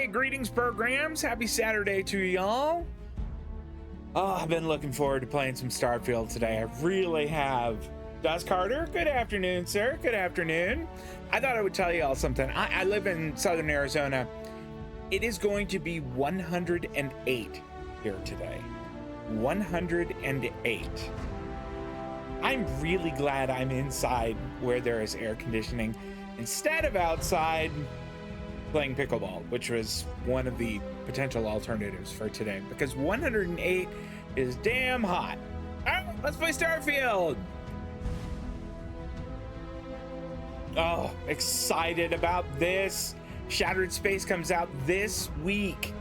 right, greetings, programs. Happy Saturday to y'all. Oh, I've been looking forward to playing some Starfield today. I really have. Dust Carter, good afternoon, sir. Good afternoon. I thought I would tell you all something. I live in southern Arizona. It is going to be 108 here today. 108. I'm really glad I'm inside where there is air conditioning instead of outside playing pickleball, which was one of the potential alternatives for today, because 108 is damn hot. All right, let's play Starfield. Oh, excited about this. Shattered Space comes out this week,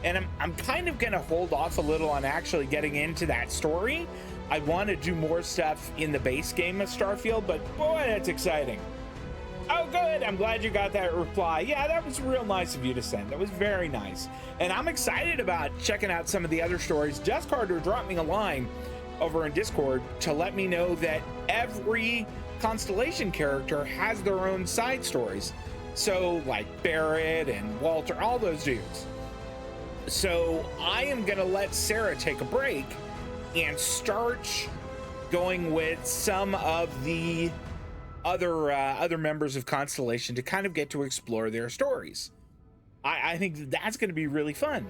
and I'm kind of gonna hold off a little on actually getting into that story. I want to do more stuff in the base game of Starfield, but boy, that's exciting. Oh, good. I'm glad you got that reply. Yeah, that was real nice of you to send. That was very nice. And I'm excited about checking out some of the other stories. Just Carter dropped me a line over in Discord to let me know that every Constellation character has their own side stories. So like Barrett and Walter, all those dudes. So I am going to let Sarah take a break and start going with some of the other members of Constellation to kind of get to explore their stories. I think that's going to be really fun.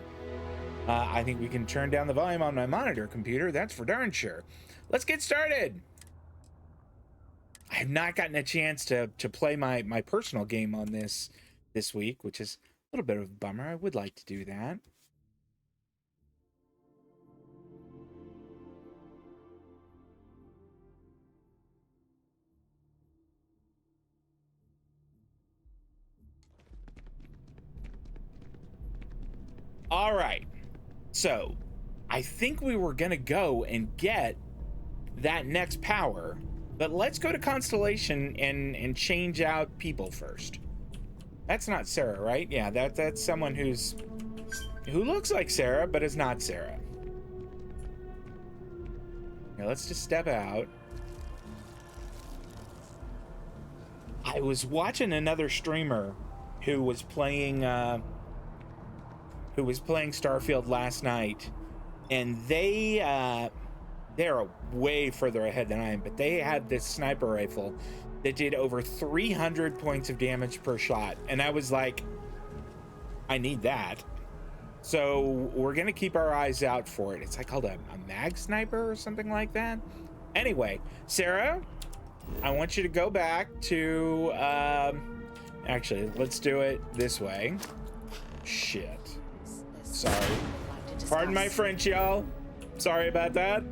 I think we can turn down the volume on my monitor computer. That's for darn sure. Let's get started. I have not gotten a chance to play my personal game on this week, which is a little bit of a bummer. I would like to do that. All right, so I think we were gonna go and get that next power, but let's go to Constellation and change out people first. That's not Sarah, right? Yeah, that's someone who looks like Sarah but is not Sarah. Now let's just step out. I was watching another streamer who was playing Starfield last night, and they're way further ahead than I am, but they had this sniper rifle that did over 300 points of damage per shot, and I was like, I need that. So we're gonna keep our eyes out for it. It's like called a mag sniper or something like that. Anyway, Sarah, I want you to go back to actually, let's do it this way. Shit. Sorry. Pardon my French, y'all. Sorry about that.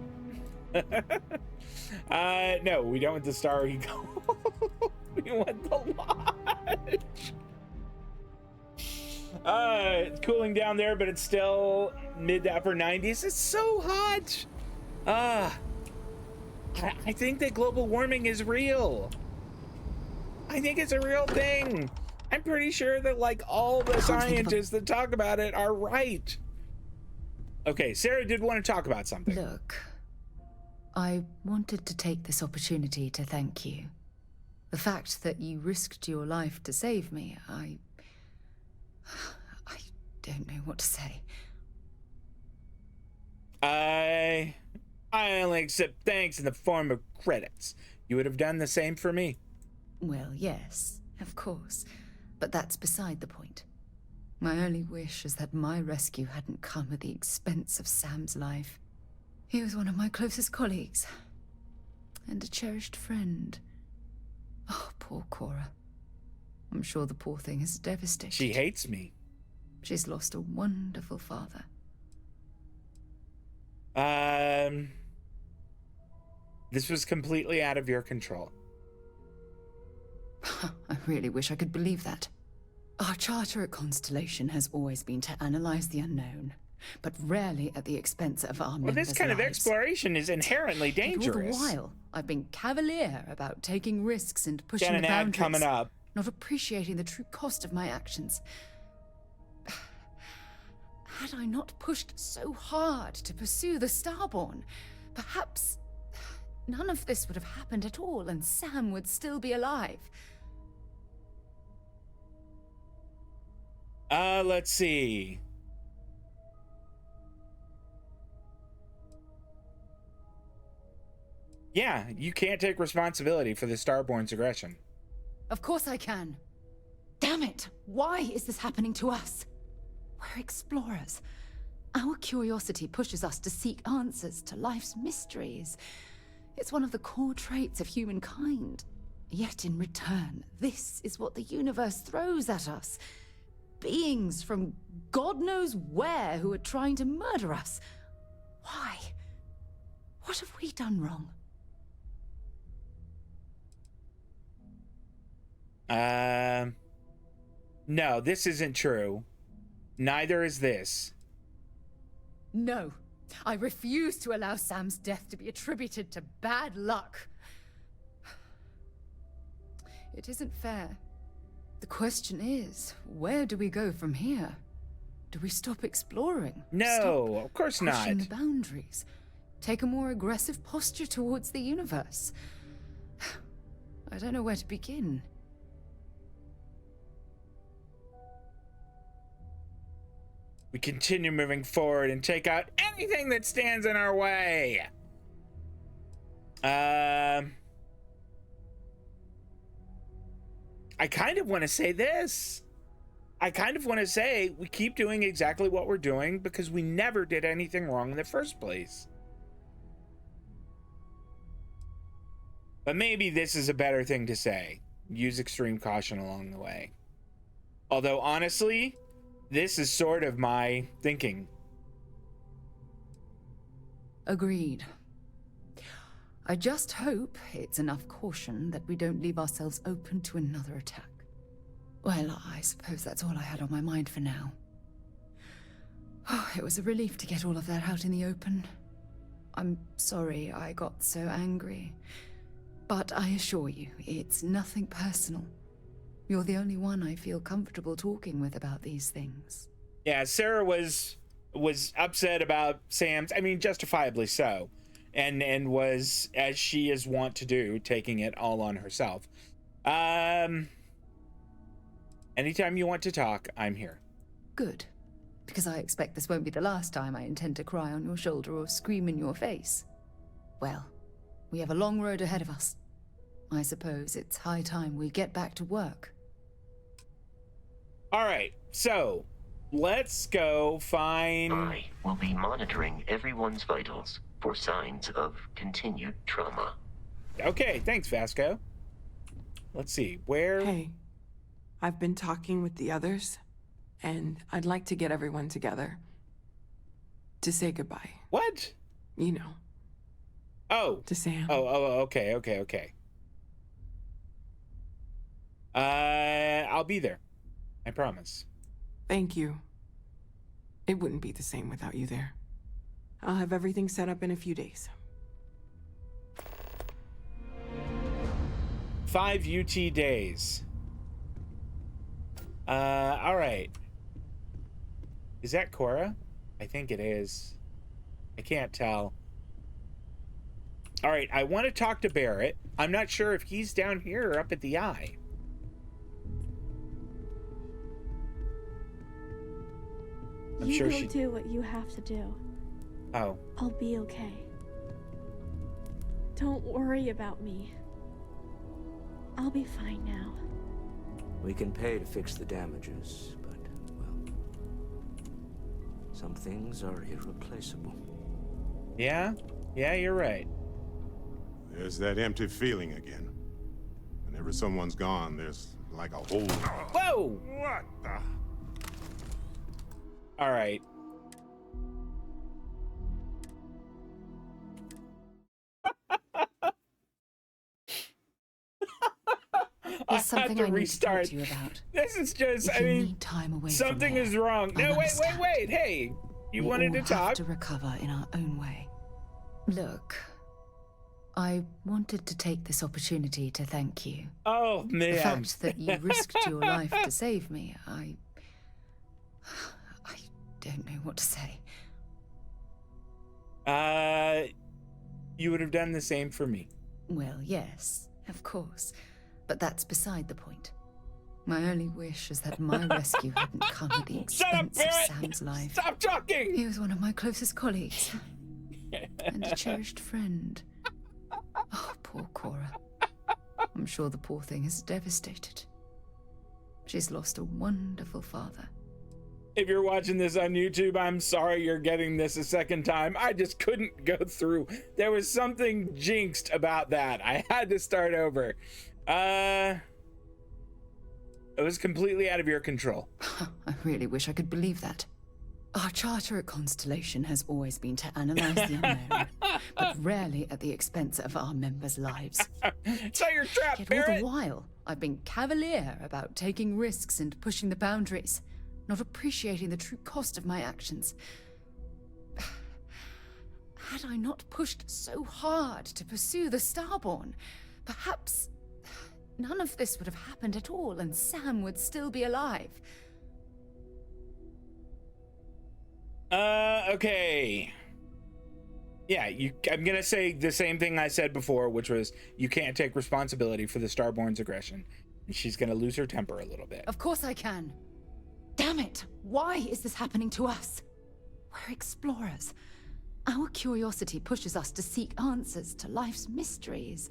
No, we don't want the Star Eagle. We want the Lodge. It's cooling down there, but it's still mid to upper 90s. It's so hot. I think that global warming is real. I think it's a real thing. I'm pretty sure that like all the scientists that talk about it are right. Okay, Sarah did want to talk about something. Look, I wanted to take this opportunity to thank you. The fact that you risked your life to save me, I don't know what to say. I only accept thanks in the form of credits. You would have done the same for me. Well, yes, of course. But that's beside the point. My only wish is that my rescue hadn't come at the expense of Sam's life. He was one of my closest colleagues, and a cherished friend. Oh, poor Cora. I'm sure the poor thing is devastated. She hates me. She's lost a wonderful father. This was completely out of your control. I really wish I could believe that. Our charter at Constellation has always been to analyze the unknown, but rarely at the expense of our members' Well, this kind of exploration is inherently dangerous. All the while, I've been cavalier about taking risks and pushing Got an the ad boundaries, coming up. not appreciating the true cost of my actions. Had I not pushed so hard to pursue the Starborn, perhaps none of this would have happened at all, and Sam would still be alive. Let's see. Yeah, you can't take responsibility for the Starborn's aggression. Of course I can. Damn it! Why is this happening to us? We're explorers. Our curiosity pushes us to seek answers to life's mysteries. It's one of the core traits of humankind. Yet in return, this is what the universe throws at us. Beings from God knows where who are trying to murder us. Why? What have we done wrong? No, this isn't true. Neither is this. No. I refuse to allow Sam's death to be attributed to bad luck. It isn't fair. The question is, where do we go from here? Do we stop exploring? No, of course not. Pushing the boundaries. Take a more aggressive posture towards the universe. I don't know where to begin. We continue moving forward and take out anything that stands in our way. I kind of want to say this. I kind of want to say we keep doing exactly what we're doing because we never did anything wrong in the first place. But maybe this is a better thing to say. Use extreme caution along the way. Although, honestly, this is sort of my thinking. Agreed. I just hope it's enough caution that we don't leave ourselves open to another attack. Well, I suppose that's all I had on my mind for now. Oh, it was a relief to get all of that out in the open. I'm sorry I got so angry. But I assure you, it's nothing personal. You're the only one I feel comfortable talking with about these things. Yeah, Sarah was upset about Sam's, I mean, justifiably so. And was, as she is wont to do, taking it all on herself. Anytime you want to talk, I'm here. Good. Because I expect this won't be the last time I intend to cry on your shoulder or scream in your face. Well, we have a long road ahead of us. I suppose it's high time we get back to work. All right, so let's go find... I will be monitoring everyone's vitals for signs of continued trauma. Okay, thanks, Vasco. Let's see, where... Hey, I've been talking with the others, and I'd like to get everyone together to say goodbye. What? You know. Oh. To Sam. Okay. I'll be there. I promise. Thank you. It wouldn't be the same without you there. I'll have everything set up in a few days. 5 UT days. All right. Is that Cora? I think it is. I can't tell. All right, I want to talk to Barrett. I'm not sure if he's down here or up at the eye. I'm you sure go she... do what you have to do. Oh. I'll be okay. Don't worry about me. I'll be fine now. We can pay to fix the damages, but, well, some things are irreplaceable. Yeah, you're right. There's that empty feeling again. Whenever someone's gone, there's like a hole. Whoa! What the? All right. There's something I need restart. to talk to you about. This is just, If I you mean, need time away something from is here, wrong. I'll No, wait. understand. Hey, you We wanted all to talk. have to recover in our own way. Look, I wanted to take this opportunity to thank you. Oh, man. The fact that you risked your life to save me, I don't know what to say. You would have done the same for me. Well, yes, of course. But that's beside the point. My only wish is that my rescue hadn't come at the Shut up, expense of Barrett! Sam's life. Stop talking! He was one of my closest colleagues and a cherished friend. Oh, poor Cora. I'm sure the poor thing is devastated. She's lost a wonderful father. If you're watching this on YouTube, I'm sorry you're getting this a second time. I just couldn't go through. There was something jinxed about that. I had to start over. It was completely out of your control. I really wish I could believe that. Our charter at Constellation has always been to analyze the unknown, but rarely at the expense of our members' lives. So you're trapped, Yet all Barrett. the while, I've been cavalier about taking risks and pushing the boundaries, not appreciating the true cost of my actions. Had I not pushed so hard to pursue the Starborn, perhaps none of this would have happened at all, and Sam would still be alive. Okay. Yeah, I'm gonna say the same thing I said before, which was you can't take responsibility for the Starborn's aggression. And she's gonna lose her temper a little bit. Of course I can. Damn it! Why is this happening to us? We're explorers. Our curiosity pushes us to seek answers to life's mysteries.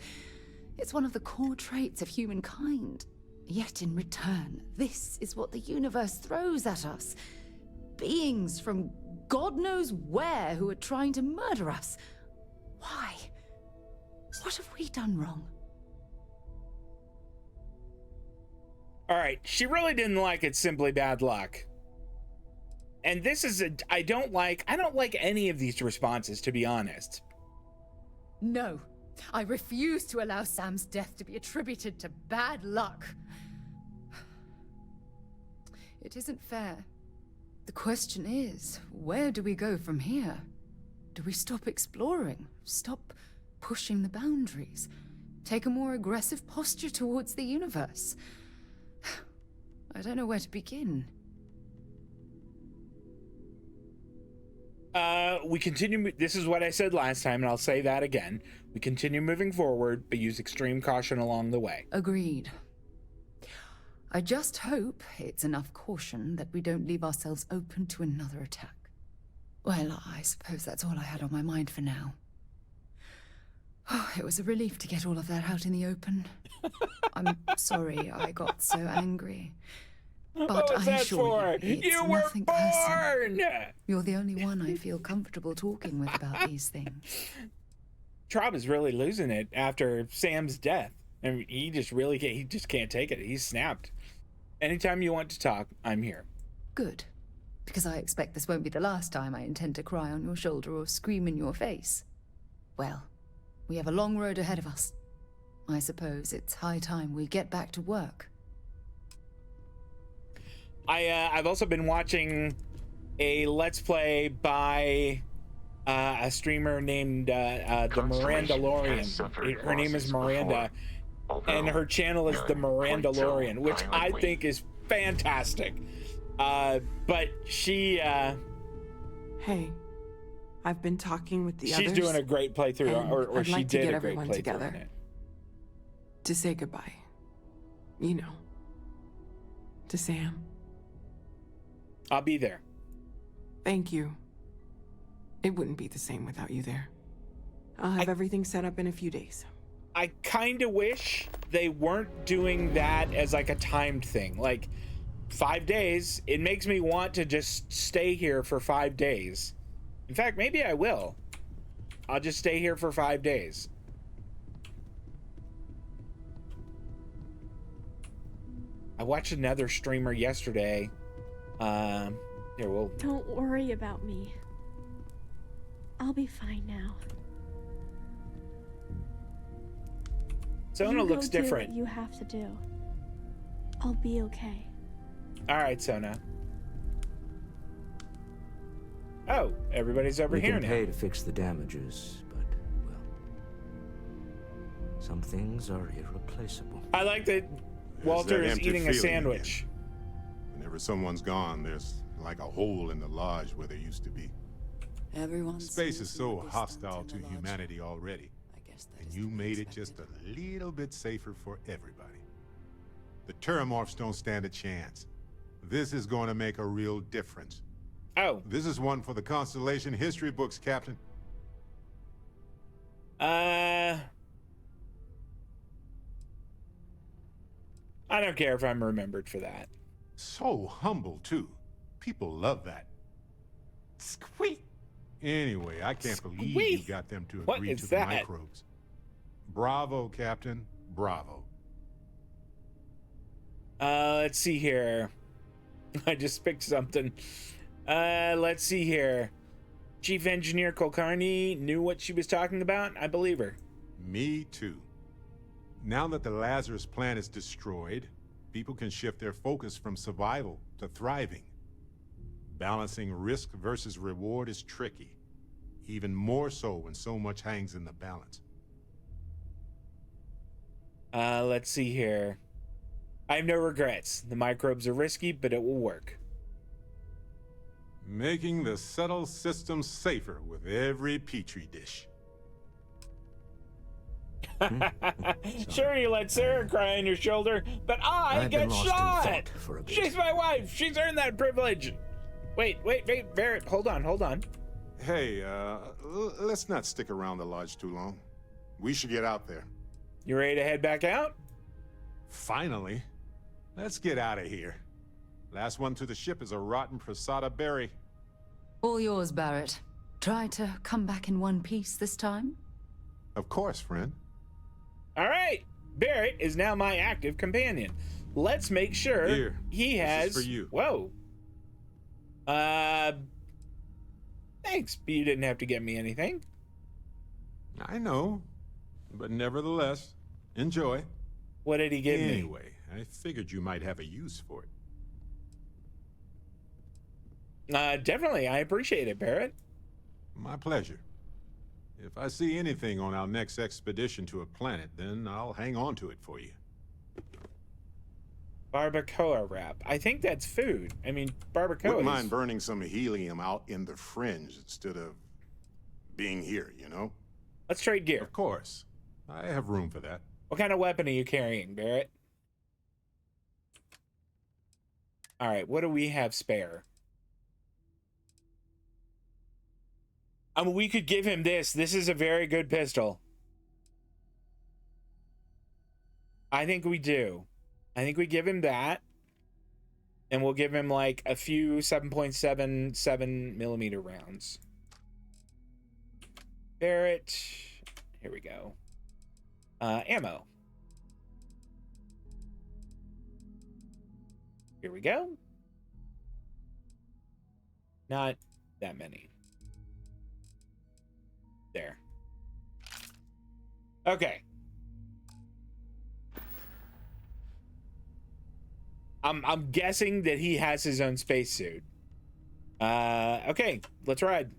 It's one of the core traits of humankind. Yet in return, this is what the universe throws at us. Beings from God knows where who are trying to murder us. Why? What have we done wrong? All right, she really didn't like It's Simply Bad Luck. And this is I don't like any of these responses, to be honest. No. I refuse to allow Sam's death to be attributed to bad luck. It isn't fair. The question is, where do we go from here? Do we stop exploring? Stop pushing the boundaries? Take a more aggressive posture towards the universe? I don't know where to begin. We continue. This is what I said last time, and I'll say that again. We continue moving forward, but use extreme caution along the way. Agreed. I just hope it's enough caution that we don't leave ourselves open to another attack. Well, I suppose that's all I had on my mind for now. Oh, it was a relief to get all of that out in the open. I'm sorry I got so angry. But What was I that assure for? you, it's You were nothing born! personal. You're the only one I feel comfortable talking with about these things. Traub is really losing it after Sam's death. And he just can't take it. He's snapped. Anytime you want to talk, I'm here. Good. Because I expect this won't be the last time I intend to cry on your shoulder or scream in your face. Well, we have a long road ahead of us. I suppose it's high time we get back to work. I've also been watching a Let's Play by a streamer named the Mirandalorian. Her name is Miranda, and her channel is the Mirandalorian, which I think is fantastic. But she Hey, I've been talking with the others. she's doing a great playthrough, or I'd she like to did get a great everyone playthrough together. on it. To say goodbye. You know. To Sam. I'll be there. Thank you. It wouldn't be the same without you there. I'll have everything set up in a few days. I kind of wish they weren't doing that as like a timed thing. Like 5 days, it makes me want to just stay here for 5 days. In fact, maybe I will. I'll just stay here for 5 days. I watched another streamer yesterday. Here, well, Don't worry about me. I'll be fine now. Sona You looks go different. Do what you have to do. I'll be okay. All right, Sona. Oh, everybody's over We here can now. pay to fix the damages, but, well, some things are irreplaceable. I like that Walter that is empty eating a feeling sandwich. Whenever someone's gone, there's like a hole in the lodge where there used to be. Space is so hostile to humanity already, and you made it just a little bit safer for everybody. The Terramorphs don't stand a chance. This is going to make a real difference. Oh. This is one for the Constellation history books, Captain. I don't care if I'm remembered for that. So humble, too. People love that. Squeak. Anyway, I can't believe you got them to What agree is to that? the microbes. Bravo, Captain. Bravo. Let's see here. I just picked something. Let's see here. Chief Engineer Kulkarni knew what she was talking about. I believe her. Me too. Now that the Lazarus plant is destroyed, people can shift their focus from survival to thriving. Balancing risk versus reward is tricky, even more so when so much hangs in the balance. Let's see here. I have no regrets. The microbes are risky, but it will work. Making the subtle system safer with every petri dish. Sure, you let Sarah cry on your shoulder, but I get shot! For a bit. She's my wife! She's earned that privilege! Wait, Barrett, hold on. Hey, let's not stick around the lodge too long. We should get out there. You ready to head back out? Finally. Let's get out of here. Last one to the ship is a rotten Prasada berry. All yours, Barrett. Try to come back in one piece this time? Of course, friend. All right, Barrett is now my active companion. Let's make sure Here, he this has. is for you. Whoa. Thanks, but you didn't have to get me anything. I know, but nevertheless, enjoy. What did he give me? Anyway, I figured you might have a use for it. Definitely, I appreciate it, Barrett. My pleasure. If I see anything on our next expedition to a planet, then I'll hang on to it for you. Barbacoa wrap. I think that's food. I mean, barbacoa Wouldn't is... mind burning some helium out in the fringe instead of being here, you know? Let's trade gear. Of course. I have room for that. What kind of weapon are you carrying, Barrett? All right, what do we have spare? I mean, we could give him this. This is a very good pistol. I think we do. I think we give him that. And we'll give him like a few 7.77 millimeter rounds. Barrett. Here we go. Ammo. Here we go. Not that many. There. Okay. I'm guessing that he has his own spacesuit. Okay, let's ride.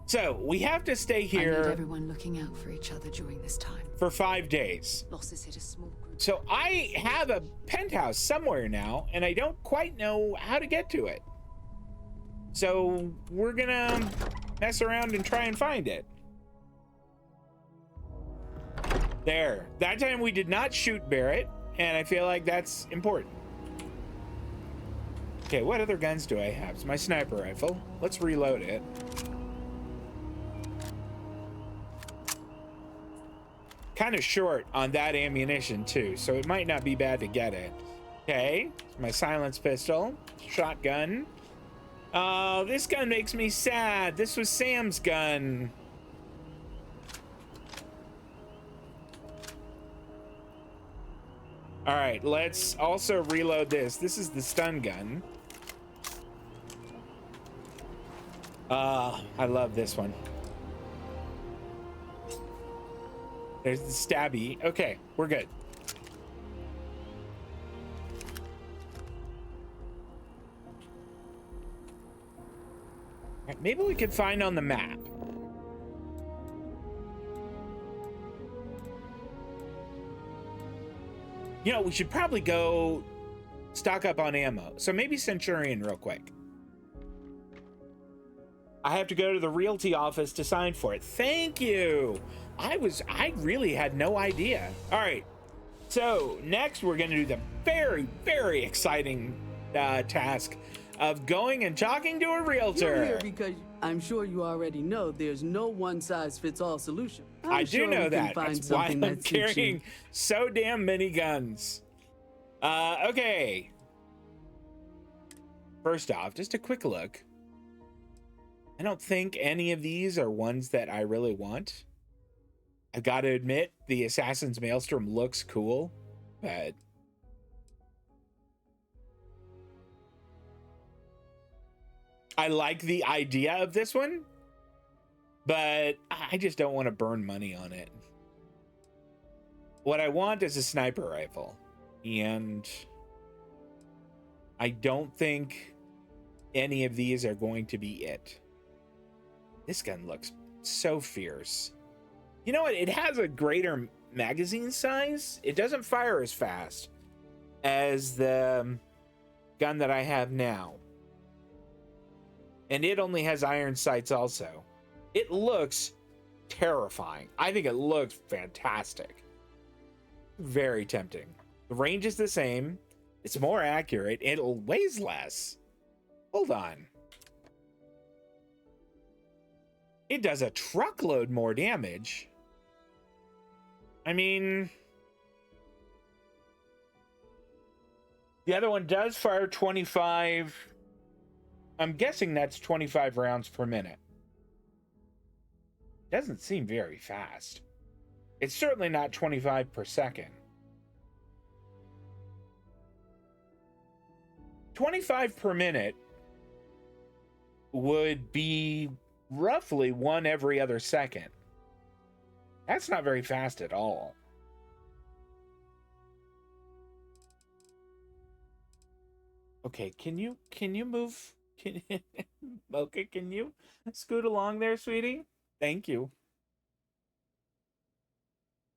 So we have to stay I need here everyone looking out for each other during this time. for 5 days. Losses hit a small group. So I have a penthouse somewhere now, and I don't quite know how to get to it. So we're gonna mess around and try and find it. There. That time we did not shoot Barrett, and I feel like that's important. Okay, what other guns do I have? It's my sniper rifle. Let's reload it. Kind of short on that ammunition too, so it might not be bad to get it. Okay, my silenced pistol, shotgun. Oh, this gun makes me sad. This was Sam's gun. All right, let's also reload this. This is the stun gun. I love this one. There's the stabby. Okay, we're good. All right, maybe we could find on the map. You know, we should probably go stock up on ammo. So maybe Centurion real quick. I have to go to the realty office to sign for it. Thank you. I really had no idea. All right. So next we're going to do the very, very exciting task of going and talking to a realtor. You're here because I'm sure you already know there's no one-size-fits-all solution. I do know that. That's why I'm carrying so damn many guns. Okay. First off, just a quick look. I don't think any of these are ones that I really want. I've got to admit, the Assassin's Maelstrom looks cool, but I like the idea of this one, but I just don't want to burn money on it. What I want is a sniper rifle, and I don't think any of these are going to be it. This gun looks so fierce. You know what? It has a greater magazine size. It doesn't fire as fast as the gun that I have now. And it only has iron sights also. It looks terrifying. I think it looks fantastic. Very tempting. The range is the same. It's more accurate. It weighs less. Hold on. It does a truckload more damage. I mean, the other one does fire 25. I'm guessing that's 25 rounds per minute. Doesn't seem very fast. It's certainly not 25 per second. 25 per minute would be roughly one every other second. That's not very fast at all. Okay, can you move? Okay, can you scoot along there, sweetie? Thank you.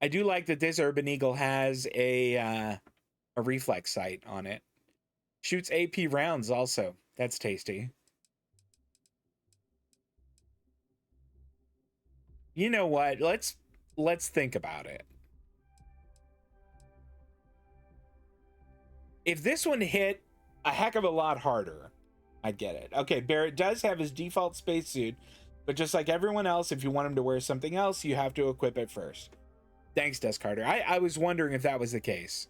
I do like that this Urban Eagle has a reflex sight on it. Shoots AP rounds also. That's tasty. You know what? Let's think about it. If this one hit a heck of a lot harder, I'd get it. Okay, Barrett does have his default spacesuit, but just like everyone else, if you want him to wear something else, you have to equip it first. Thanks, Des Carter. I was wondering if that was the case.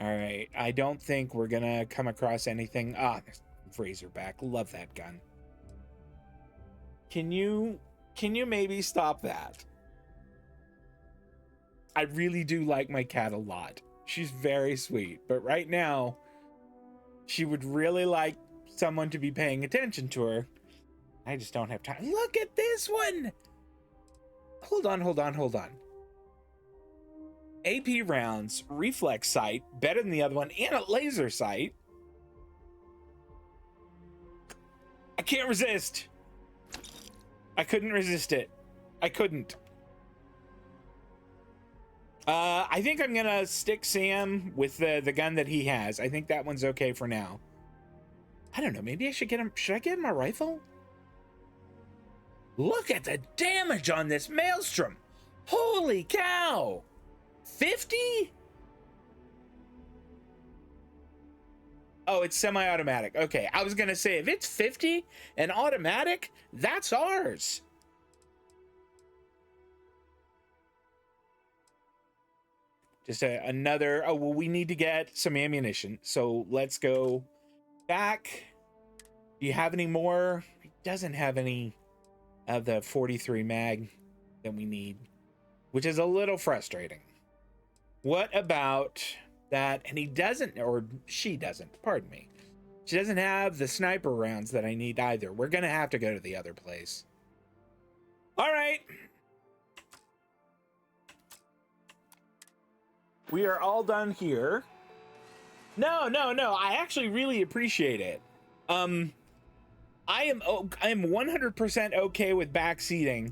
All right, I don't think we're gonna come across anything. Razorback, love that gun. Can you maybe stop that? I really do like my cat a lot. She's very sweet, but right now she would really like someone to be paying attention to her. I just don't have time. Look at this one. Hold on. AP rounds, reflex sight, better than the other one, and a laser sight. I can't resist. I couldn't resist it. I couldn't. I think I'm gonna stick Sam with the gun that he has. I think that one's okay for now. I don't know, maybe I should get him. Should I get him a rifle? Look at the damage on this Maelstrom. Holy cow. 50? Oh, it's semi-automatic. Okay, I was gonna say, if it's 50 and automatic, that's ours. Just another, oh, well, we need to get some ammunition. So let's go back. Do you have any more? He doesn't have any of the 43 mag that we need, which is a little frustrating. What about that? And he doesn't, or she doesn't, pardon me. She doesn't have the sniper rounds that I need either. We're going to have to go to the other place. All right. We are all done here. No. I actually really appreciate it. I am 100% okay with backseating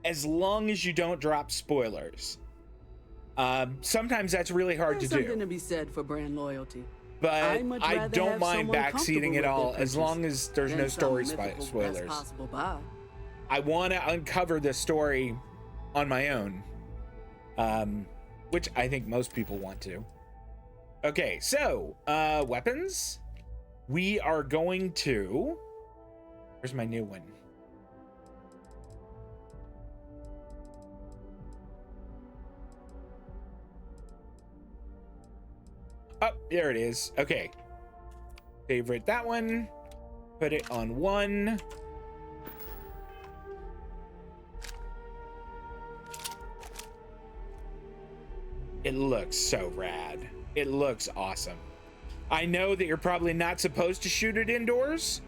as long as you don't drop spoilers. Sometimes that's really hard There's to something do, to be said for brand loyalty. but I'd much I rather don't have mind someone backseating it comfortable all with their as long as there's than no some story mythical best spoilers. possible buy. I want to uncover the story on my own, which I think most people want to. Okay, so weapons. We are going to. Where's my new one? Oh, there it is. Okay. Favorite that one. Put it on 1. It looks so rad. It looks awesome. I know that you're probably not supposed to shoot it indoors,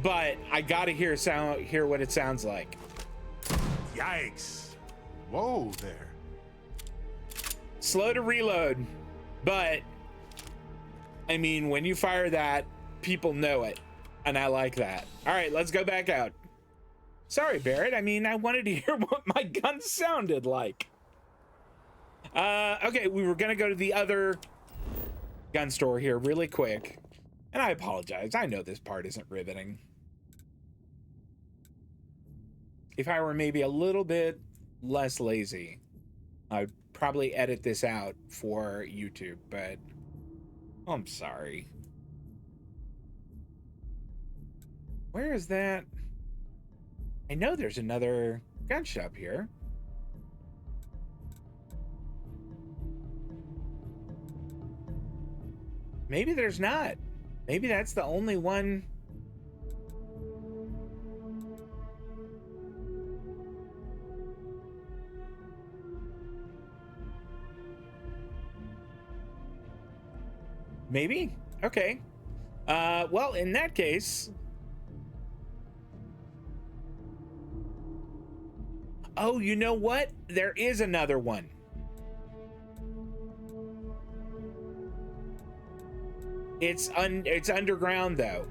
but I gotta hear what it sounds like. Yikes. Whoa there. Slow to reload, but I mean, when you fire that, people know it, and I like that. All right, let's go back out. Sorry, Barrett. I mean, I wanted to hear what my gun sounded like. Okay, we were gonna go to the other gun store here really quick, and I apologize. I know this part isn't riveting. If I were maybe a little bit less lazy, I'd probably edit this out for YouTube, but I'm sorry. Where is that? I know there's another gun shop here. Maybe there's not. Maybe that's the only one. Maybe? Okay. Well, in that case... Oh, you know what? There is another one. It's underground, though.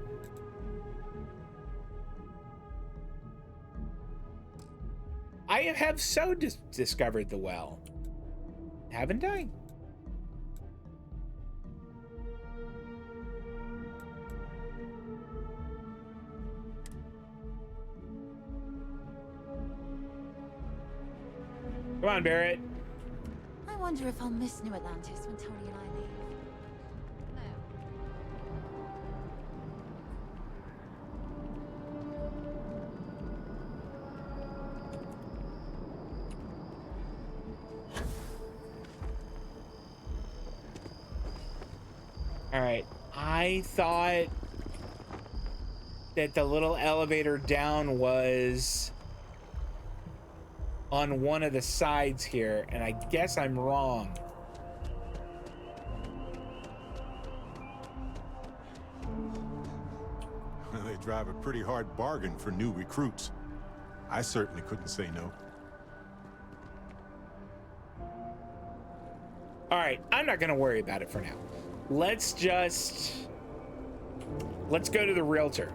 I have so discovered the well, haven't I? Come on, Barrett. I wonder if I'll miss New Atlantis when Tony and I leave. All right, I thought that the little elevator down was on one of the sides here, and I guess I'm wrong. Well, they drive a pretty hard bargain for new recruits. I certainly couldn't say no. All right, I'm not gonna worry about it for now. Let's go to the realtor.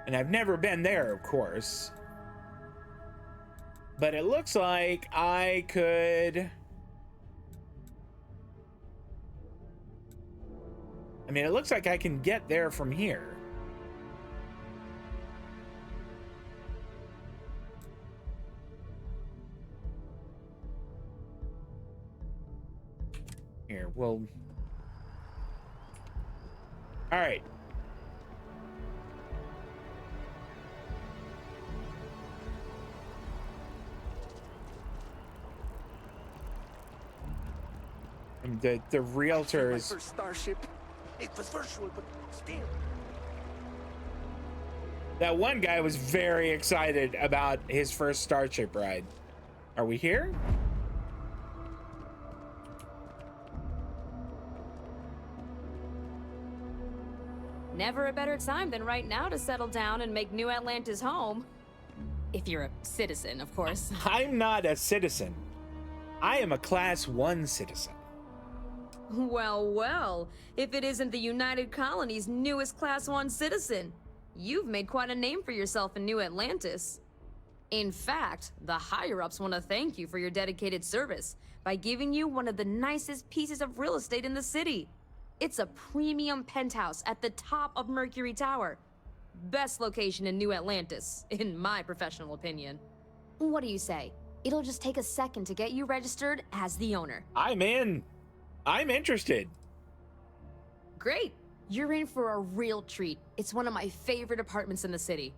And I've never been there, of course. But it looks like I could... I mean, it looks like I can get there from here. Here, well... All right. The realtor is... First starship. It was virtual, but still. That one guy was very excited about his first starship ride. Are we here? Never a better time than right now to settle down and make New Atlantis home. If you're a citizen, of course. I'm not a citizen. I am a Class 1 citizen. Well, well, if it isn't the United Colony's newest Class 1 citizen. You've made quite a name for yourself in New Atlantis. In fact, the higher-ups want to thank you for your dedicated service by giving you one of the nicest pieces of real estate in the city. It's a premium penthouse at the top of Mercury Tower. Best location in New Atlantis, in my professional opinion. What do you say? It'll just take a second to get you registered as the owner. I'm in. I'm interested. Great. You're in for a real treat. It's one of my favorite apartments in the city.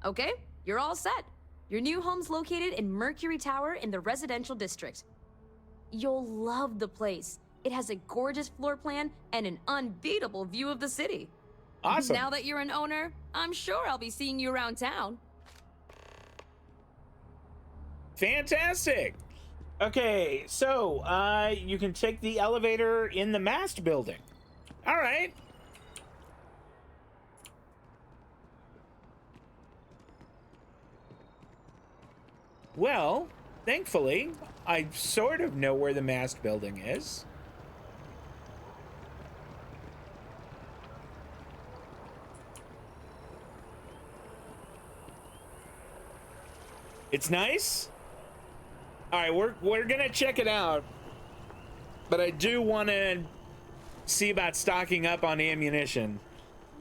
Okay, you're all set. Your new home's located in Mercury Tower in the residential district. You'll love the place. It has a gorgeous floor plan and an unbeatable view of the city. Awesome. Now that you're an owner, I'm sure I'll be seeing you around town. Fantastic. Okay, so you can take the elevator in the mast building. All right. Well, thankfully, I sort of know where the mast building is. It's nice. All right, we're gonna check it out, but I do want to see about stocking up on ammunition.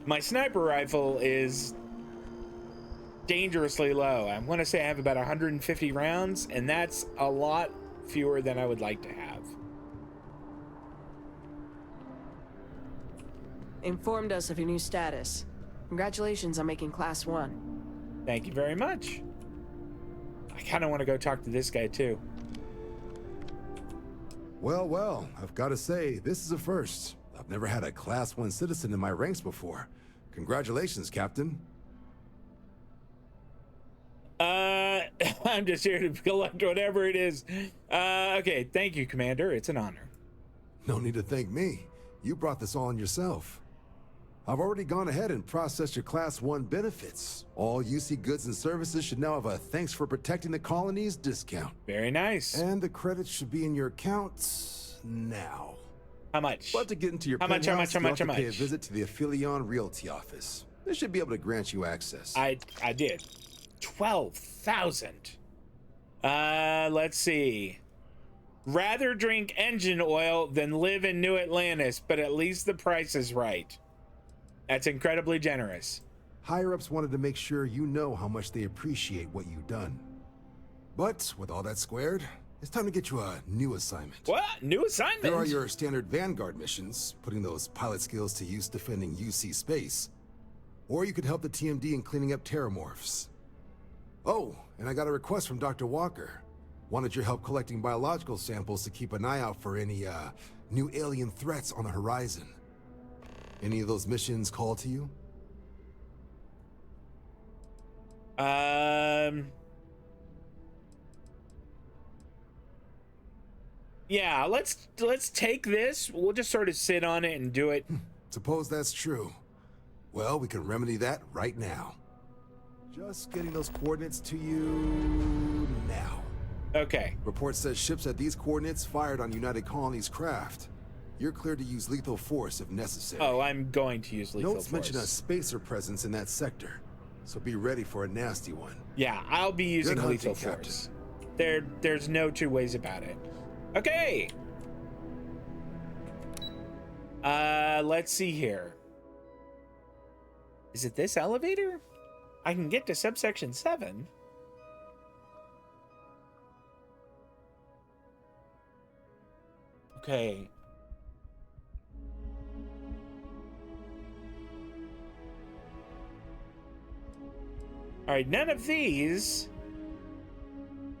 My sniper rifle is dangerously low. I want to say I have about 150 rounds, and that's a lot fewer than I would like to have. Informed us of your new status. Congratulations on making Class 1. Thank you very much. I kind of want to go talk to this guy too. Well, well, I've got to say, this is a first. I've never had a Class 1 citizen in my ranks before. Congratulations, Captain. I'm just here to collect whatever it is. Okay, thank you, Commander. It's an honor. No need to thank me. You brought this on yourself. I've already gone ahead and processed your Class 1 benefits. All UC goods and services should now have a thanks for protecting the colonies discount. Very nice. And the credits should be in your account now. How much? But to get into your How much? Pay a visit to the Aphelion Realty office. They should be able to grant you access. I did. 12,000. Let's see. Rather drink engine oil than live in New Atlantis, but at least the price is right. That's incredibly generous. Higher-ups wanted to make sure you know how much they appreciate what you've done. But with all that squared, it's time to get you a new assignment. What? New assignment? There are your standard Vanguard missions, putting those pilot skills to use defending UC space. Or you could help the TMD in cleaning up terramorphs. Oh, and I got a request from Dr. Walker. Wanted your help collecting biological samples to keep an eye out for any, new alien threats on the horizon. Any of those missions call to you? Yeah, let's take this. We'll just sort of sit on it and do it. Suppose that's true. Well, we can remedy that right now. Just getting those coordinates to you now. Okay. Report says ships at these coordinates fired on United Colonies craft. You're cleared to use lethal force if necessary. Oh, I'm going to use lethal force. Notes mention a spacer presence in that sector, so be ready for a nasty one. Yeah, I'll be using lethal force. There's no two ways about it. Okay. Let's see here. Is it this elevator? I can get to subsection 7. Okay. All right, none of these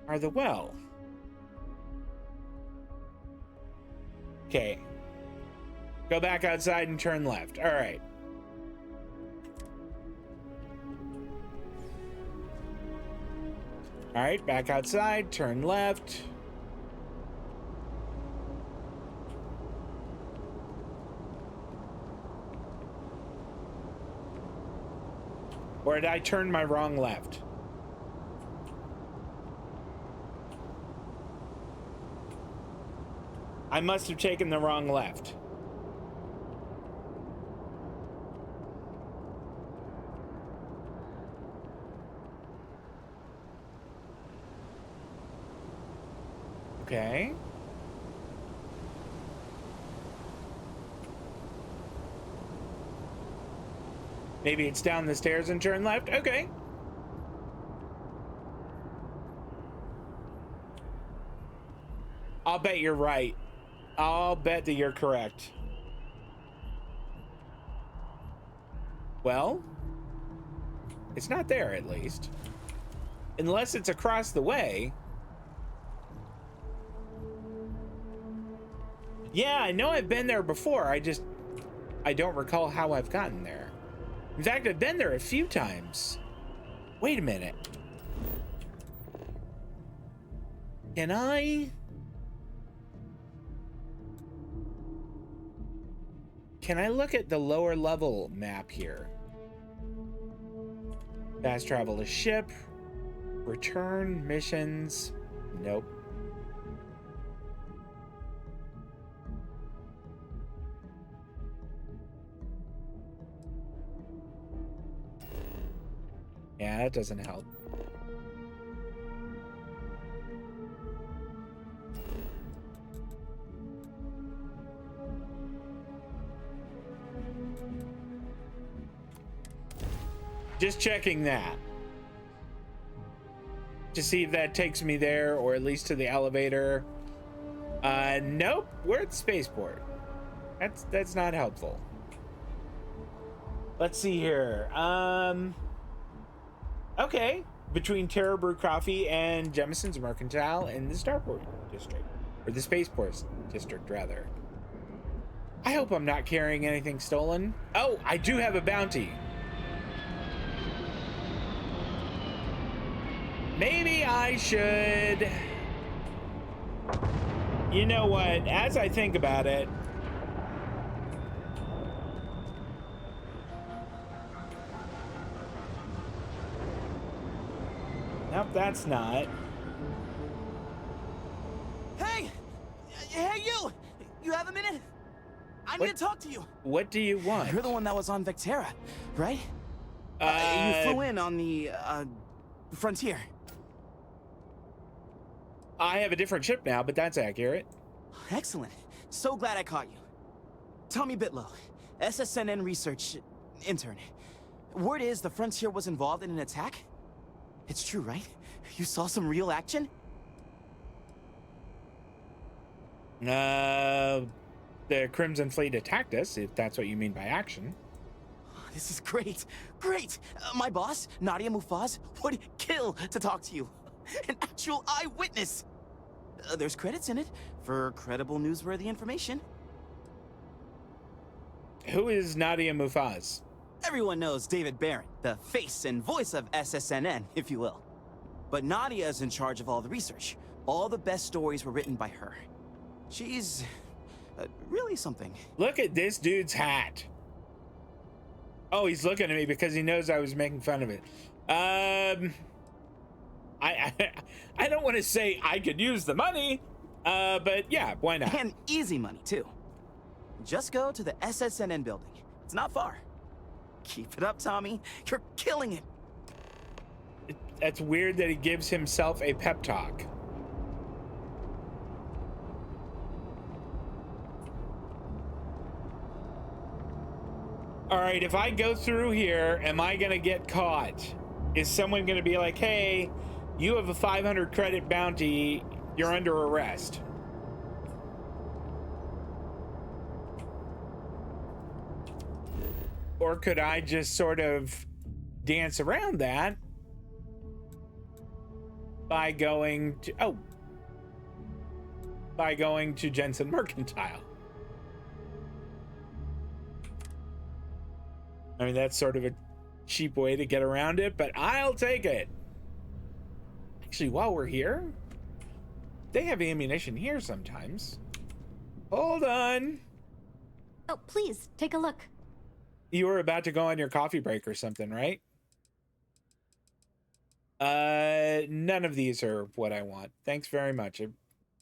are the well. Okay. Go back outside and turn left. All right. All right, back outside, turn left. Or did I turn my wrong left? I must have taken the wrong left. Okay. Maybe it's down the stairs and turn left. Okay. I'll bet you're right. I'll bet that you're correct. Well, it's not there, at least. Unless it's across the way. Yeah, I know I've been there before. I don't recall how I've gotten there. In fact, I've been there a few times. Wait a minute. Can I look at the lower level map here? Fast travel to ship, return, missions. Nope. Yeah, that doesn't help. Just checking that to see if that takes me there, or at least to the elevator. Nope, we're at the spaceport. That's not helpful. Let's see here. Okay, between Terror Brew Coffee and Jemison's Mercantile in the Starborn district, or the Spaceport district rather. I hope I'm not carrying anything stolen. Oh, I do have a bounty. Maybe I should... You know what? As I think about it... Nope, that's not. Hey! Hey, you! You have a minute? I need to talk to you. What do you want? You're the one that was on Vectera, right? You flew in on the, Frontier. I have a different ship now, but that's accurate. Excellent. So glad I caught you. Tommy Bitlow, SSNN research intern. Word is the Frontier was involved in an attack? It's true, right? You saw some real action? The Crimson Fleet attacked us, if that's what you mean by action. This is great. Great! My boss, Nadia Mufaz, would kill to talk to you. An actual eyewitness! There's credits in it for credible newsworthy information. Who is Nadia Mufaz? Everyone knows David Barrett, the face and voice of SSNN, if you will. But Nadia is in charge of all the research. All the best stories were written by her. She's really something. Look at this dude's hat. Oh, he's looking at me because he knows I was making fun of it. I don't want to say I could use the money, but yeah, why not? And easy money, too. Just go to the SSNN building. It's not far. Keep it up, Tommy. You're killing it. That's weird that he gives himself a pep talk. All right, if I go through here, am I gonna get caught? Is someone gonna be like, hey, you have a 500 credit bounty, you're under arrest? Or could I just sort of dance around that by going to Jensen Mercantile? I mean, that's sort of a cheap way to get around it, but I'll take it. Actually, while we're here, they have ammunition here sometimes. Hold on. Oh, please, take a look. You were about to go on your coffee break or something, right? None of these are what I want. Thanks very much. I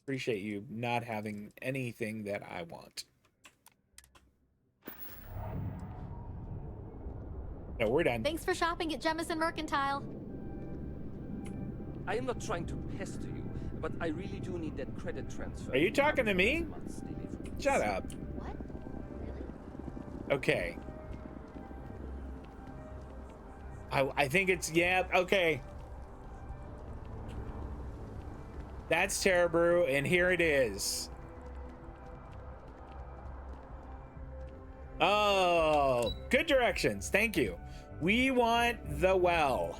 appreciate you not having anything that I want. No, we're done. Thanks for shopping at Jemison Mercantile. I am not trying to pester you. but I really do need that credit transfer. Are you talking to me? Shut up. What? Really? Okay. I think it's, yeah, okay. That's Terra Brew, and here it is. Oh, good directions. Thank you. We want the well.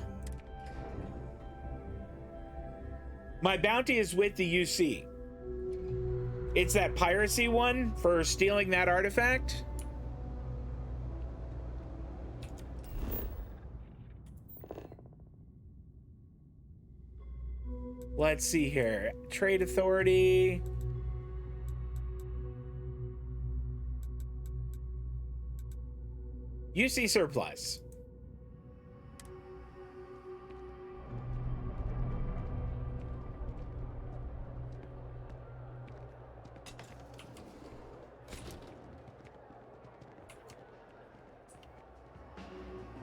My bounty is with the UC. It's that piracy one for stealing that artifact. Let's see here. Trade Authority. UC surplus.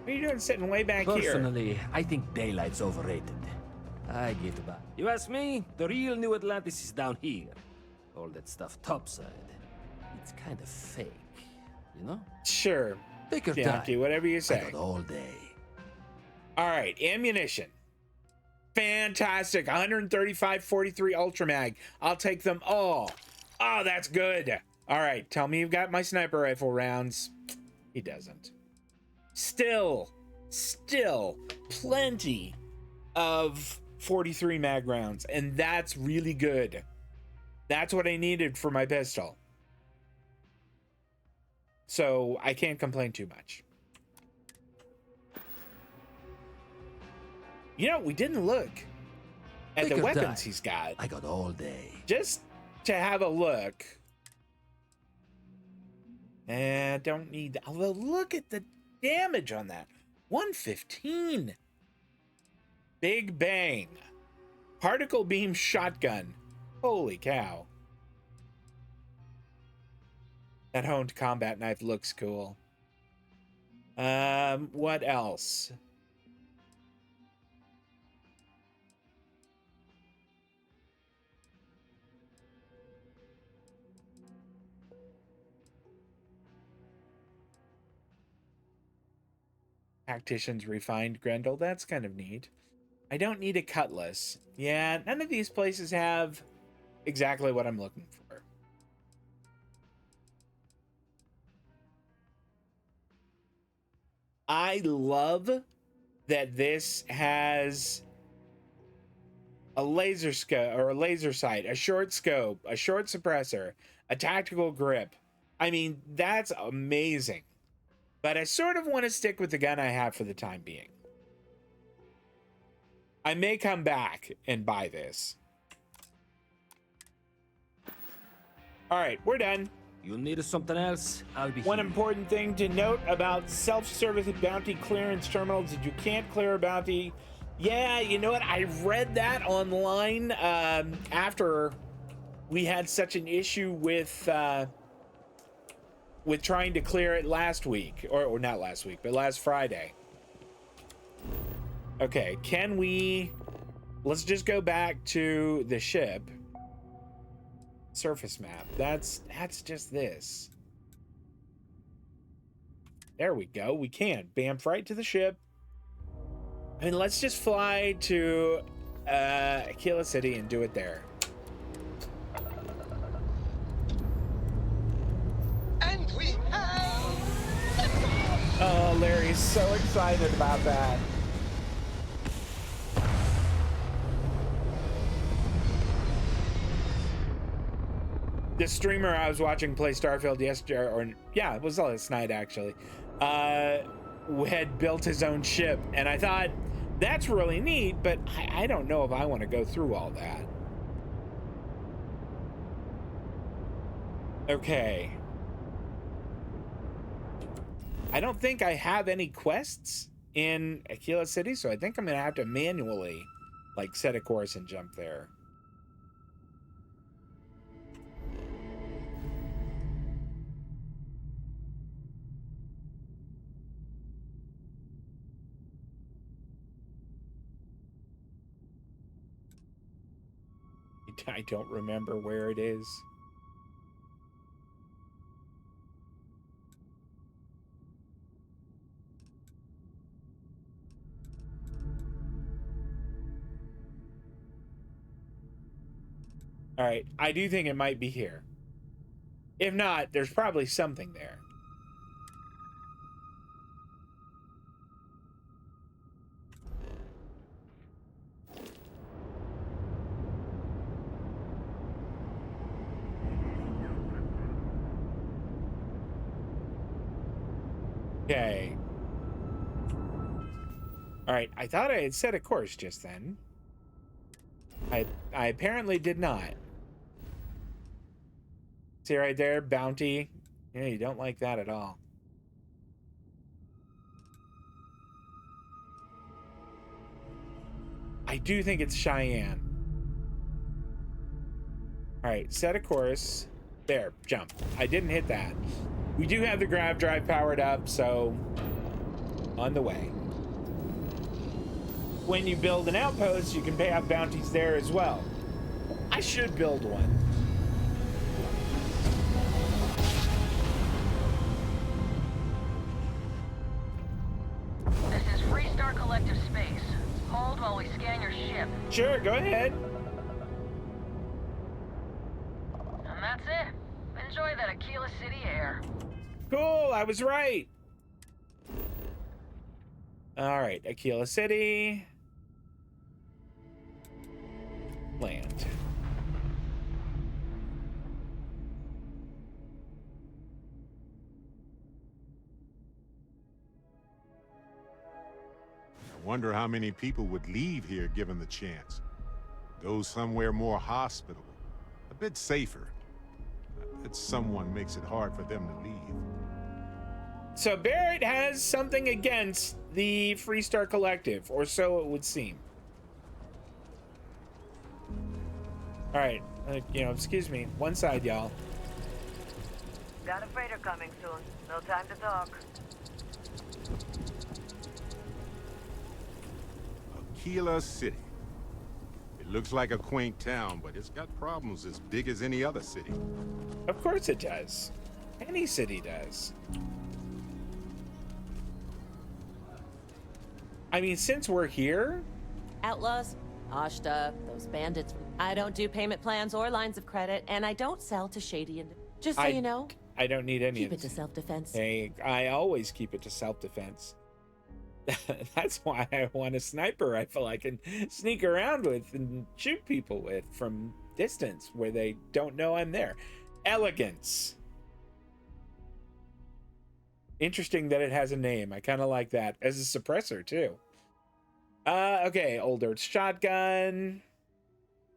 What are you doing sitting way back here? Personally, I think daylight's overrated. I give it back. You ask me, the real New Atlantis is down here. All that stuff topside. It's kind of fake, you know? Sure. Take your Donkey, time. whatever you I say. got all day. All right, ammunition. Fantastic. 135 43 Ultra Mag. I'll take them all. Oh, that's good. All right, tell me you've got my sniper rifle rounds. He doesn't. Still plenty of 43 mag rounds, and that's really good. That's what I needed for my pistol. So I can't complain too much. You know, we didn't look at the weapons he's got. I got all day. Just to have a look. And don't need that. Although look at the damage on that. 115. Big bang. Particle beam shotgun. Holy cow. That honed combat knife looks cool. What else? Tactician's refined Grendel. That's kind of neat. I don't need a cutlass. Yeah, none of these places have exactly what I'm looking for. I love that this has a laser scope or a laser sight, a short scope, a short suppressor, a tactical grip. I mean, that's amazing. But I sort of want to stick with the gun I have for the time being. I may come back and buy this. All right, we're done. You need something else? I'll be One here. important thing to note about self-service bounty clearance terminals is you can't clear a bounty. Yeah, you know what? I read that online after we had such an issue with trying to clear it last week, or not last week, but last Friday. Okay, can we? Let's just go back to the ship. Surface map. That's just this. There we go. We can bamf right to the ship. I mean, let's just fly to Aquila City and do it there. And we have... Oh, Larry's so excited about that. The streamer I was watching play Starfield yesterday, or yeah, it was last night actually, had built his own ship, and I thought that's really neat, but I don't know if I want to go through all that. Okay. I don't think I have any quests in Aquila City, so I think I'm gonna have to manually like set a course and jump there. I don't remember where it is. All right, I do think it might be here. If not, there's probably something there. Okay. All right, I thought I had set a course just then. I apparently did not. See right there, bounty. Yeah, you don't like that at all. I do think it's Cheyenne. All right, set a course. There, jump. I didn't hit that. We do have the grav drive powered up, so on the way. When you build an outpost, you can pay out bounties there as well. I should build one. This is Freestar Collective Space. Hold while we scan your ship. Sure, go ahead. And that's it. Enjoy that Aquila City air. Cool, I was right. All right, Aquila City. Land. I wonder how many people would leave here given the chance. Go somewhere more hospitable, a bit safer. I bet someone makes it hard for them to leave. So Barrett has something against the Freestar Collective, or so it would seem. All right, excuse me. One side, y'all. Got a freighter coming soon. No time to talk. Aquila City. It looks like a quaint town, but it's got problems as big as any other city. Of course it does. Any city does. I mean, since we're here... Outlaws, Ashta, those bandits. I don't do payment plans or lines of credit, and I don't sell to shady Just so you know. I don't need any keep of it to self-defense. Hey, I always keep it to self-defense. That's why I want a sniper rifle I can sneak around with and shoot people with from distance where they don't know I'm there. Elegance. Interesting that it has a name. I kind of like that as a suppressor too. Okay, Old Earth shotgun,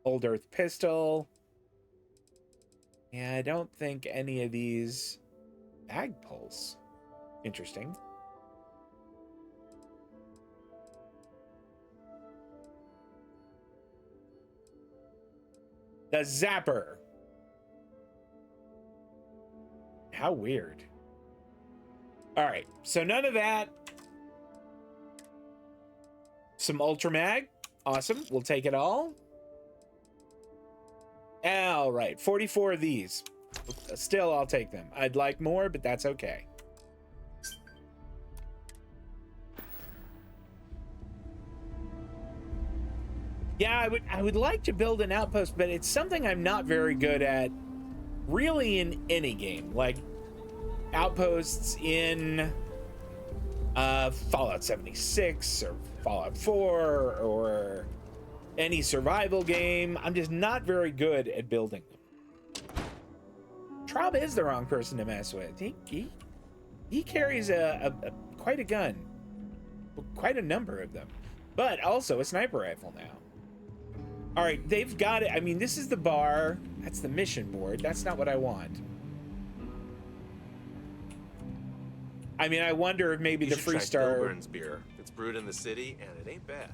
Old Earth pistol. Yeah, I don't think any of these bag pulse. Interesting. The Zapper. How weird. All right, so none of that. Some Ultra Mag. Awesome, we'll take it all. All right, 44 of these. Still, I'll take them. I'd like more, but that's okay. Yeah, I would like to build an outpost, but it's something I'm not very good at really in any game. Like outposts in Fallout 76 or Fallout 4 or any survival game. I'm just not very good at building them. Traub is the wrong person to mess with. He carries quite a gun. Quite a number of them. But also a sniper rifle now. All right, they've got it. I mean, this is the bar. That's the mission board. That's not what I want. I mean, I wonder if maybe you the should try Freestar... Burn's beer. It's brewed in the city, and it ain't bad.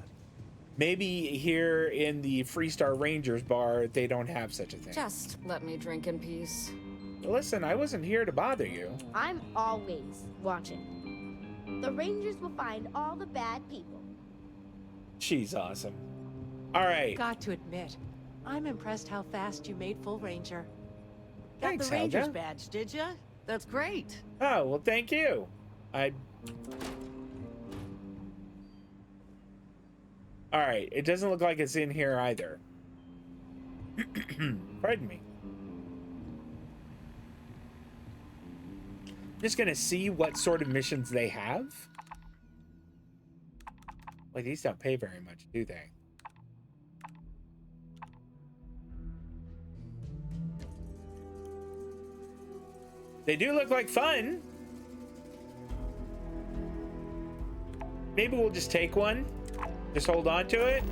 Maybe here in the Freestar Rangers bar, they don't have such a thing. Just let me drink in peace. Listen, I wasn't here to bother you. I'm always watching. The Rangers will find all the bad people. She's awesome. All right. Got to admit, I'm impressed how fast you made full ranger. Got Thanks, the Ranger's Helga. badge, did ya? That's great. Oh, well, thank you. All right, it doesn't look like it's in here either. Pardon me. Just gonna see what sort of missions they have. Wait, these don't pay very much, do they? They do look like fun. Maybe we'll just take one. Just hold on to it.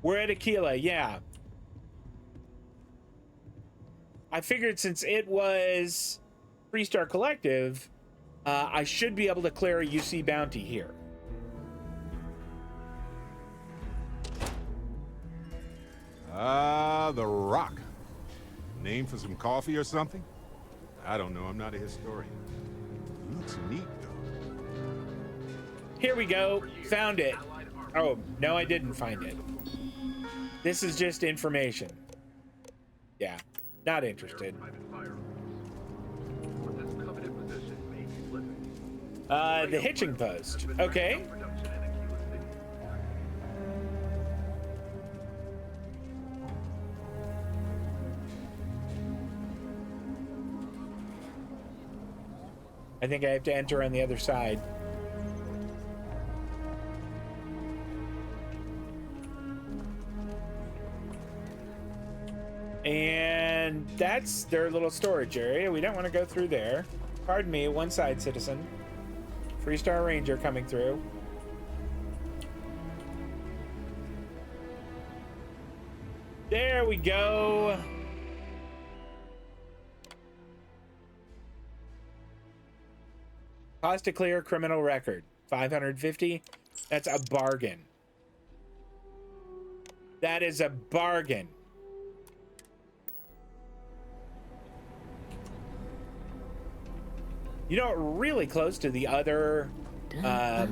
We're at Aquila, yeah. I figured since it was Freestar Collective, I should be able to clear a UC bounty here. The Rock. Name for some coffee or something? I don't know, I'm not a historian. Looks neat, though. Here we go. Found it. Oh, no, I didn't find it. This is just information. Yeah, not interested. The hitching post. Okay. I think I have to enter on the other side. And that's their little storage area. We don't want to go through there. Pardon me, one side citizen. Freestar Ranger coming through. There we go. Cost to clear criminal record, 550. That's a bargain. That is a bargain. You know, really close to the other. I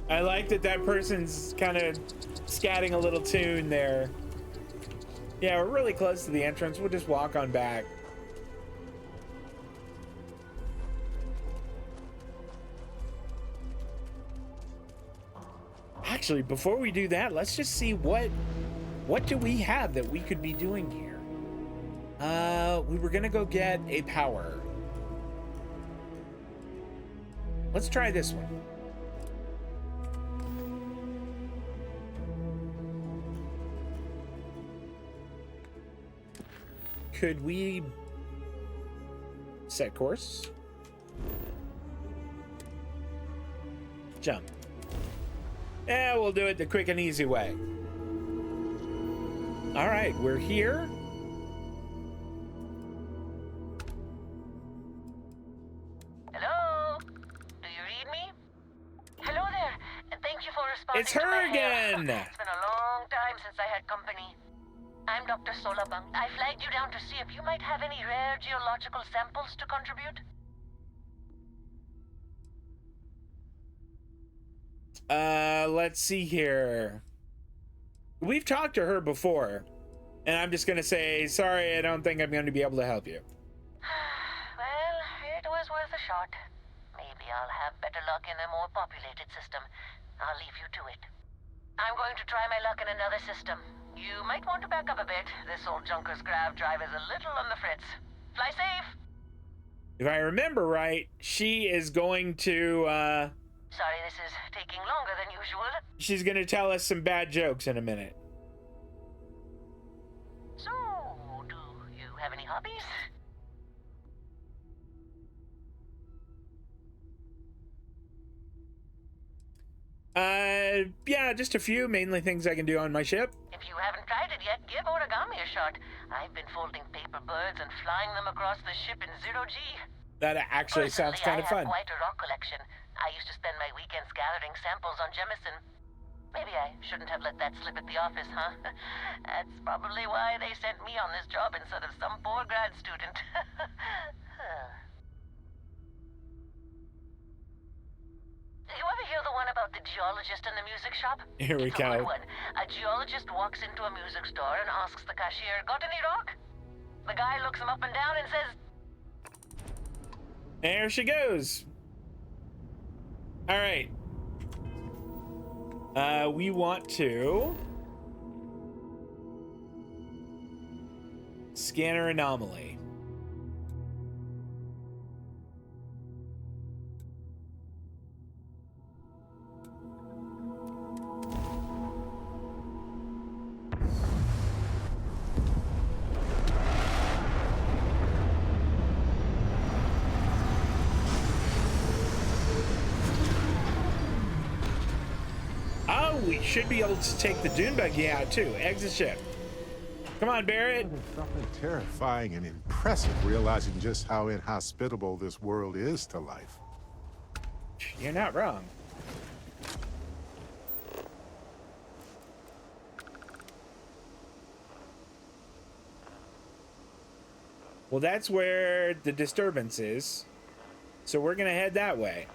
like that person's kind of scatting a little tune there. Yeah, we're really close to the entrance. We'll just walk on back. Actually, before we do that, let's just see what do we have that we could be doing here. We were gonna go get a power. Let's try this one. Could we set course? Jump. Yeah, we'll do it the quick and easy way. All right, we're here. Hello? Do you read me? Hello there, and thank you for responding. It's her to my again. hair. It's been a long time since I had company. I'm Dr. Solemn. I flagged you down to see if you might have any rare geological samples to contribute. Let's see here. We've talked to her before, and I'm just gonna say, sorry, I don't think I'm going to be able to help you. Well, it was worth a shot. Maybe I'll have better luck in a more populated system. I'll leave you to it. I'm going to try my luck in another system. You might want to back up a bit. This old junker's grav drive is a little on the fritz. Fly safe! If I remember right, she is going to, Sorry this is taking longer than usual. she's gonna tell us some bad jokes in a minute. So, do you have any hobbies? Yeah, just a few, mainly things I can do on my ship. If you haven't tried it yet, give origami a shot. I've been folding paper birds and flying them across the ship in 0G. That actually sounds kind of fun. I have quite a rock collection. I used to spend my weekends gathering samples on Jemison. Maybe I shouldn't have let that slip at the office, huh? That's probably why they sent me on this job instead of some poor grad student. about the geologist in the music shop? Here we It's a good go. one. A geologist walks into a music store and asks the cashier, "Got any rock?" The guy looks him up and down and says, There she goes. All right. We want to scanner anomaly. Oh, we should be able to take the dune buggy out too. Exit ship. Come on, Barrett. There's something terrifying and impressive realizing just how inhospitable this world is to life. You're not wrong. Well, that's where the disturbance is. So we're gonna head that way.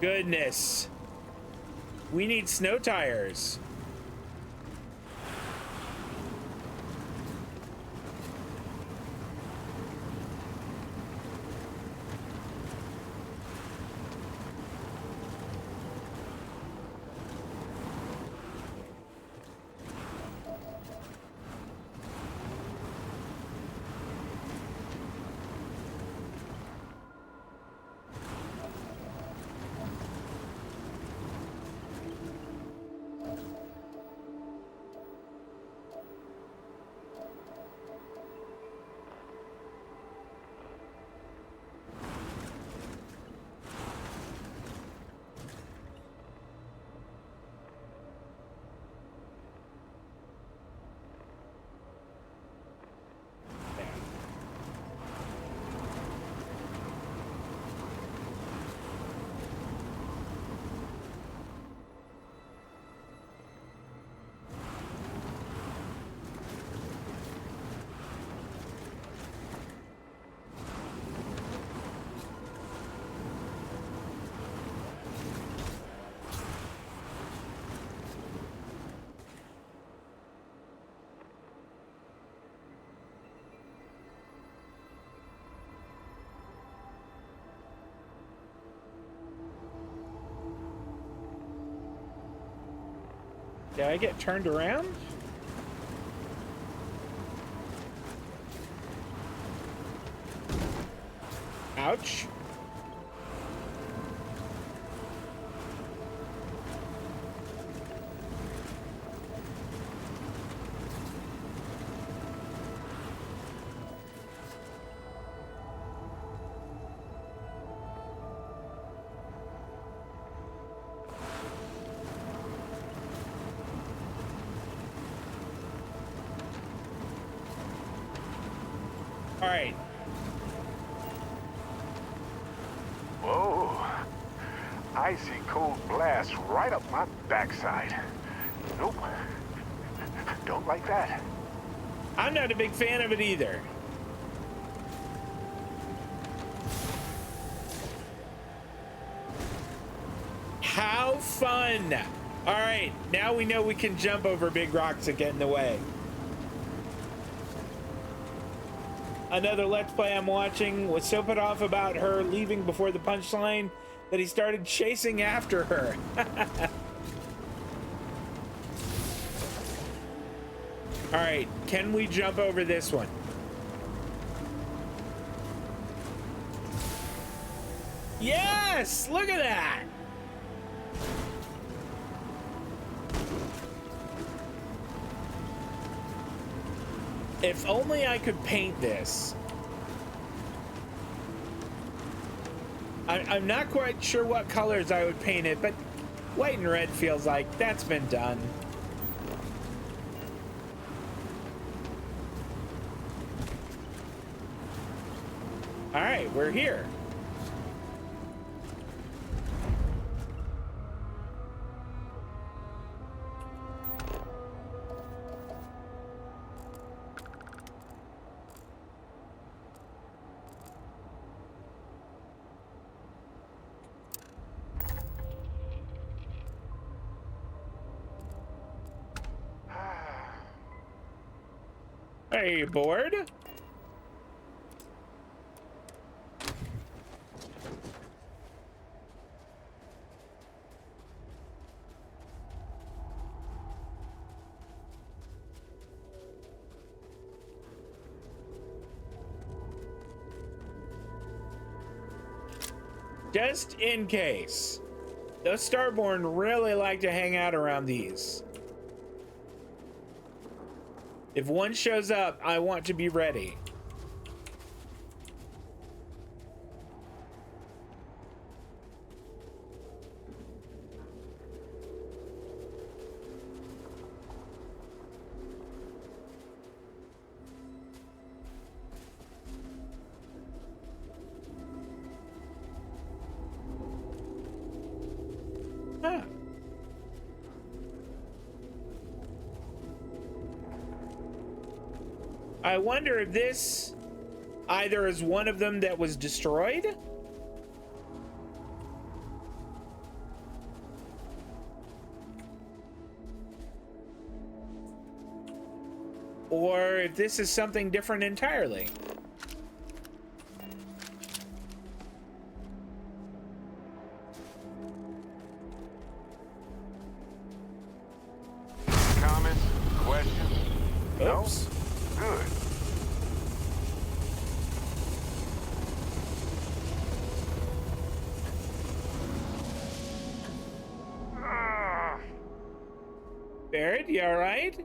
Goodness. We need snow tires. Did I get turned around? Ouch. All right. Whoa. Icy cold blast right up my backside. Nope. Don't like that. I'm not a big fan of it either. How fun. All right, now we know we can jump over big rocks that get in the way. Another Let's Play I'm watching was so put off about her leaving before the punchline that he started chasing after her. All right, can we jump over this one? Yes, look at that. If only I could paint this. I'm not quite sure what colors I would paint it, but white and red feels like that's been done. All right, we're here. Hey, board. Just in case. Those Starborn really like to hang out around these. If one shows up, I want to be ready. Huh. I wonder if this either is one of them that was destroyed, or if this is something different entirely. Comments? Questions? Oops. No? Good. Barrett, you all right?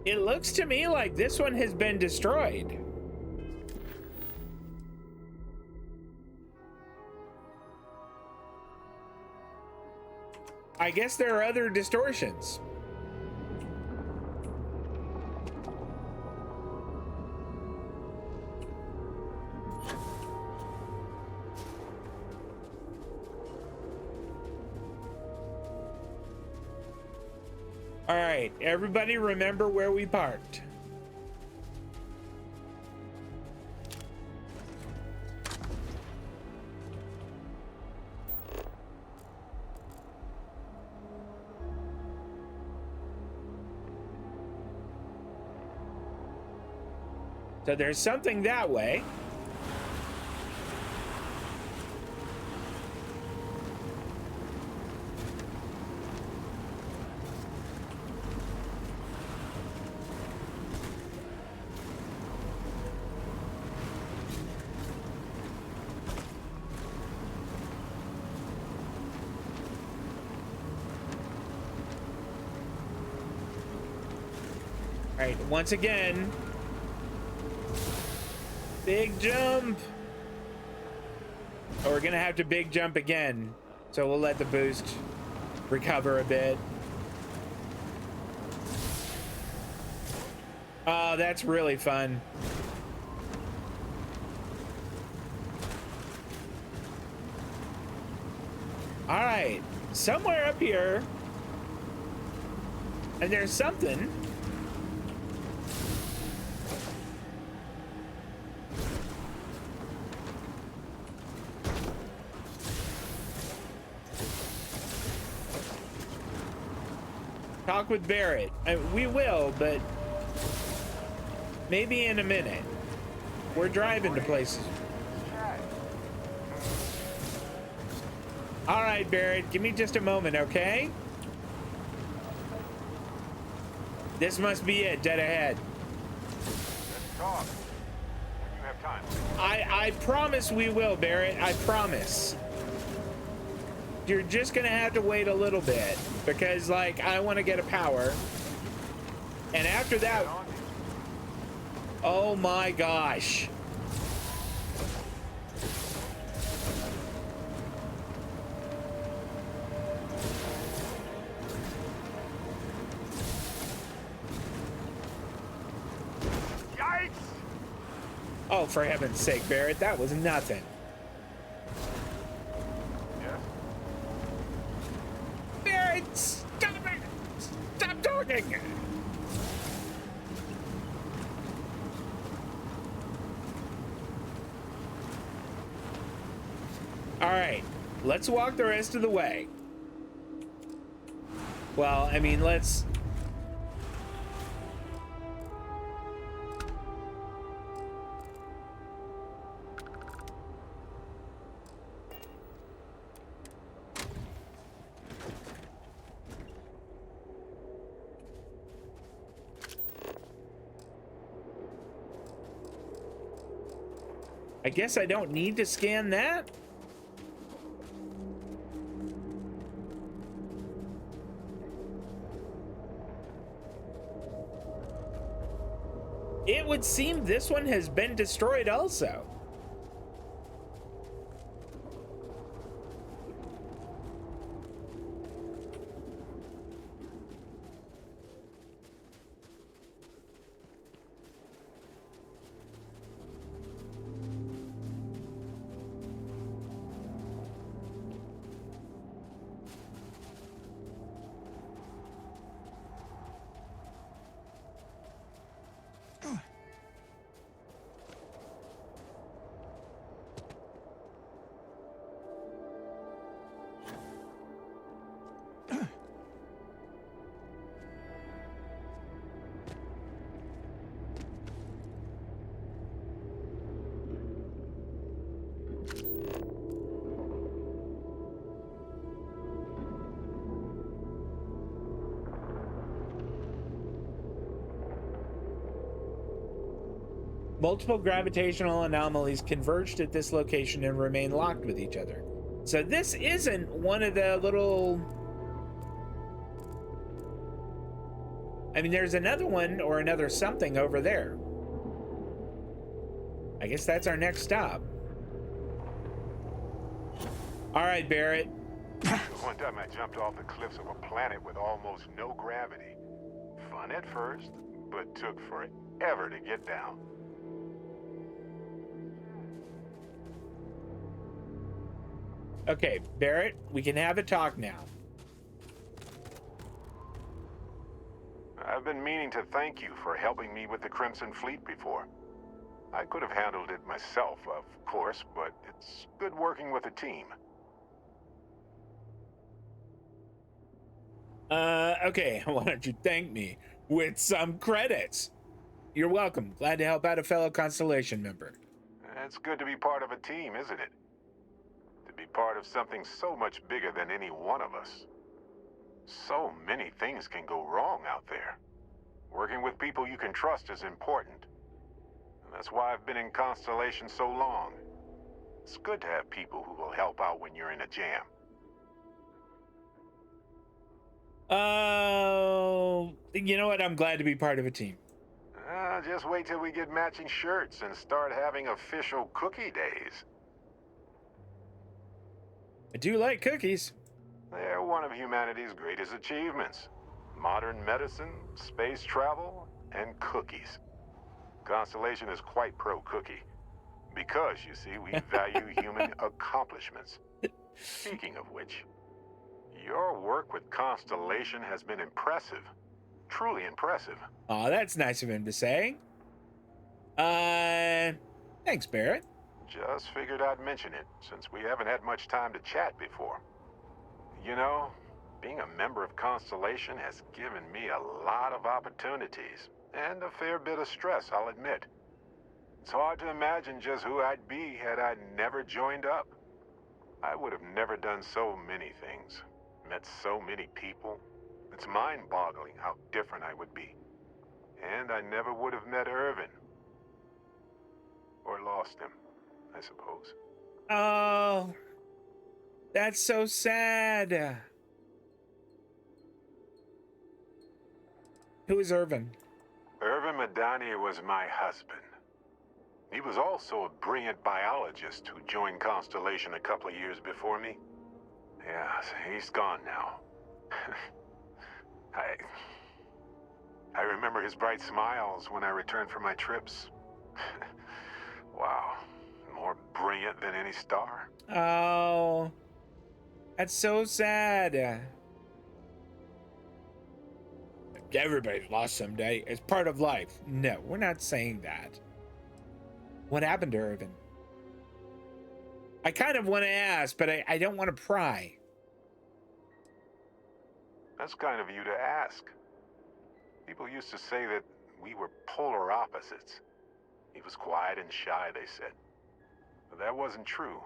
It looks to me like this one has been destroyed. I guess there are other distortions. All right, everybody remember where we parked. So there's something that way. All right, once again, big jump. Oh, we're gonna have to big jump again, so we'll let the boost recover a bit. Oh, that's really fun. All right, somewhere up here, and there's something. Talk with Barrett. We will, but maybe in a minute. We're driving to places. All right, Barrett, give me just a moment, okay? This must be it, dead ahead. Let's talk. When you have time. I promise we will, Barrett. I promise. You're just gonna have to wait a little bit because, like, I want to get a power, and after that, oh my gosh. Oh, Oh, for heaven's sake, Barrett, that was nothing. Yes? Barrett, stop it! Stop talking! All right, let's walk the rest of the way. Well, I mean, let's... I guess I don't need to scan that. It would seem this one has been destroyed also. Multiple gravitational anomalies converged at this location and remain locked with each other. So this isn't one of the little... I mean, there's another one or another something over there. I guess that's our next stop. All right, Barrett. One time I jumped off the cliffs of a planet with almost no gravity. Fun at first, but took forever to get down. Okay, Barrett, we can have a talk now. I've been meaning to thank you for helping me with the Crimson Fleet before. I could have handled it myself, of course, but it's good working with a team. Okay, why don't you thank me with some credits? You're welcome. Glad to help out a fellow Constellation member. It's good to be part of a team, isn't it? To be part of something so much bigger than any one of us. So many things can go wrong out there. Working with people you can trust is important. And that's why I've been in Constellation so long. It's good to have people who will help out when you're in a jam. Oh, you know what? I'm glad to be part of a team. Just wait till we get matching shirts and start having official cookie days. I do like cookies. They're one of humanity's greatest achievements. Modern medicine, space travel, and cookies. Constellation is quite pro-cookie. Because, you see, we value human accomplishments. Speaking of which, your work with Constellation has been impressive. Truly impressive. Oh, that's nice of him to say. Thanks, Barrett. Just figured I'd mention it, since we haven't had much time to chat before. You know, being a member of Constellation has given me a lot of opportunities, and a fair bit of stress, I'll admit. It's hard to imagine just who I'd be had I never joined up. I would have never done so many things, met so many people. It's mind-boggling how different I would be. And I never would have met Irvin. Or lost him, I suppose. Oh, that's so sad. Who is Irvin? Irvin Madani was my husband. He was also a brilliant biologist who joined Constellation a couple of years before me. Yeah, he's gone now. I remember his bright smiles when I returned from my trips. Wow. More brilliant than any star? Oh, that's so sad. Everybody's lost someday. It's part of life. No, we're not saying that. What happened to Irvin? I kind of want to ask, but I don't want to pry. That's kind of you to ask. People used to say that we were polar opposites. He was quiet and shy, they said. But that wasn't true.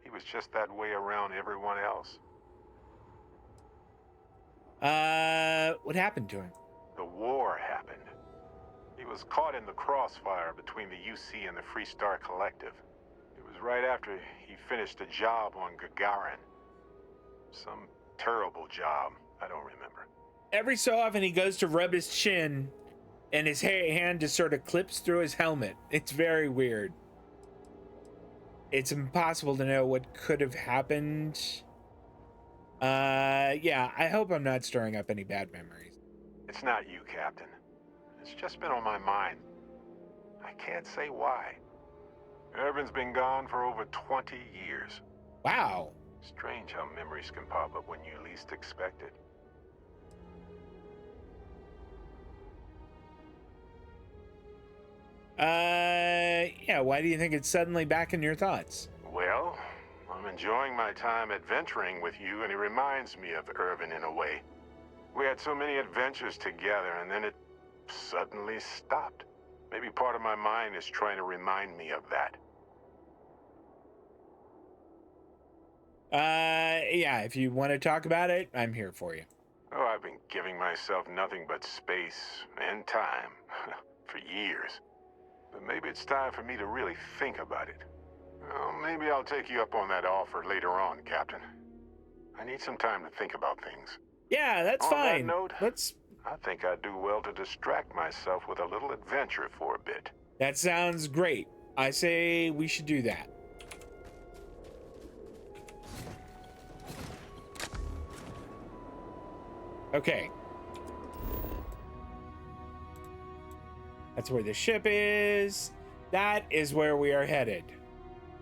He was just that way around everyone else. What happened to him? The war happened. He was caught in the crossfire between the UC and the Free Star Collective. It was right after he finished a job on Gagarin. Some terrible job. I don't remember. Every so often he goes to rub his chin and his hand just sort of clips through his helmet. It's very weird. It's impossible to know what could have happened. Yeah, I hope I'm not stirring up any bad memories. It's not you, Captain. It's just been on my mind. I can't say why. Irvin's been gone for over 20 years. Wow. Strange how memories can pop up when you least expect it. Yeah, why do you think it's suddenly back in your thoughts? Well, I'm enjoying my time adventuring with you, and it reminds me of Irvin in a way. We had so many adventures together, and then it suddenly stopped. Maybe part of my mind is trying to remind me of that. Yeah, if you want to talk about it, I'm here for you. Oh, I've been giving myself nothing but space and time for years. But maybe it's time for me to really think about it. Well, maybe I'll take you up on that offer later on, Captain. I need some time to think about things. Yeah, that's on fine. That note, Let's. I think I'd do well to distract myself with a little adventure for a bit. That sounds great. I say we should do that. Okay. That's where the ship is. That is where we are headed.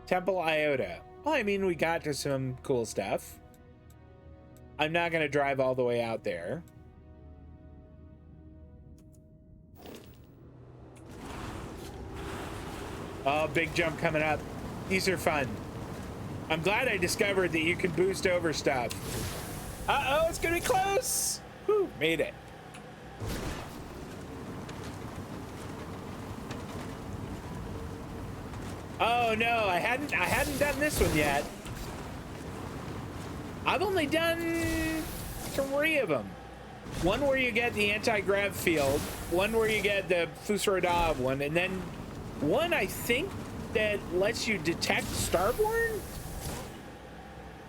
Temple Iota. Well, I mean, we got to some cool stuff. I'm not going to drive all the way out there. Oh, big jump coming up. These are fun. I'm glad I discovered that you can boost over stuff. Uh-oh, it's going to be close. Whew, made it. Oh no, I hadn't done this one yet. I've only done 3 of them. One where you get the anti-grav field, one where you get the Fusrodov one, and then one I think that lets you detect Starborn?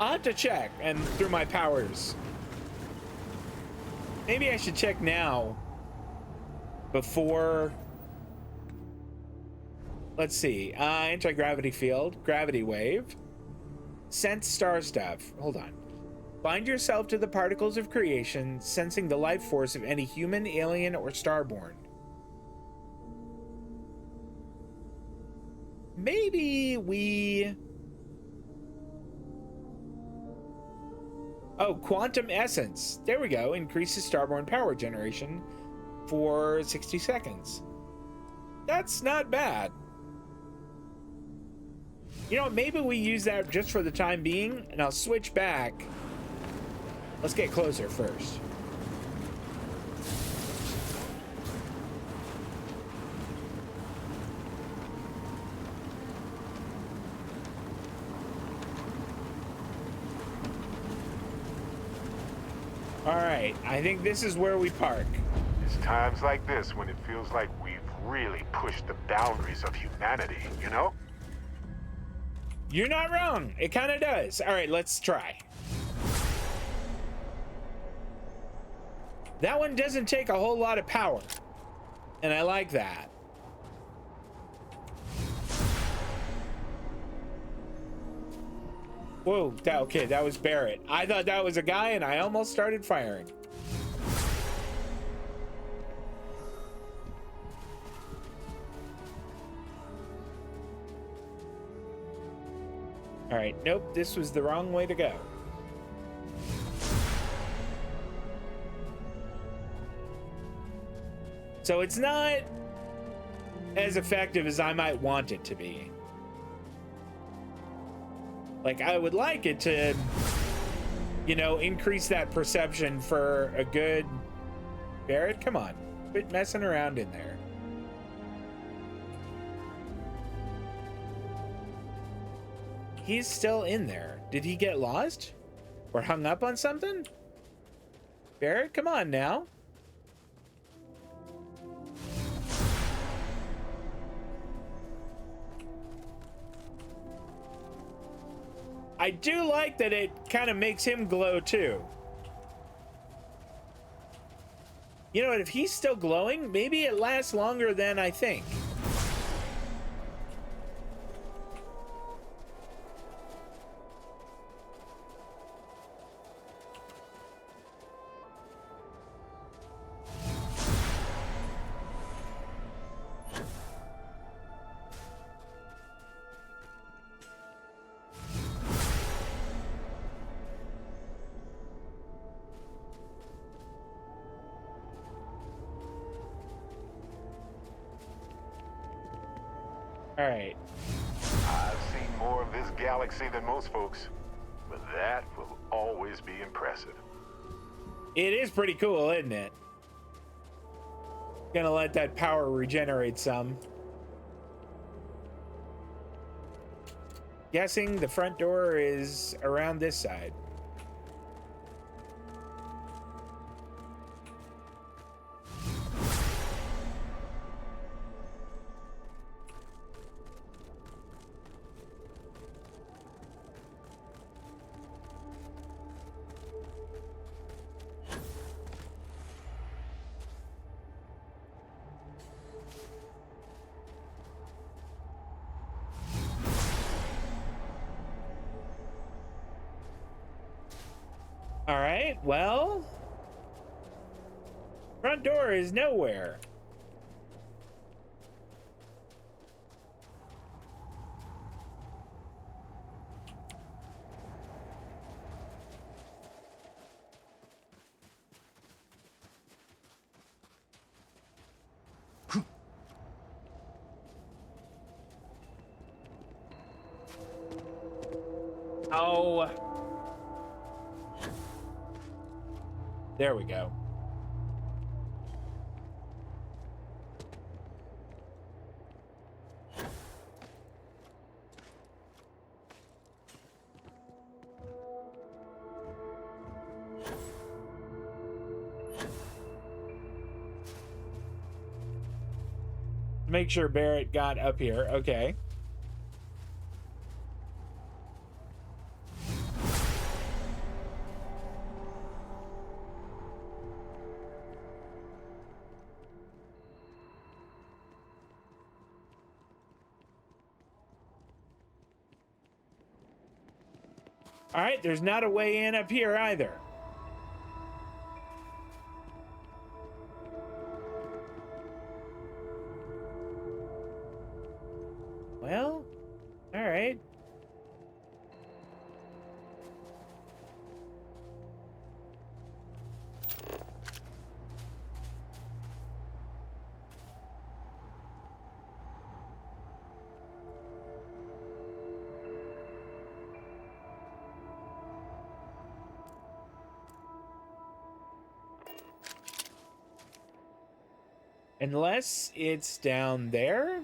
I'll have to check and through my powers. Maybe I should check now before. Let's see. Anti-gravity field, gravity wave, sense star stuff. Hold on. Bind yourself to the particles of creation, sensing the life force of any human, alien, or starborn. Maybe we... Oh, quantum essence. There we go. Increases starborn power generation for 60 seconds. That's not bad. You know, maybe we use that just for the time being, and I'll switch back. Let's get closer first. All right, I think this is where we park. It's times like this when it feels like we've really pushed the boundaries of humanity, you know? You're not wrong. It kind of does. All right, let's try. That one doesn't take a whole lot of power, and I like that. Whoa, okay, that was Barrett. I thought that was a guy, and I almost started firing. All right, nope, this was the wrong way to go. So it's not as effective as I might want it to be. Like, I would like it to, you know, increase that perception for a good... Barrett, come on. Quit messing around in there. He's still in there. Did he get lost? Or hung up on something? Barrett, come on now. I do like that it kind of makes him glow too. You know what, if he's still glowing, maybe it lasts longer than I think. All right. I've seen more of this galaxy than most folks, but that will always be impressive. It is pretty cool, isn't it? Gonna let that power regenerate some. Guessing the front door is around this side. All right, well, front door is nowhere. Oh. There we go. Make sure Barrett got up here. Okay. All right, there's not a way in up here either. Well, all right. Unless it's down there.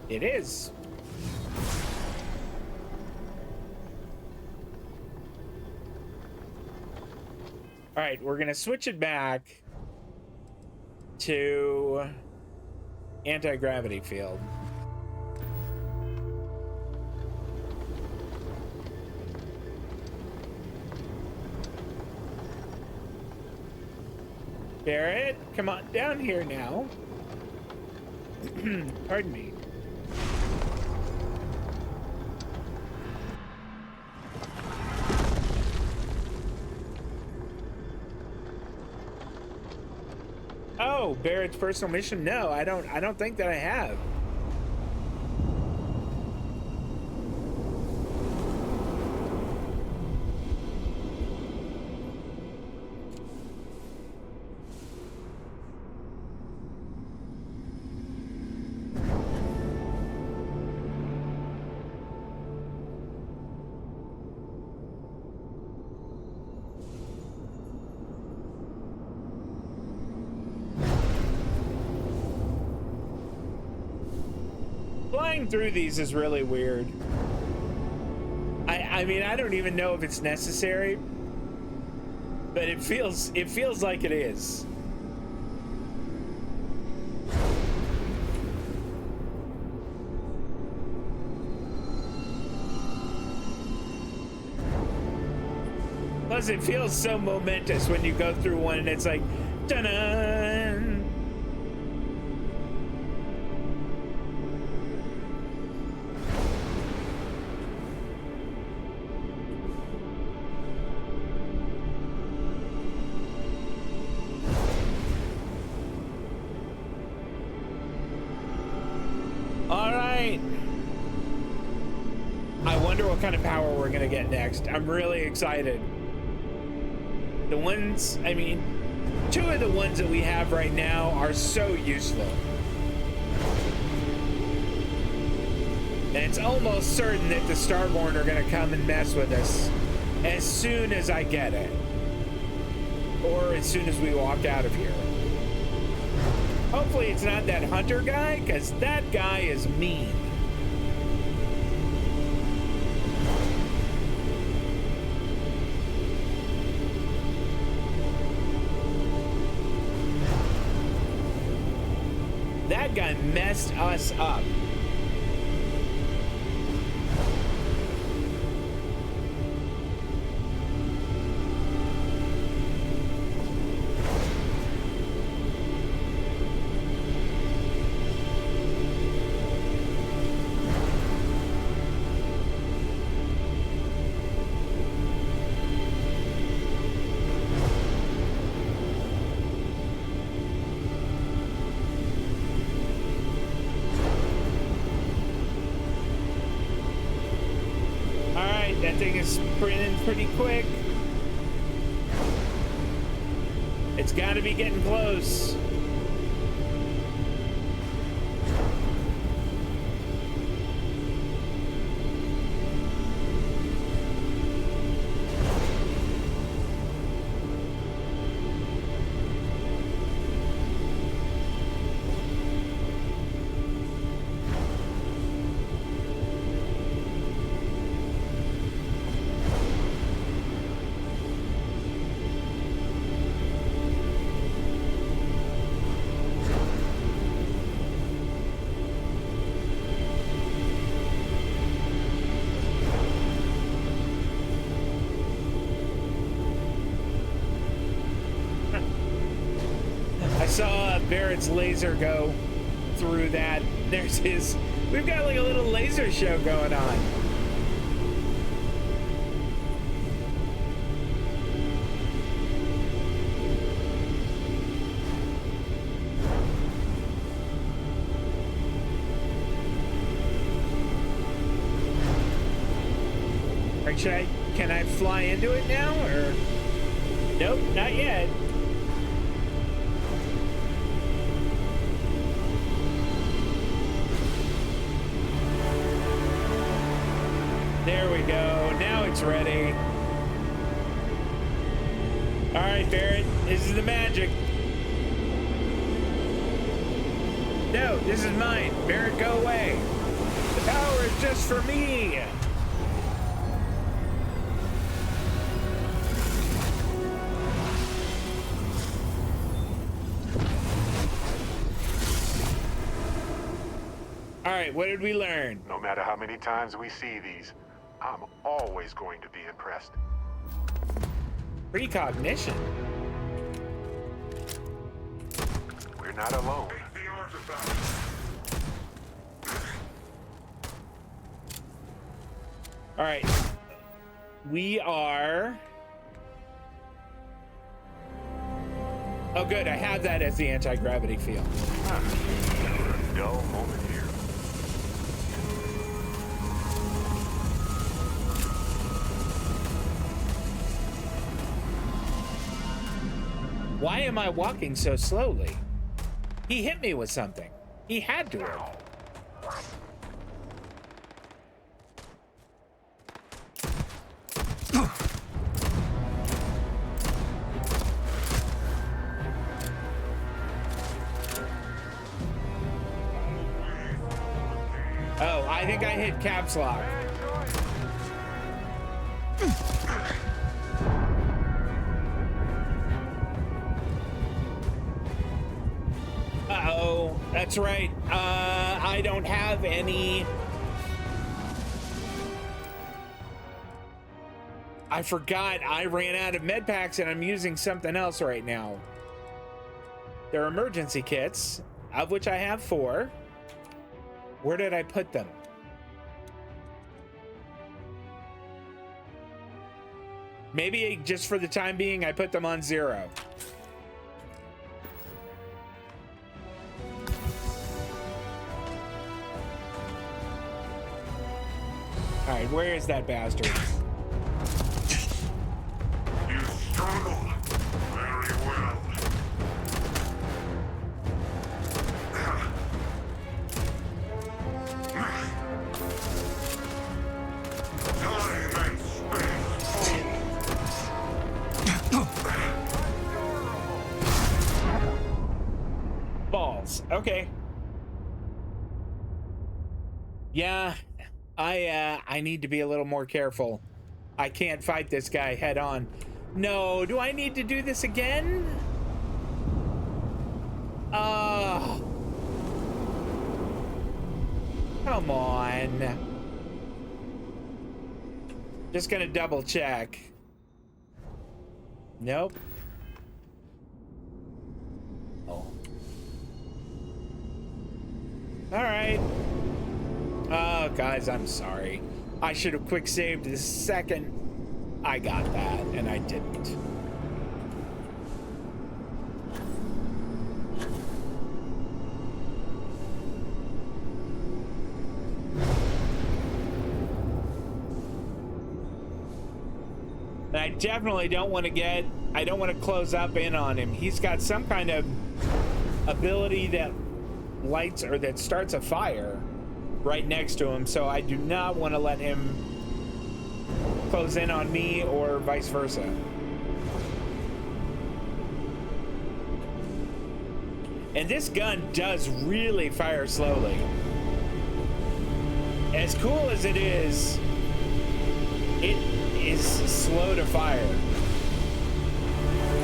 It is. All right, we're gonna switch it back to anti-gravity field. Barrett, come on down here now. Pardon me. Oh, Barrett's personal mission? No, I don't think that I have. Flying through these is really weird. I mean, I don't even know if it's necessary, but it feels like it is. Plus, it feels so momentous when you go through one and it's like, dun-dun! All right. I wonder what kind of power we're gonna get next. I'm really excited. The ones, I mean, two of the ones that we have right now are so useful. And it's almost certain that the Starborn are gonna come and mess with us as soon as I get it. Or as soon as we walk out of here. Hopefully it's not that hunter guy, because that guy is mean. That guy messed us up. That thing is sprinting pretty quick. It's got to be getting close. I saw Barrett's laser go through that. There's his. We've got like a little laser show going on. Or can I fly into it now, or? Nope, not yet. There we go. Now it's ready. All right, Barrett, this is the magic. No, this is mine. Barrett, go away. The power is just for me. All right, what did we learn? No matter how many times we see these, I'm always going to be impressed. Precognition. We're not alone. All right. We are... Oh, good. I have that as the anti-gravity field. Never a dull moment here. Why am I walking so slowly? He hit me with something. He had to have. Oh, I think I hit caps lock. Uh-oh, that's right. I don't have any. I forgot I ran out of med packs and I'm using something else right now. They're emergency kits, of which I have 4. Where did I put them? Maybe just for the time being, I put them on 0. All right, where is that bastard? You struggle very well. Time and space. Balls. Okay. Yeah, I need to be a little more careful. I can't fight this guy head on. No, do I need to do this again? Come on. Just gonna double check. Nope. Oh. All right. Oh, guys, I'm sorry. I should have quick saved the second I got that, and I didn't. And I definitely don't want to close up in on him. He's got some kind of ability that lights or that starts a fire right next to him, so I do not want to let him close in on me or vice versa. And this gun does really fire slowly. As cool as it is slow to fire.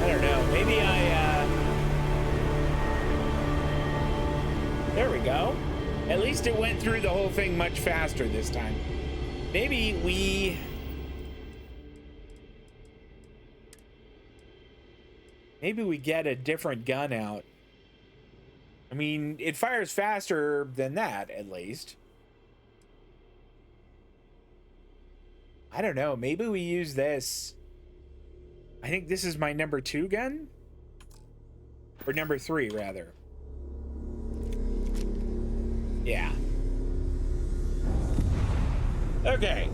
I don't know, maybe there we go. At least it went through the whole thing much faster this time. Maybe we get a different gun out. I mean, it fires faster than that, at least. I don't know. Maybe we use this. I think this is my number 2 gun? Or number 3, rather. Yeah. Okay.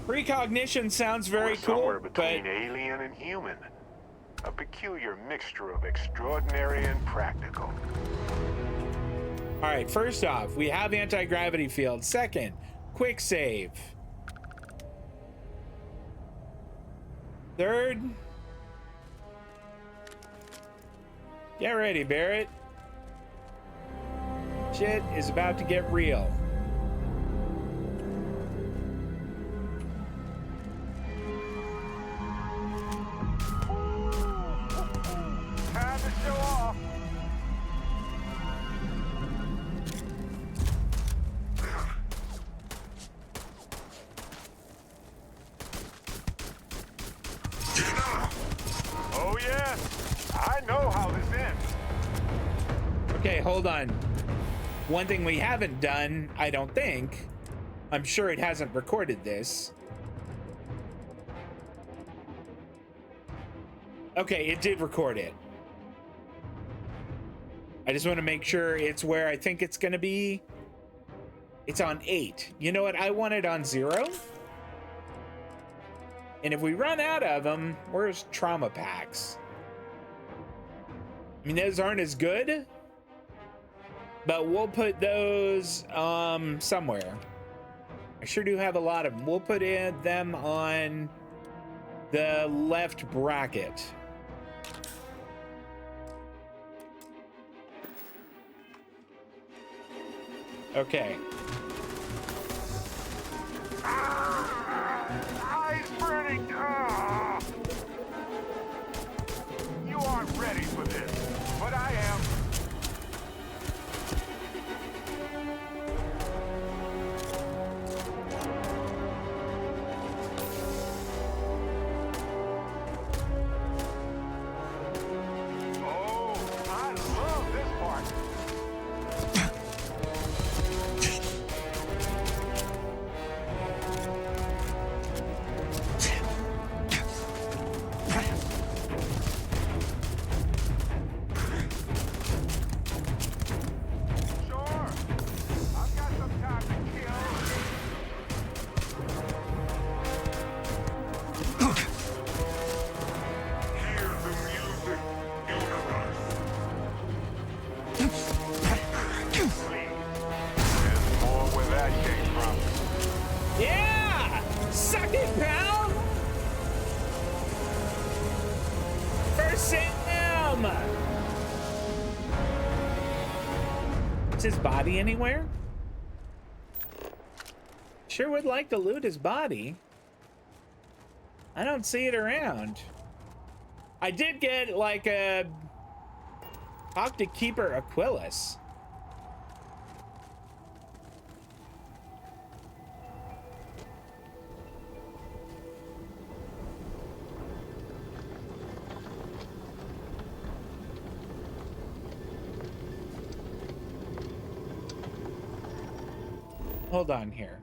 Precognition sounds very cool, Somewhere between alien and human. A peculiar mixture of extraordinary and practical. All right, first off, we have anti-gravity field. Second, quick save. Third, get ready, Barrett. Shit is about to get real. Time to show off. Oh yes, I know how this ends. Okay, hold on. One thing we haven't done, I don't think, I'm sure it hasn't recorded this. Okay, it did record it. I just want to make sure it's where I think it's going to be. It's on 8. You know what? I want it on 0. And if we run out of them, where's trauma packs? I mean, those aren't as good, but we'll put those somewhere. I sure do have a lot of them. We'll put them on the left bracket. Okay. Eyes burning. You aren't ready for this, but I am. Oh, I love this part. Yeah! Suck it, pal! First Sam! Is his body anywhere? Sure would like to loot his body. I don't see it around. I did get like a talk to Keeper Aquilus. Hold on here.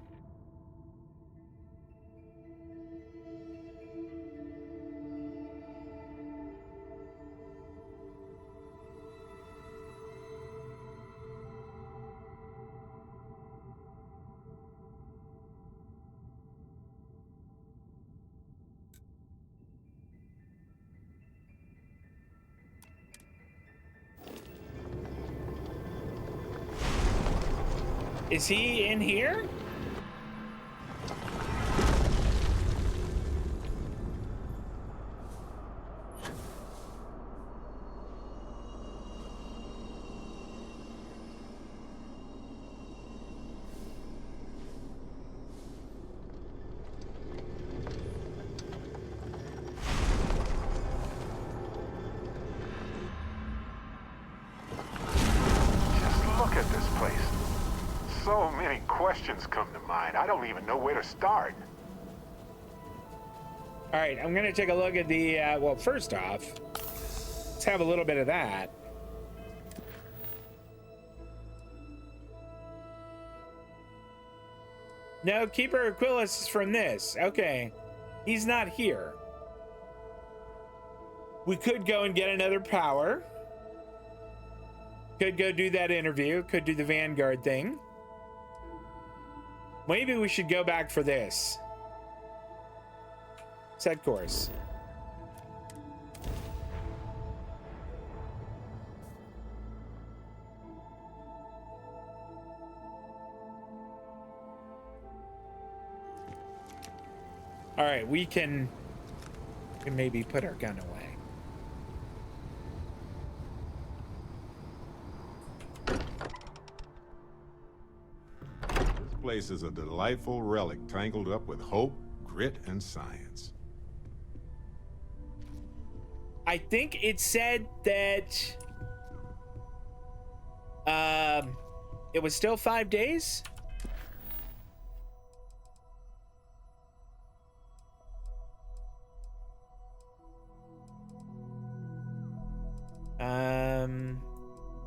Is he in here? Just look at this place. So many questions come to mind. I don't even know where to start. All right, I'm gonna take a look at the, well, first off, let's have a little bit of that. No, Keeper Aquilus is from this. Okay, he's not here. We could go and get another power. Could go do that interview. Could do the Vanguard thing. Maybe we should go back for this. Set course. All right, we can maybe put our gun away. This place is a delightful relic tangled up with hope, grit, and science. I think it said that it was still 5 days.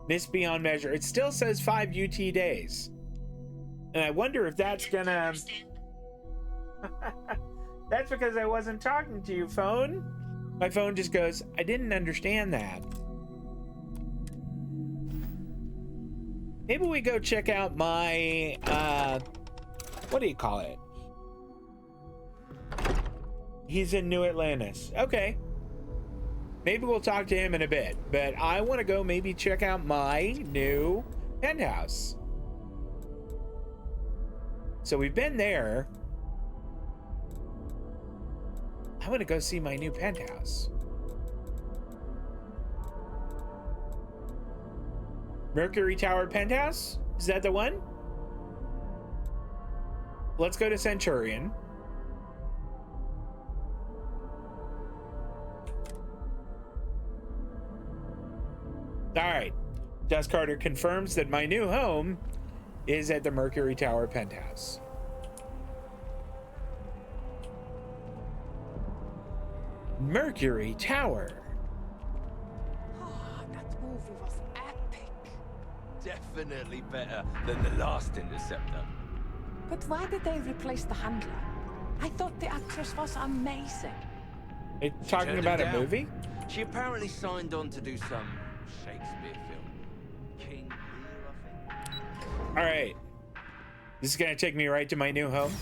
Missed beyond measure. It still says 5 UT days. And I wonder if that's gonna... That's because I wasn't talking to you, phone. My phone just goes, I didn't understand that. Maybe we go check out my, what do you call it? He's in New Atlantis. Okay. Maybe we'll talk to him in a bit, but I want to go maybe check out my new penthouse. So we've been there. I want to go see my new penthouse. Mercury Tower penthouse? Is that the one? Let's go to Centurion. All right. Dust Carter confirms that my new home is at the Mercury Tower penthouse. Mercury Tower. That movie was epic. Definitely better than the last Interceptor. But why did they replace the handler? I thought the actress was amazing. Are you talking about a movie? She apparently signed on to do some Shakespeare film. King Lear, I think. All right. This is going to take me right to my new home.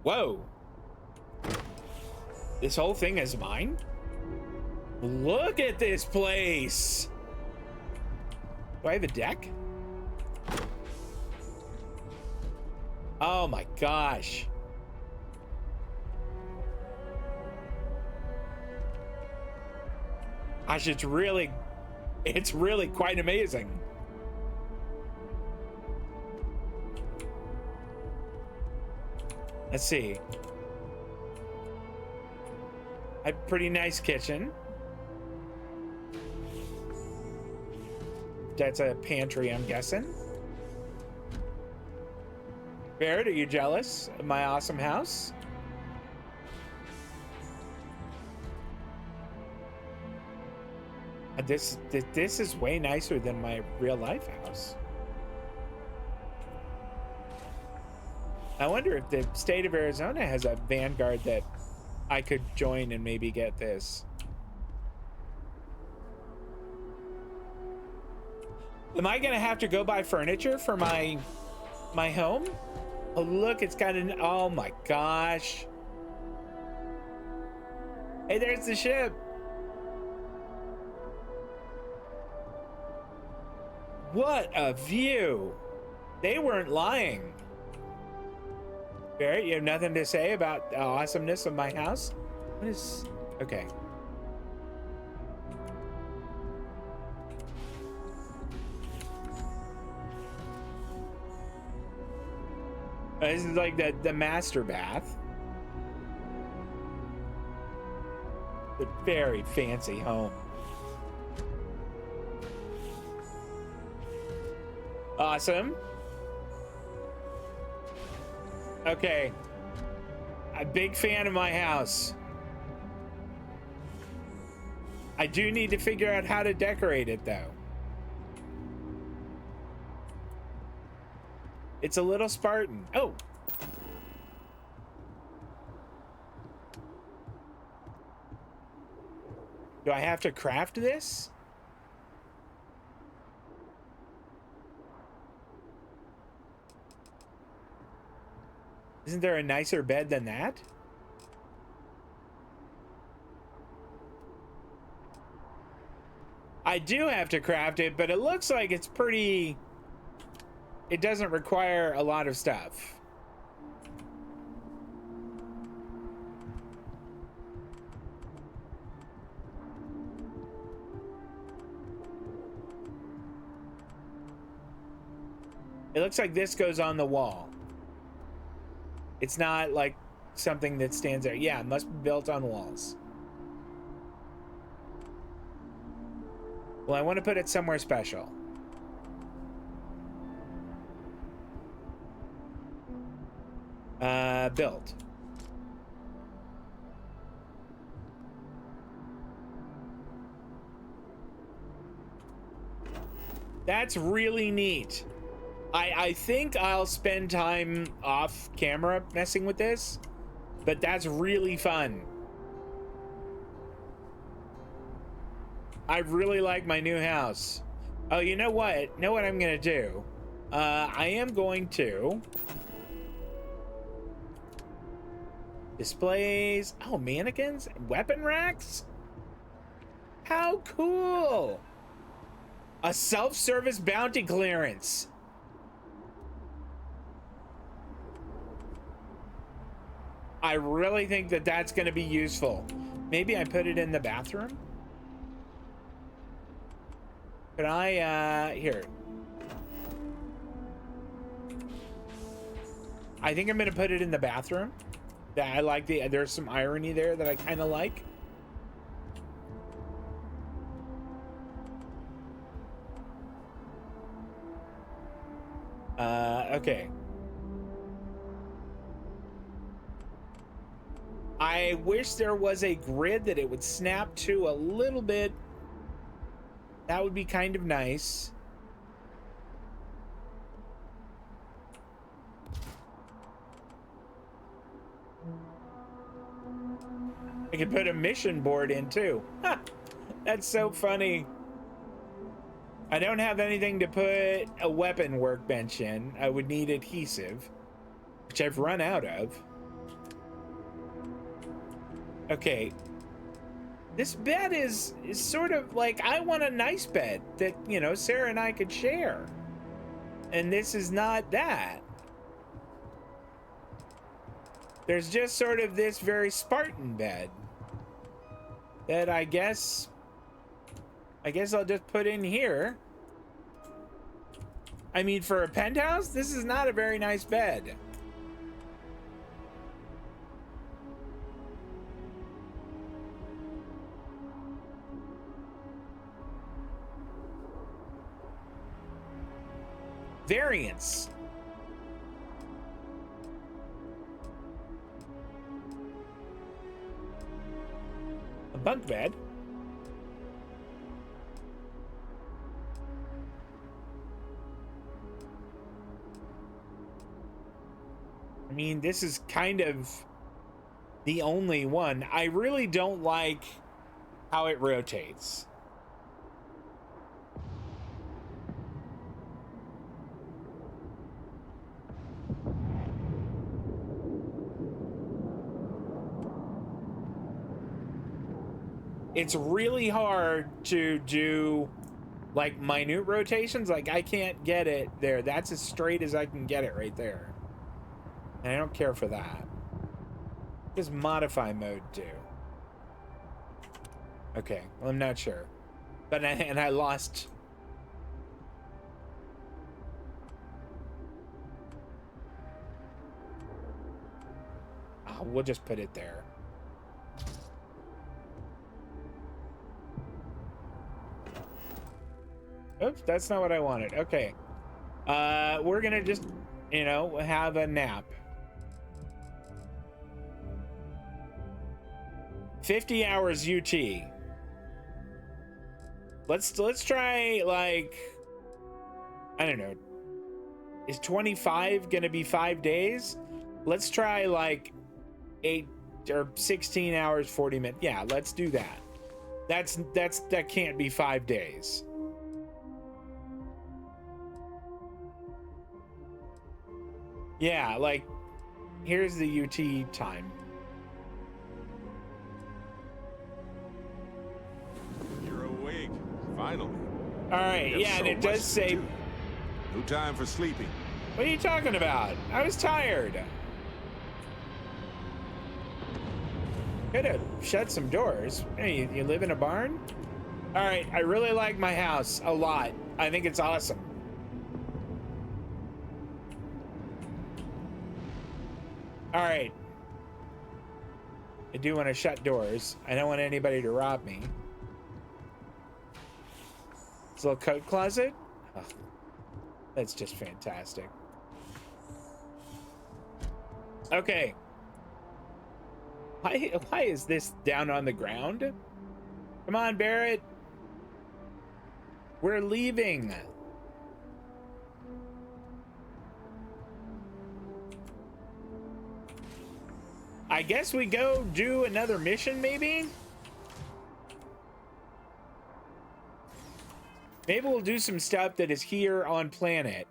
Whoa. This whole thing is mine? Look at this place. Do I have a deck? Oh my gosh. Gosh, it's really quite amazing. Let's see. A pretty nice kitchen. That's a pantry, I'm guessing. Barrett, are you jealous of my awesome house? This is way nicer than my real life house. I wonder if the state of Arizona has a Vanguard that I could join and maybe get this. Am I gonna have to go buy furniture for my home? Oh look, it's got an, oh my gosh. Hey, there's the ship. What a view. They weren't lying. Barrett, you have nothing to say about the awesomeness of my house? What is, okay. This is like the master bath. The very fancy home. Awesome. Okay. A big fan of my house. I do need to figure out how to decorate it though. It's a little Spartan. Oh. Do I have to craft this? Isn't there a nicer bed than that? I do have to craft it, but it looks like it's pretty... It doesn't require a lot of stuff. It looks like this goes on the wall. It's not like something that stands there. Yeah, it must be built on walls. Well, I want to put it somewhere special. Built. That's really neat. I think I'll spend time off camera messing with this, but that's really fun. I really like my new house. Oh, you know what? Know what I'm gonna do? I am going to displays. Oh, mannequins, weapon racks. How cool! A self-service bounty clearance. I really think that that's going to be useful. Maybe I put it in the bathroom? Could I, here. I think I'm going to put it in the bathroom. I like there's some irony there that I kind of like. Okay. I wish there was a grid that it would snap to a little bit. That would be kind of nice. I could put a mission board in too. Ha! That's so funny. I don't have anything to put a weapon workbench in. I would need adhesive, which I've run out of. Okay. This bed is sort of like, I want a nice bed that, you know, Sarah and I could share. And this is not that. There's just sort of this very Spartan bed that I guess I'll just put in here. I mean, for a penthouse, this is not a very nice bed. Variance. A bunk bed. I mean, this is kind of the only one. I really don't like how it rotates. It's really hard to do like minute rotations. Like, I can't get it there. That's as straight as I can get it right there. And I don't care for that. Just modify mode too. Okay, well, I'm not sure. But I lost. Oh, we'll just put it there. Oops, that's not what I wanted. Okay. We're gonna just, you know, have a nap. 50 hours UT. Let's try, like, I don't know. Is 25 gonna be 5 days? Let's try like 8 or 16 hours, 40 minutes. Yeah, let's do that. That can't be 5 days. Yeah, like, here's the UT time. You're awake, finally. All right, yeah, and it does say... No time for sleeping. What are you talking about? I was tired. Could have shut some doors. Hey, you live in a barn? All right, I really like my house a lot. I think it's awesome. All right. I do want to shut doors. I don't want anybody to rob me. This little coat closet. Oh, that's just fantastic. Okay. Why is this down on the ground? Come on, Barrett. We're leaving. I guess we go do another mission, maybe? Maybe we'll do some stuff that is here on planet.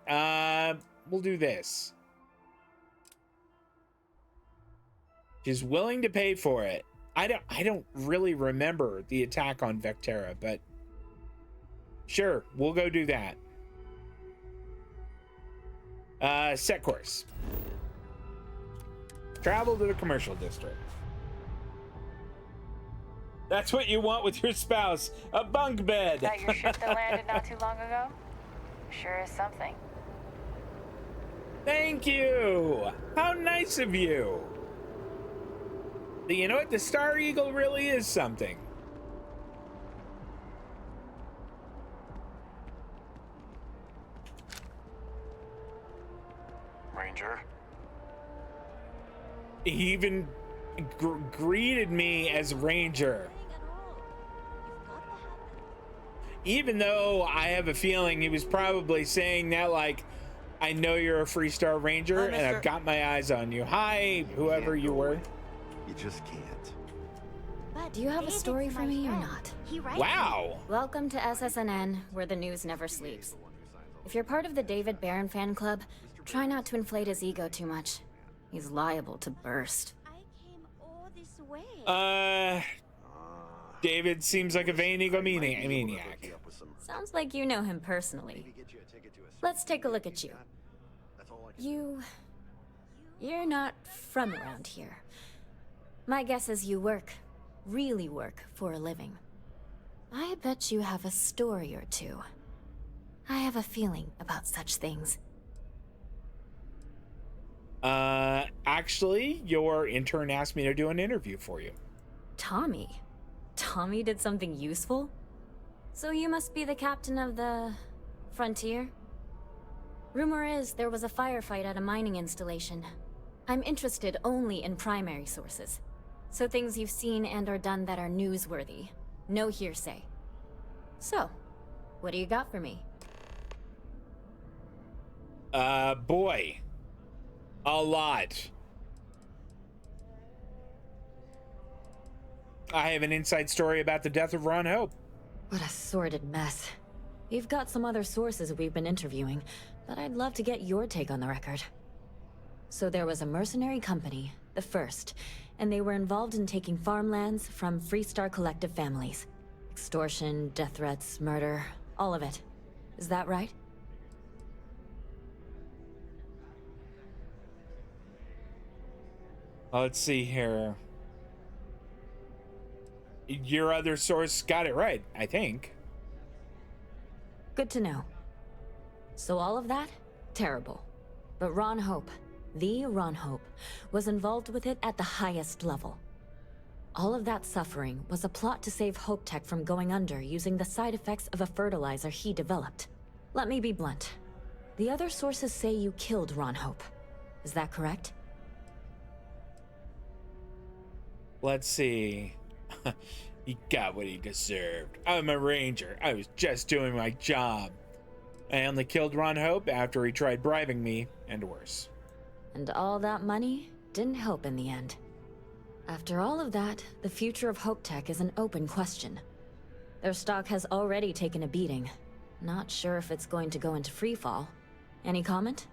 We'll do this. She's willing to pay for it. I don't really remember the attack on Vectera, but sure, we'll go do that. Set course. Travel to the commercial district. That's what you want with your spouse, a bunk bed. That your ship that landed not too long ago? Sure is something. Thank you. How nice of you. You know what? The Star Eagle really is something. Ranger? He even greeted me as Ranger. Even though I have a feeling he was probably saying that like, I know you're a Freestar Ranger and I've got my eyes on you. Hi, whoever you were. You just can't. Do you have a story for me or not? Wow. Welcome to SSNN, where the news never sleeps. If you're part of the David Barron fan club, try not to inflate his ego too much. He's liable to burst. David seems like a vain egomaniac. Sounds like you know him personally. Let's take a look at you. You're not from around here. My guess is you really work for a living. I bet you have a story or two. I have a feeling about such things. Actually, your intern asked me to do an interview for you. Tommy? Tommy did something useful? So you must be the captain of the Frontier? Rumor is there was a firefight at a mining installation. I'm interested only in primary sources. So things you've seen and or done that are newsworthy. No hearsay. So, what do you got for me? Boy. A lot. I have an inside story about the death of Ron Hope. What a sordid mess. You've got some other sources we've been interviewing, but I'd love to get your take on the record. So there was a mercenary company, the First, and they were involved in taking farmlands from Freestar Collective families. Extortion, death threats, murder, all of it. Is that right? Let's see here. Your other source got it right, I think. Good to know. So all of that? Terrible. But Ron Hope, the Ron Hope, was involved with it at the highest level. All of that suffering was a plot to save Hope Tech from going under using the side effects of a fertilizer he developed. Let me be blunt. The other sources say you killed Ron Hope. Is that correct? Let's see. He got what he deserved. I'm a ranger. I was just doing my job. I only killed Ron Hope after he tried bribing me, and worse. And all that money didn't help in the end. After all of that, the future of Hope Tech is an open question. Their stock has already taken a beating. Not sure if it's going to go into freefall. Any comment?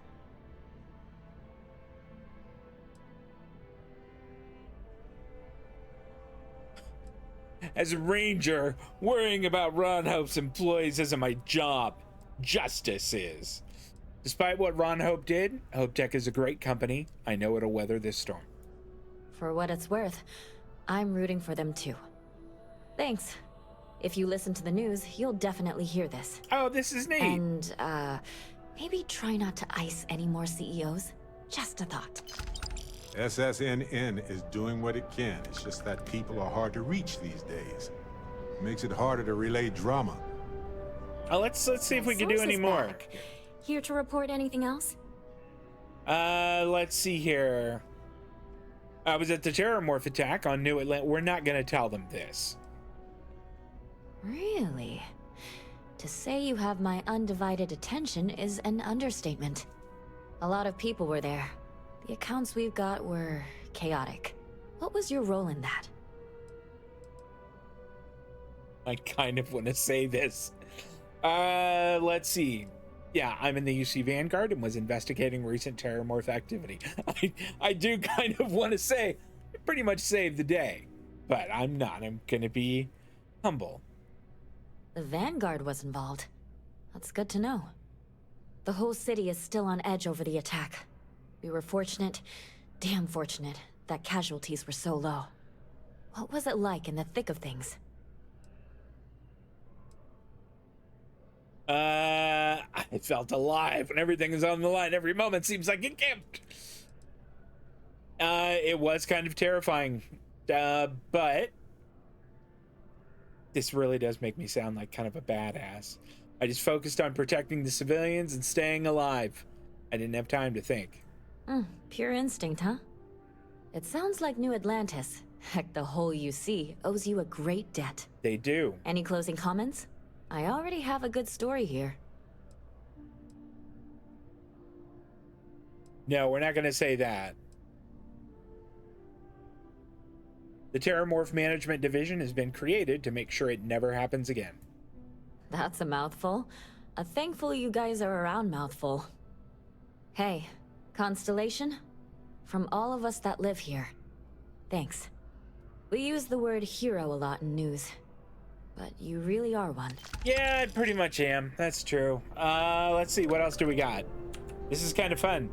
As a ranger, worrying about Ron Hope's employees isn't my job. Justice is. Despite what Ron Hope did, Hope Tech is a great company. I know it'll weather this storm. For what it's worth, I'm rooting for them too. Thanks. If you listen to the news, you'll definitely hear this. Oh, this is neat. And, maybe try not to ice any more CEOs. Just a thought. SSNN is doing what it can. It's just that people are hard to reach these days. It makes it harder to relay drama. Let's see if we can do any more. Here to report anything else? Let's see here. I was at the Terramorph attack on New Atlantis. We're not gonna tell them this. Really? To say you have my undivided attention is an understatement. A lot of people were there. The accounts we've got were chaotic. What was your role in that? I kind of want to say this. Let's see. Yeah, I'm in the UC Vanguard and was investigating recent Terramorph activity. I do kind of want to say, I pretty much saved the day. but I'm not. I'm gonna be humble. The Vanguard was involved. That's good to know. The whole city is still on edge over the attack. We were fortunate, damn fortunate, that casualties were so low. What was it like in the thick of things? I felt alive when everything is on the line. Every moment seems like it can't. It was kind of terrifying, but this really does make me sound like kind of a badass. I just focused on protecting the civilians and staying alive. I didn't have time to think. Pure instinct, huh? It sounds like New Atlantis, heck, the whole UC, owes you a great debt. They do. Any closing comments? I already have a good story here. No, we're not going to say that. The Terramorph Management Division has been created to make sure it never happens again. That's a mouthful. A thankful you guys are around mouthful. Hey, Constellation? From all of us that live here, thanks. We use the word hero a lot in news, but you really are one. Yeah, I pretty much am. That's true. Let's see, what else do we got? This is kind of fun.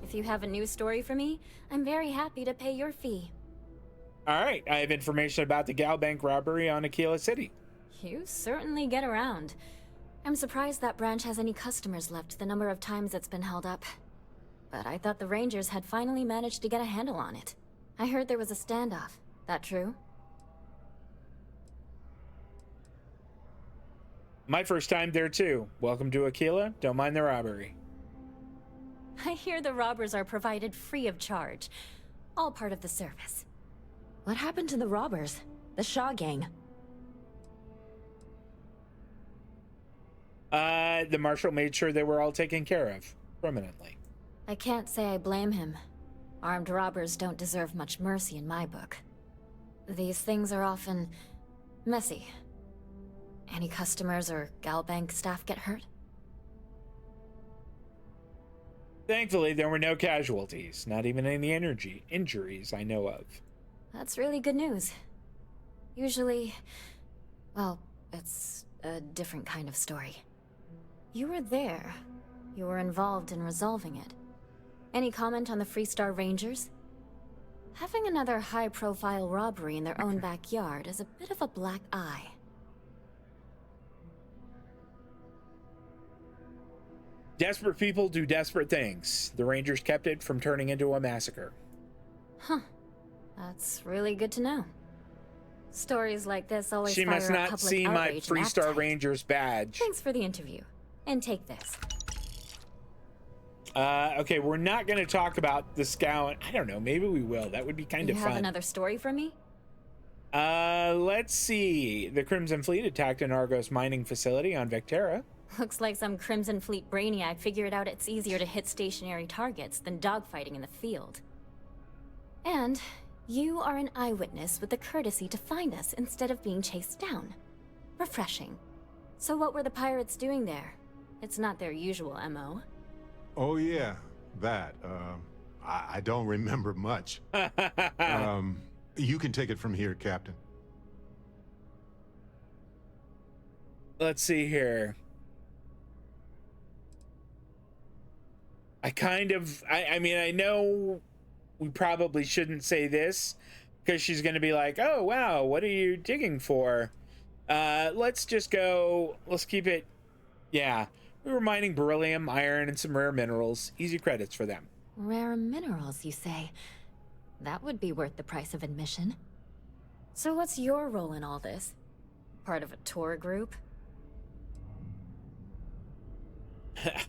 If you have a news story for me, I'm very happy to pay your fee. All right, I have information about the Gal Bank robbery on Aquila City. You certainly get around. I'm surprised that branch has any customers left, the number of times it's been held up. But I thought the Rangers had finally managed to get a handle on it. I heard there was a standoff. That true? My first time there too. Welcome to Aquila. Don't mind the robbery. I hear the robbers are provided free of charge. All part of the service. What happened to the robbers? The Shaw gang? The marshal made sure they were all taken care of, permanently. I can't say I blame him. Armed robbers don't deserve much mercy in my book. These things are often messy. Any customers or Galbank staff get hurt? Thankfully, there were no casualties, not even any injuries I know of. That's really good news. Usually, well, it's a different kind of story. You were there. You were involved in resolving it. Any comment on the Freestar Rangers? Having another high-profile robbery in their own backyard is a bit of a black eye. Desperate people do desperate things. The Rangers kept it from turning into a massacre. Huh. That's really good to know. Stories like this always She fire must up not public see my outrage and Freestar appetite. Rangers badge. Thanks for the interview. And take this. Okay, we're not going to talk about the scout. I don't know. Maybe we will. That would be kind of You fun. have another story for me? Let's see. The Crimson Fleet attacked an Argos mining facility on Vectera. Looks like some Crimson Fleet brainiac figured out it's easier to hit stationary targets than dogfighting in the field. And you are an eyewitness with the courtesy to find us instead of being chased down. Refreshing. So what were the pirates doing there? It's not their usual MO. Oh yeah, that. I don't remember much. You can take it from here, Captain. Let's see here. I mean, I know we probably shouldn't say this because she's going to be like, oh, wow, what are you digging for? Let's just go, let's keep it. Yeah, we were mining beryllium, iron, and some rare minerals. Easy credits for them. Rare minerals, you say? That would be worth the price of admission. So what's your role in all this? Part of a tour group?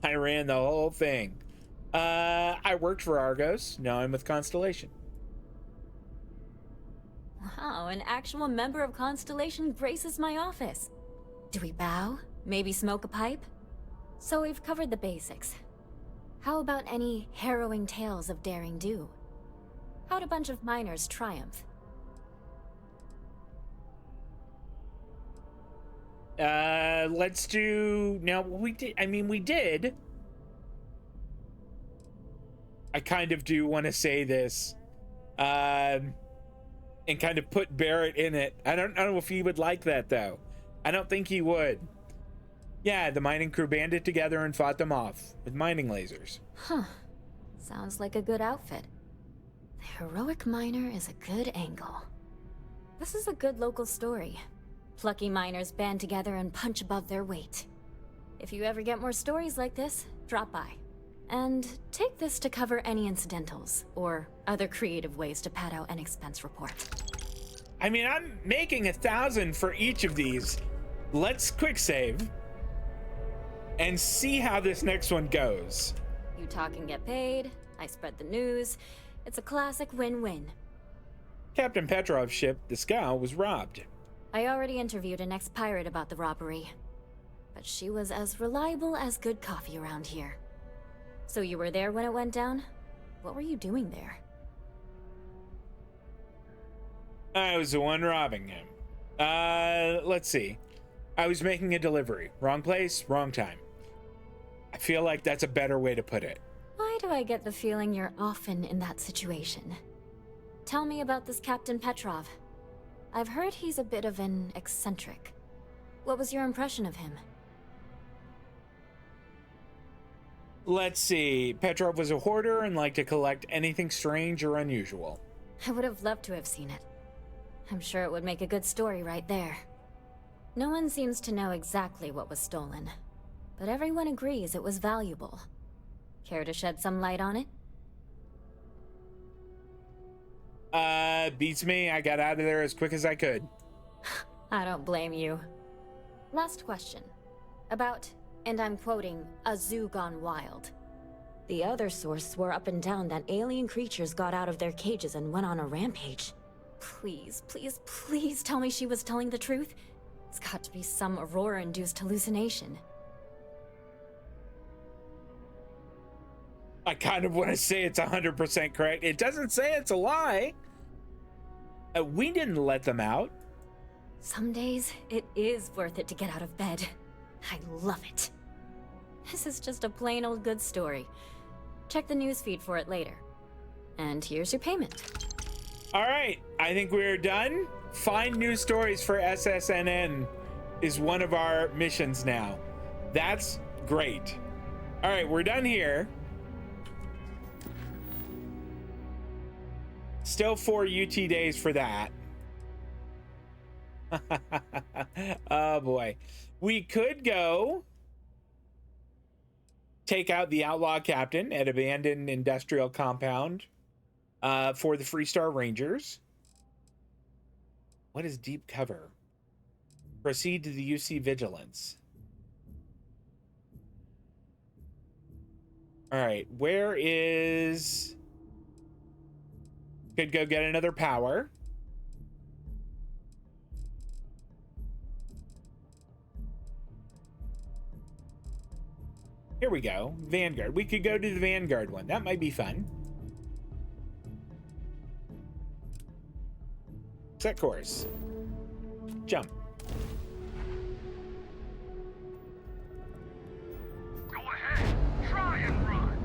I ran the whole thing. I worked for Argos. Now I'm with Constellation. Wow, an actual member of Constellation graces my office. Do we bow? Maybe smoke a pipe? So we've covered the basics. How about any harrowing tales of daring do? How'd a bunch of miners triumph? Let's do... Now, we did. I kind of do want to say this. and kind of put Barrett in it. I don't know if he would like that, though. I don't think he would. Yeah, the mining crew banded together and fought them off with mining lasers. Huh. Sounds like a good outfit. The heroic miner is a good angle. This is a good local story. Plucky miners band together and punch above their weight. If you ever get more stories like this, drop by. And take this to cover any incidentals, or other creative ways to pad out an expense report. I mean, I'm making 1,000 for each of these. Let's quick save and see how this next one goes. You talk and get paid, I spread the news. It's a classic win-win. Captain Petrov's ship, the Scow, was robbed. I already interviewed an ex-pirate about the robbery, but she was as reliable as good coffee around here. So you were there when it went down? What were you doing there? I was the one robbing him. Let's see. I was making a delivery. Wrong place, wrong time. I feel like that's a better way to put it. Why do I get the feeling you're often in that situation? Tell me about this Captain Petrov. I've heard he's a bit of an eccentric. What was your impression of him? Let's see. Petrov was a hoarder and liked to collect anything strange or unusual. I would have loved to have seen it. I'm sure it would make a good story right there. No one seems to know exactly what was stolen, but everyone agrees it was valuable. Care to shed some light on it? Beats me. I got out of there as quick as I could. I don't blame you. Last question. About, and I'm quoting, a zoo gone wild. The other source swore up and down that alien creatures got out of their cages and went on a rampage. Please, please, please tell me she was telling the truth. It's got to be some Aurora-induced hallucination. I kind of want to say it's 100% correct. It doesn't say it's a lie. We didn't let them out. Some days, it is worth it to get out of bed. I love it. This is just a plain old good story. Check the newsfeed for it later. And here's your payment. All right, I think we're done. Find new stories for SSNN is one of our missions now. That's great. All right, we're done here. Still 4 UT days for that. Oh boy. We could go take out the outlaw captain at abandoned industrial compound for the Freestar Rangers. What is deep cover? Proceed to the UC Vigilance. All right, where is... Could go get another power. Here we go. Vanguard. We could go to the Vanguard one. That might be fun. Set course. Jump. Go ahead. Try and run.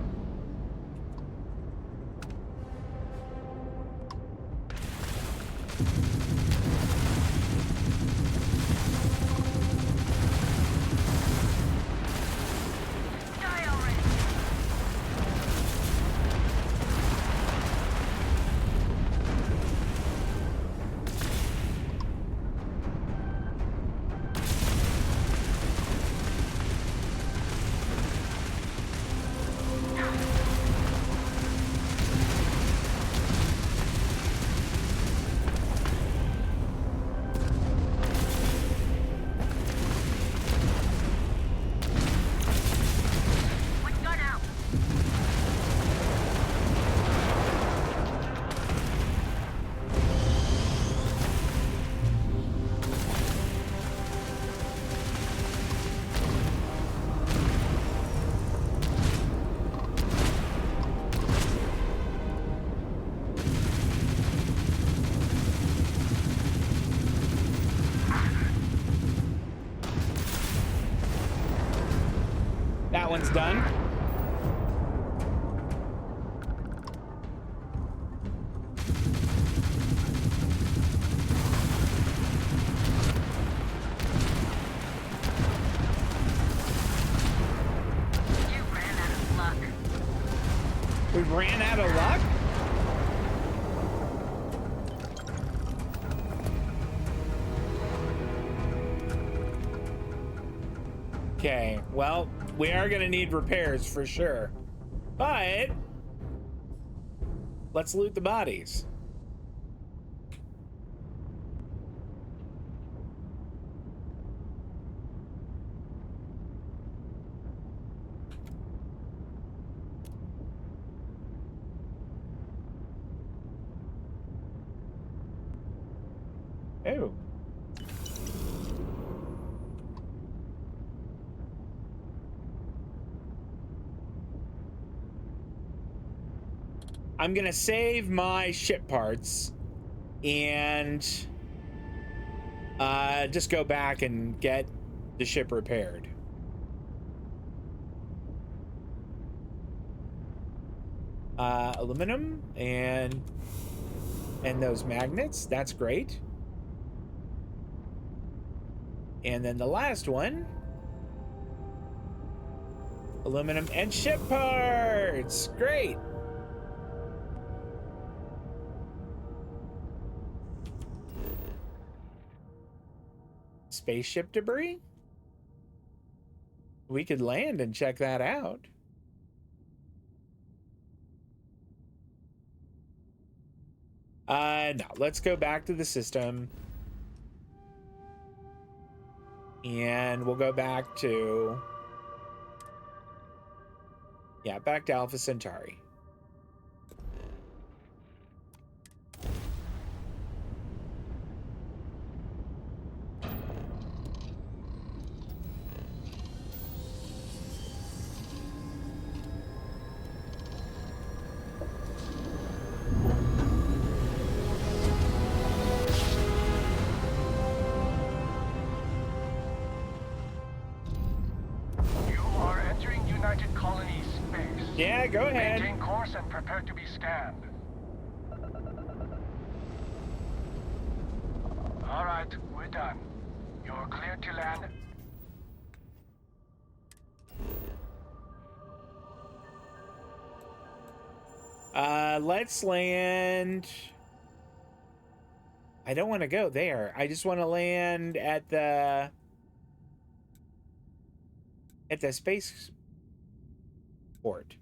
That one's done. ran out of luck? Okay, well, we are gonna need repairs for sure. But let's loot the bodies. Oh. I'm gonna save my ship parts and just go back and get the ship repaired. Aluminum and those magnets, that's great. And then the last one, aluminum and ship parts, great. Spaceship debris? We could land and check that out. No, let's go back to the system. And we'll go back to... yeah, back to Alpha Centauri. Yeah, go ahead. Maintain course and prepare to be scanned. All right, we're done. You're cleared to land. Let's land. I don't want to go there. I just want to land at the space port.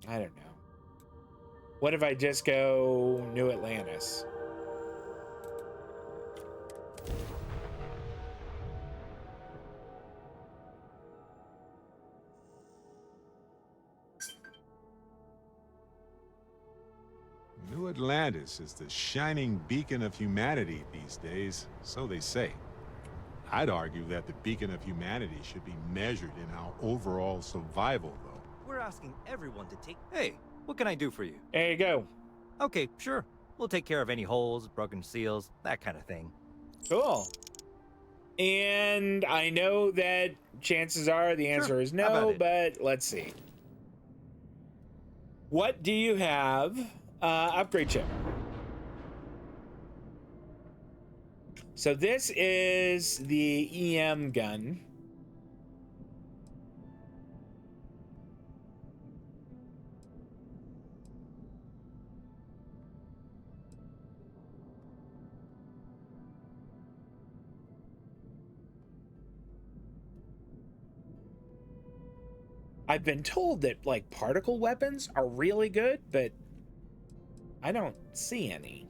I don't know. What if I just go New Atlantis? New Atlantis is the shining beacon of humanity these days, so they say. I'd argue that the beacon of humanity should be measured in our overall survival, though. We're asking everyone to take... Hey, what can I do for you? There you go. Okay, sure. We'll take care of any holes, broken seals, that kind of thing. Cool. And I know that chances are the answer is no, but let's see. What do you have? Upgrade chip. So this is the EM gun. I've been told that like particle weapons are really good, but I don't see any.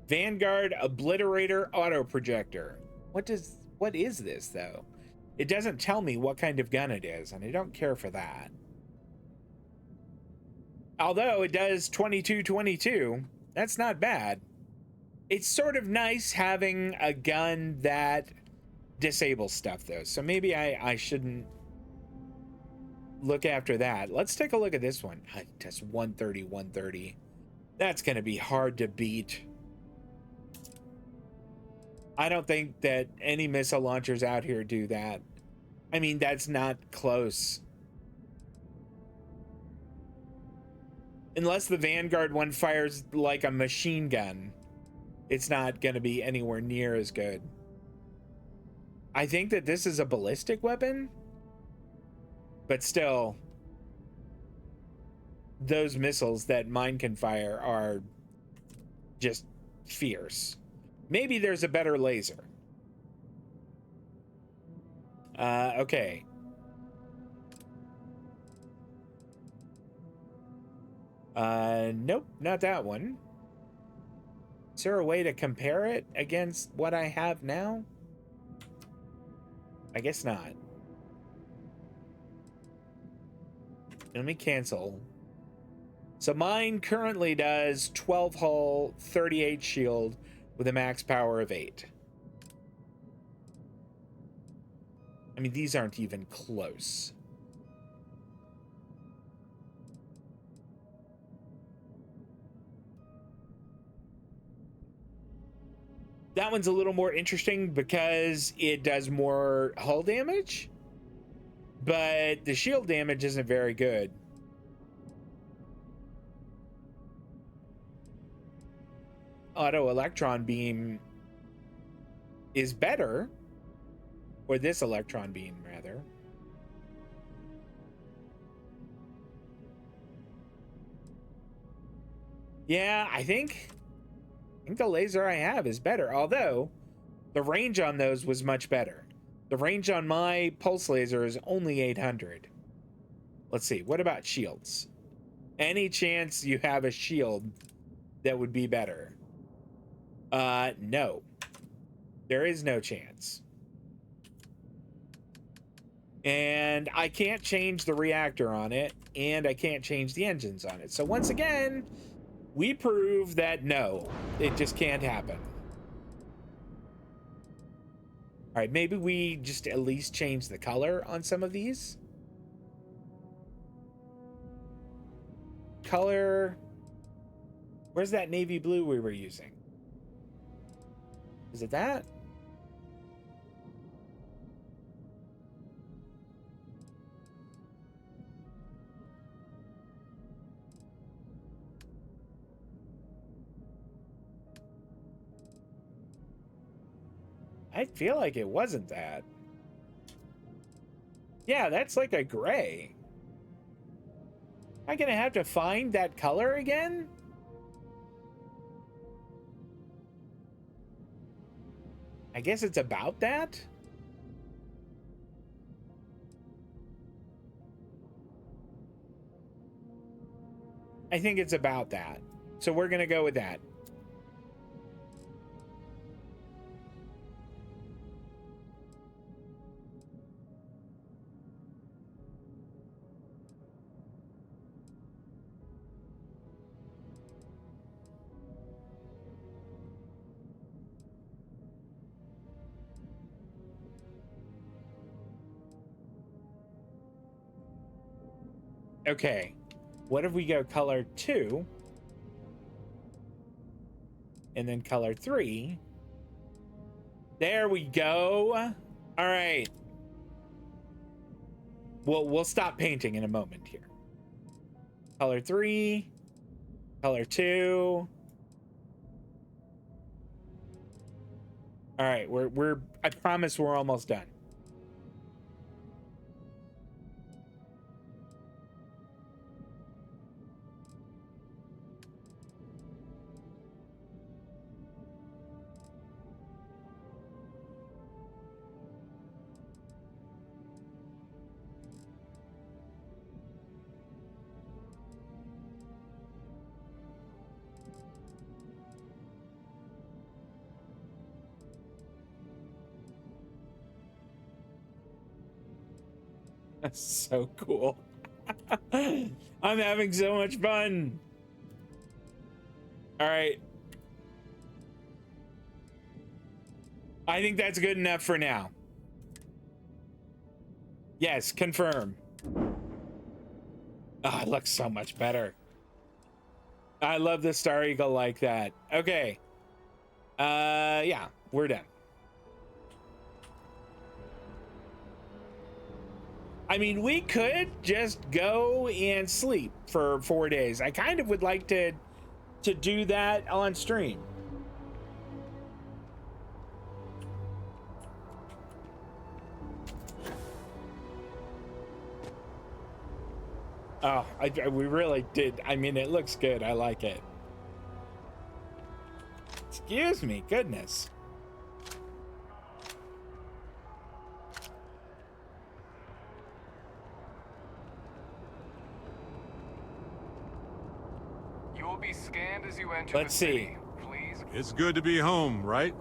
Vanguard Obliterator Auto Projector. What is this though? It doesn't tell me what kind of gun it is, and I don't care for that. Although it does 22-22, that's not bad. It's sort of nice having a gun that disables stuff though, so maybe I shouldn't look after that. Let's take a look at this one. That's 130. That's gonna be hard to beat. I don't think that any missile launchers out here do that. I mean, that's not close. Unless the Vanguard one fires like a machine gun, it's not going to be anywhere near as good. I think that this is a ballistic weapon, but still, those missiles that mine can fire are just fierce. Maybe there's a better laser. Okay. Nope, not that one. Is there a way to compare it against what I have now? I guess not. Let me cancel. So mine currently does 12 hull, 38 shield with a max power of 8. I mean, these aren't even close. That one's a little more interesting because it does more hull damage, but the shield damage isn't very good. Auto electron beam is better, or this electron beam rather. Yeah, I think the laser I have is better, although the range on those was much better. The range on my pulse laser is only 800. Let's see, what about shields? Any chance you have a shield that would be better? No. There is no chance. And I can't change the reactor on it, and I can't change the engines on it. So once again, we prove that no, it just can't happen. All right, maybe we just at least change the color on some of these. Color. Where's that navy blue we were using? Is it that? I feel like it wasn't that. Yeah, that's like a gray. Am I gonna have to find that color again? I guess it's about that. I think it's about that. So we're gonna go with that. Okay, what if we go color 2 and then color 3? There we go. All right. We'll stop painting in a moment here. Color 3, color 2. All right, we're I promise we're almost done. That's so cool. I'm having so much fun. All right. I think that's good enough for now. Yes, confirm. Oh, it looks so much better. I love the Star Eagle like that. Okay. Yeah, we're done. I mean, we could just go and sleep for 4 days. I kind of would like to do that on stream. Oh, we really did. I mean, it looks good. I like it. Excuse me, goodness. You will be scanned as you enter. Let's see. Please. It's good to be home, right?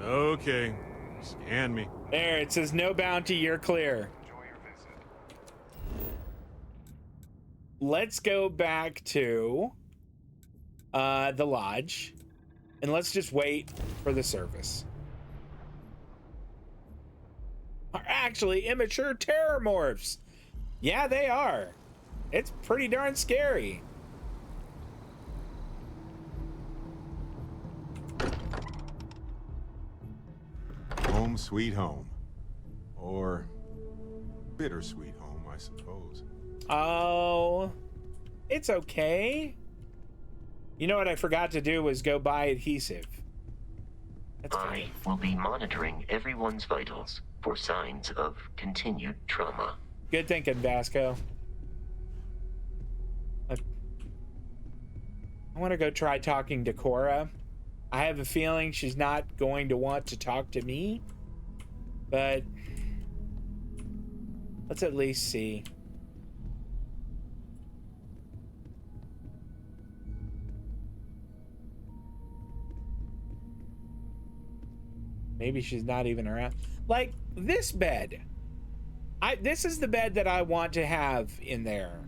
Okay. Scan me. There, it says no bounty, you're clear. Enjoy your visit. Let's go back to the lodge, and let's just wait for the service. Are actually immature terrormorphs. Yeah, they are. It's pretty darn scary. Home sweet home. Or bittersweet home, I suppose. Oh, it's okay. You know what I forgot to do was go buy adhesive. I will be monitoring everyone's vitals for signs of continued trauma. Good thinking, Vasco. I want to go try talking to Cora. I have a feeling she's not going to want to talk to me, but let's at least see. Maybe she's not even around. Like this bed. This is the bed that I want to have in there.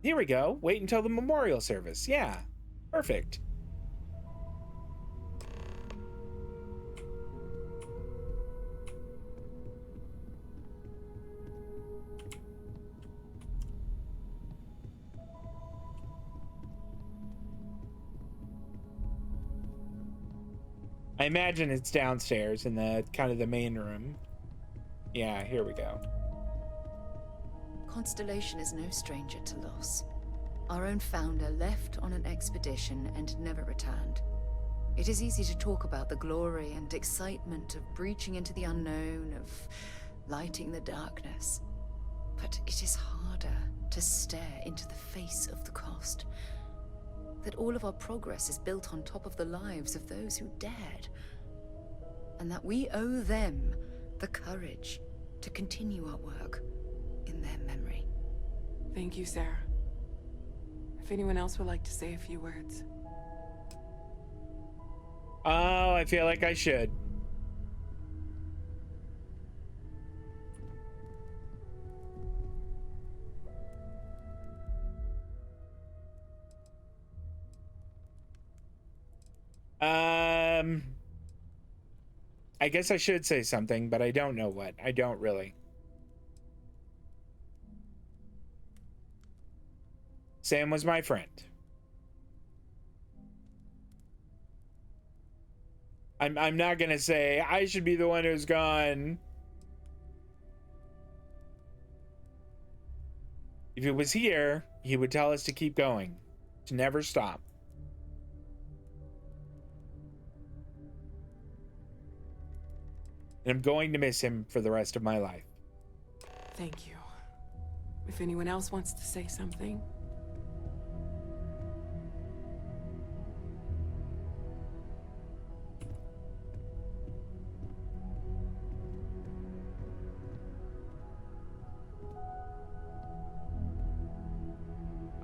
Here we go. Wait until the memorial service. Yeah. Perfect. I imagine it's downstairs in the kind of the main room. Yeah, here we go. Constellation is no stranger to loss. Our own founder left on an expedition and never returned. It is easy to talk about the glory and excitement of breaching into the unknown, of lighting the darkness. But it is harder to stare into the face of the cost. That all of our progress is built on top of the lives of those who dared. And that we owe them the courage to continue our work in their memory. Thank you, Sarah. If anyone else would like to say a few words. Oh, I feel like I should. I guess I should say something, but I don't know what. I don't really. Sam was my friend. I'm not gonna say I should be the one who's gone. If it was here, he would tell us to keep going, to never stop. And I'm going to miss him for the rest of my life. Thank you. If anyone else wants to say something.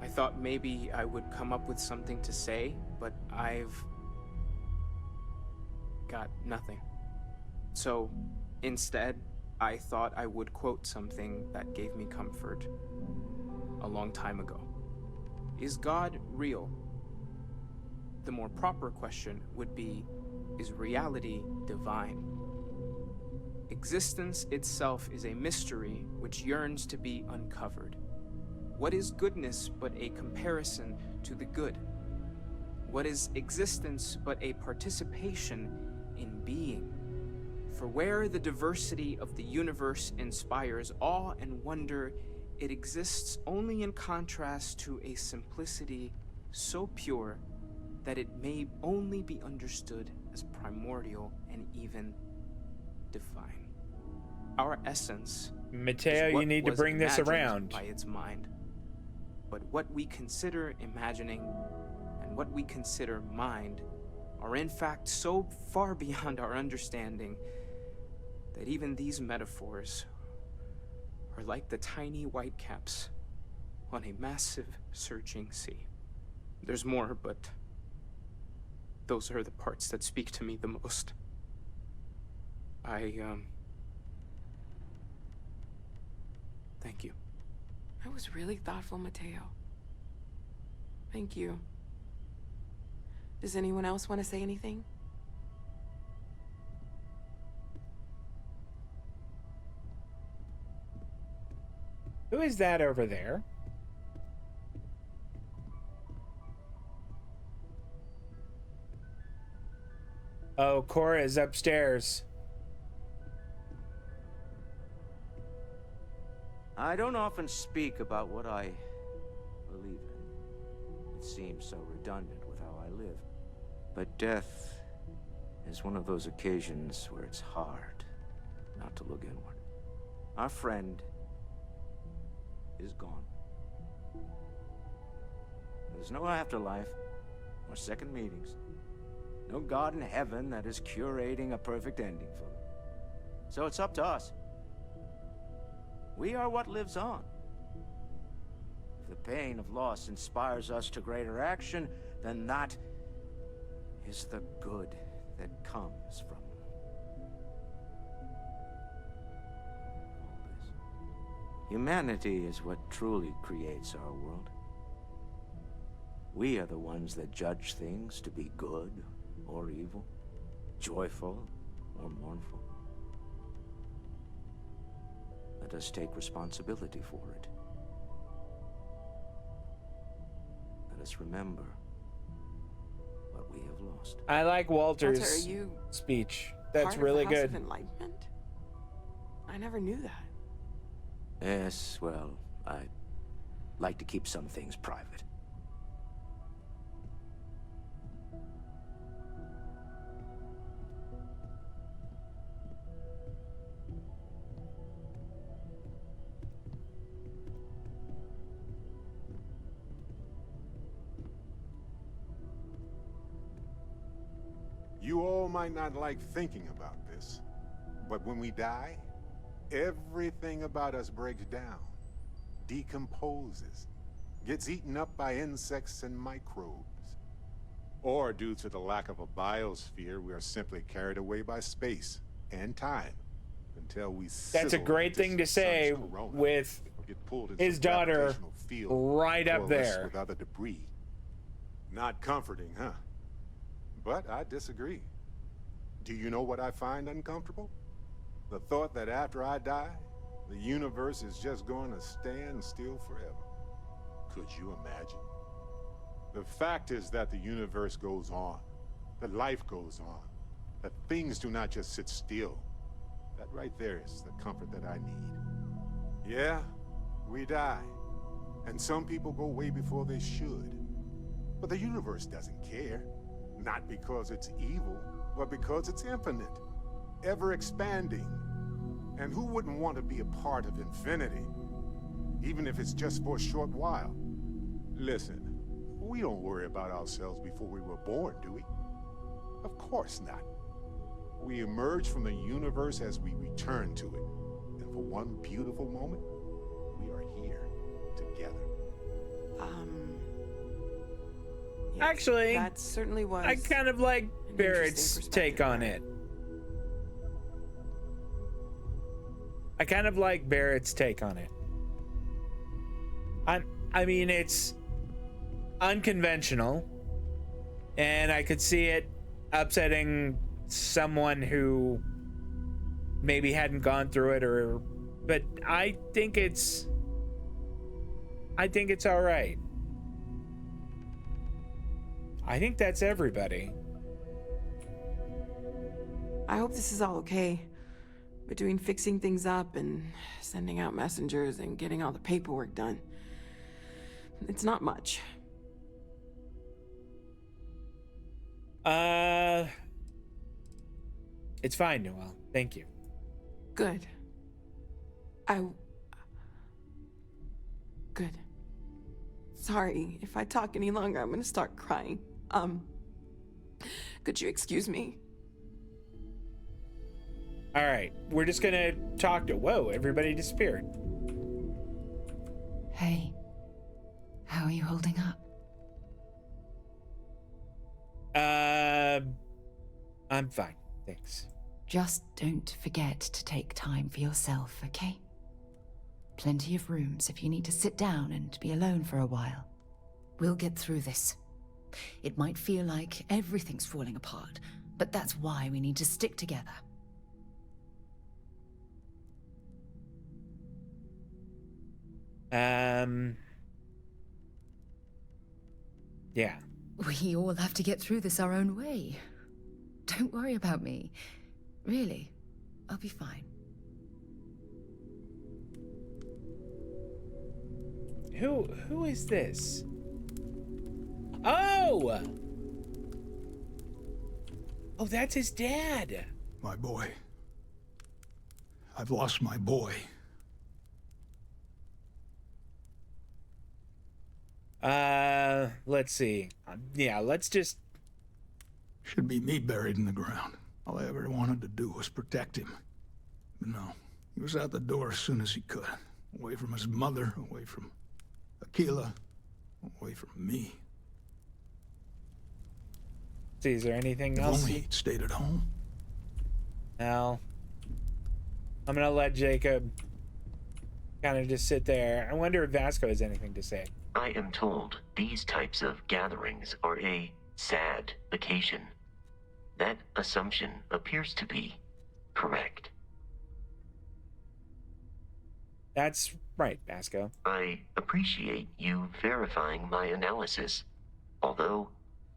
I thought maybe I would come up with something to say, but I've got nothing. So, instead, I thought I would quote something that gave me comfort a long time ago. Is God real? The more proper question would be, is reality divine? Existence itself is a mystery which yearns to be uncovered. What is goodness but a comparison to the good? What is existence but a participation in being? For where the diversity of the universe inspires awe and wonder, it exists only in contrast to a simplicity so pure that it may only be understood as primordial and even divine. Our essence, Mateo, is what you need to was bring this imagined around. by its mind. But what we consider imagining and what we consider mind are in fact so far beyond our understanding that even these metaphors are like the tiny whitecaps on a massive surging sea. There's more, but those are the parts that speak to me the most. Thank you. That was really thoughtful, Mateo. Thank you. Does anyone else want to say anything? Who is that over there? Oh, Cora is upstairs. I don't often speak about what I believe in. It seems so redundant with how I live. But death is one of those occasions where it's hard not to look inward. Our friend is gone. There's no afterlife or second meetings. No God in heaven that is curating a perfect ending for them. So it's up to us. We are what lives on. If the pain of loss inspires us to greater action, then that is the good that comes from all this. Humanity is what truly creates our world. We are the ones that judge things to be good or evil, joyful or mournful. Let us take responsibility for it. Let us remember what we have lost. I like Walter's Walter, are you speech. That's part really of the House good. of Enlightenment? I never knew that. Yes, well, I like to keep some things private. You all might not like thinking about this, but when we die, everything about us breaks down, decomposes, gets eaten up by insects and microbes. Or due to the lack of a biosphere, we are simply carried away by space and time until we That's a great thing to say with his daughter right up there. With other debris. Not comforting, huh? But I disagree. Do you know what I find uncomfortable? The thought that after I die, the universe is just going to stand still forever. Could you imagine? The fact is that the universe goes on, that life goes on, that things do not just sit still. That right there is the comfort that I need. Yeah, we die, and some people go way before they should. But the universe doesn't care. Not because it's evil, but because it's infinite, ever expanding. And who wouldn't want to be a part of infinity? Even if it's just for a short while. Listen, we don't worry about ourselves before we were born, do we? Of course not. We emerge from the universe as we return to it. And for one beautiful moment, we are here together. Yes, Actually, that certainly was. I kind of like Barrett's take on it. I kind of like Barrett's take on it. I mean, it's unconventional, and I could see it upsetting someone who maybe hadn't gone through it, but I think it's all right. I think that's everybody. I hope this is all okay. Between fixing things up and sending out messengers and getting all the paperwork done. It's not much. It's fine, Noelle. Thank you. Good. Good. Sorry, if I talk any longer, I'm gonna start crying. Could you excuse me? All right, we're just gonna talk to. Whoa, everybody disappeared. Hey, how are you holding up? I'm fine, thanks. Just don't forget to take time for yourself, okay? Plenty of rooms if you need to sit down and be alone for a while. We'll get through this. It might feel like everything's falling apart, but that's why we need to stick together. Yeah. We all have to get through this our own way. Don't worry about me. Really, I'll be fine. Who is this? Oh! Oh, that's his dad. My boy. I've lost my boy. Let's see. Yeah, let's just... Should be me buried in the ground. All I ever wanted to do was protect him. But no, he was out the door as soon as he could. Away from his mother, away from Aquila, away from me. See, is there anything If else? only he'd stayed at home. No. I'm gonna let Jacob kind of just sit there. I wonder if Vasco has anything to say. I am told these types of gatherings are a sad occasion. That assumption appears to be correct. That's right, Vasco. I appreciate you verifying my analysis, although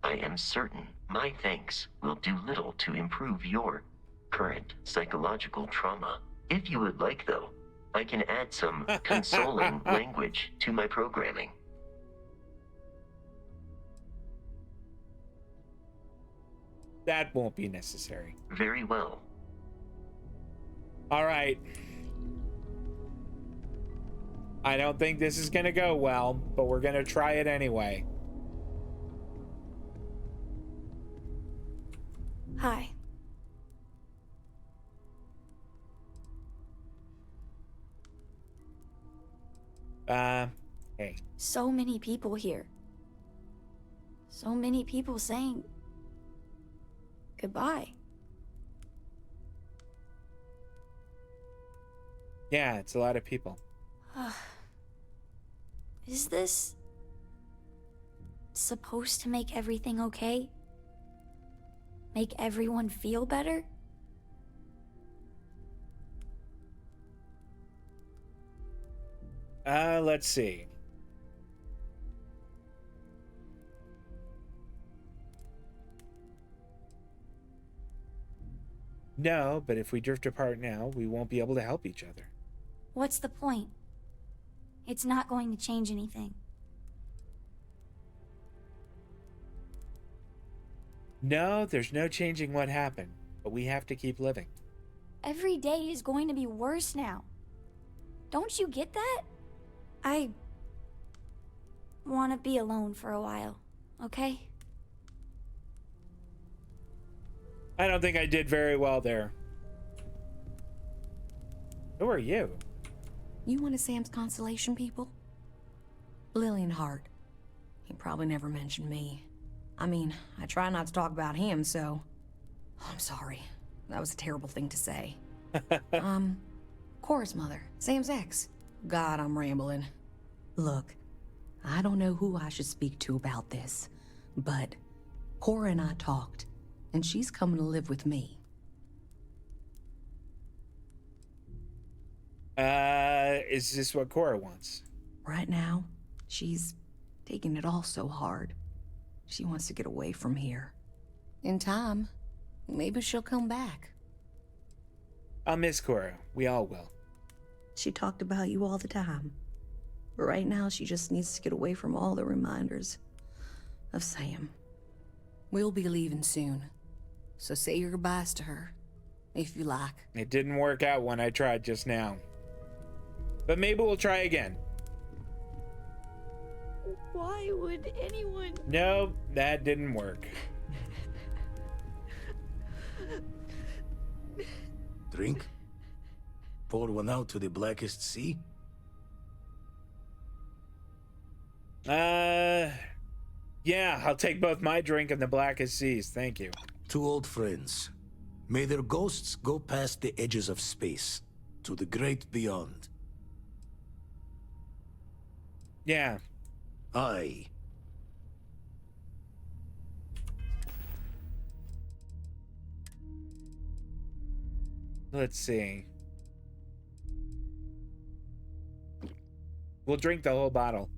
I am certain my thanks will do little to improve your current psychological trauma. If you would like, though, I can add some consoling language to my programming. That won't be necessary. Very well. All right. I don't think this is gonna go well, but we're gonna try it anyway. Hi. Hey. So many people here. So many people saying goodbye. Yeah, it's a lot of people. Is this supposed to make everything okay? Make everyone feel better? Let's see. No, but if we drift apart now, we won't be able to help each other. What's the point? It's not going to change anything. No, there's no changing what happened, but we have to keep living. Every day is going to be worse now. Don't you get that? I want to be alone for a while, okay? I don't think I did very well there. Who are you? You one of Sam's constellation people? Lillian Hart. He probably never mentioned me. I mean, I try not to talk about him, so... I'm sorry. That was a terrible thing to say. Cora's mother, Sam's ex. God, I'm rambling. Look, I don't know who I should speak to about this, but Cora and I talked, and she's coming to live with me. Is this what Cora wants? Right now, she's taking it all so hard. She wants to get away from here. In time, maybe she'll come back. I'll miss Cora. We all will. She talked about you all the time. But right now, she just needs to get away from all the reminders of Sam. We'll be leaving soon, so say your goodbyes to her, if you like. It didn't work out when I tried just now. But maybe we'll try again. Why would anyone? No, that didn't work. Drink? Pour one out to the blackest sea? Yeah, I'll take both my drink and the blackest seas. Thank you. Two old friends. May their ghosts go past the edges of space, to the great beyond. Yeah. Aye. Let's see. We'll drink the whole bottle.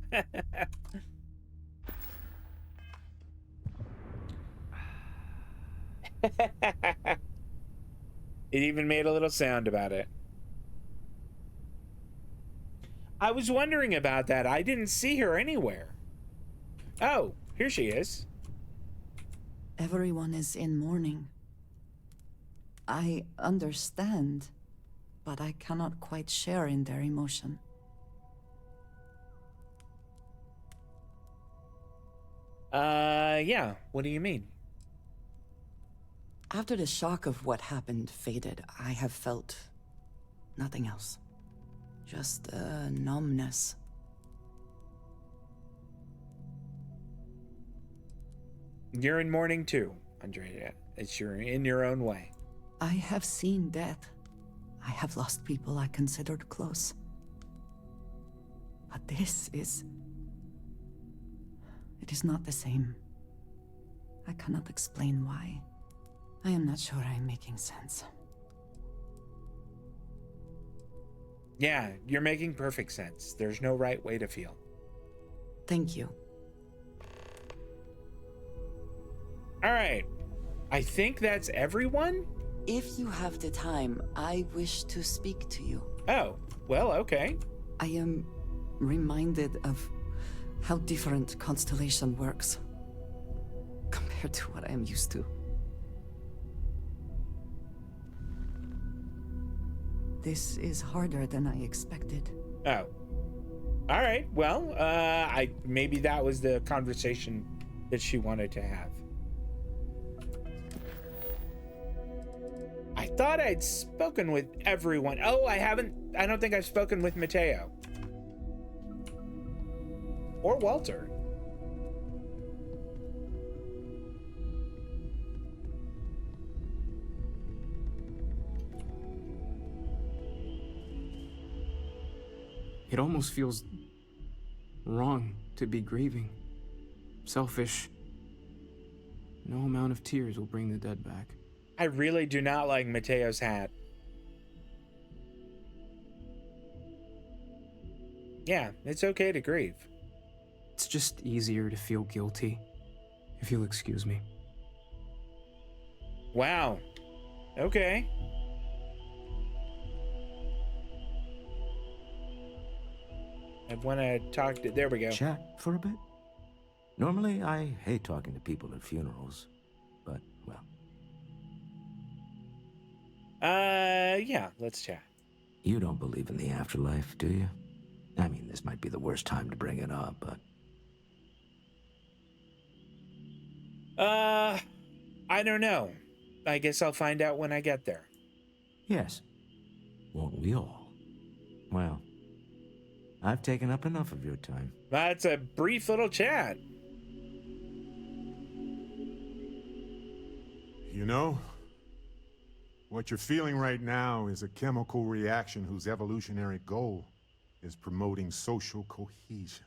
It even made a little sound about it. I was wondering about that. I didn't see her anywhere. Oh, here she is. Everyone is in mourning. I understand, but I cannot quite share in their emotion. Yeah. What do you mean? After the shock of what happened faded, I have felt nothing else. Just a numbness. You're in mourning too, Andrea. It's in your own way. I have seen death. I have lost people I considered close. But this is... it is not the same. I cannot explain why. I am not sure I am making sense. Yeah, you're making perfect sense. There's no right way to feel. Thank you. All right. I think that's everyone? If you have the time, I wish to speak to you. Oh, well, okay. I am reminded of how different Constellation works compared to what I am used to. This is harder than I expected. Oh. All right. Well, maybe that was the conversation that she wanted to have. I thought I'd spoken with everyone. Oh, I haven't. I don't think I've spoken with Mateo. Or Walter. It almost feels wrong to be grieving. Selfish. No amount of tears will bring the dead back. I really do not like Mateo's hat. Yeah, it's okay to grieve. It's just easier to feel guilty, if you'll excuse me. Wow. Okay. I want to talk to... There we go. Chat for a bit? Normally, I hate talking to people at funerals, but, well. Yeah, let's chat. You don't believe in the afterlife, do you? I mean, this might be the worst time to bring it up, but... I don't know. I guess I'll find out when I get there. Yes. Won't we all? Well, I've taken up enough of your time. That's a brief little chat. You know, what you're feeling right now is a chemical reaction whose evolutionary goal is promoting social cohesion.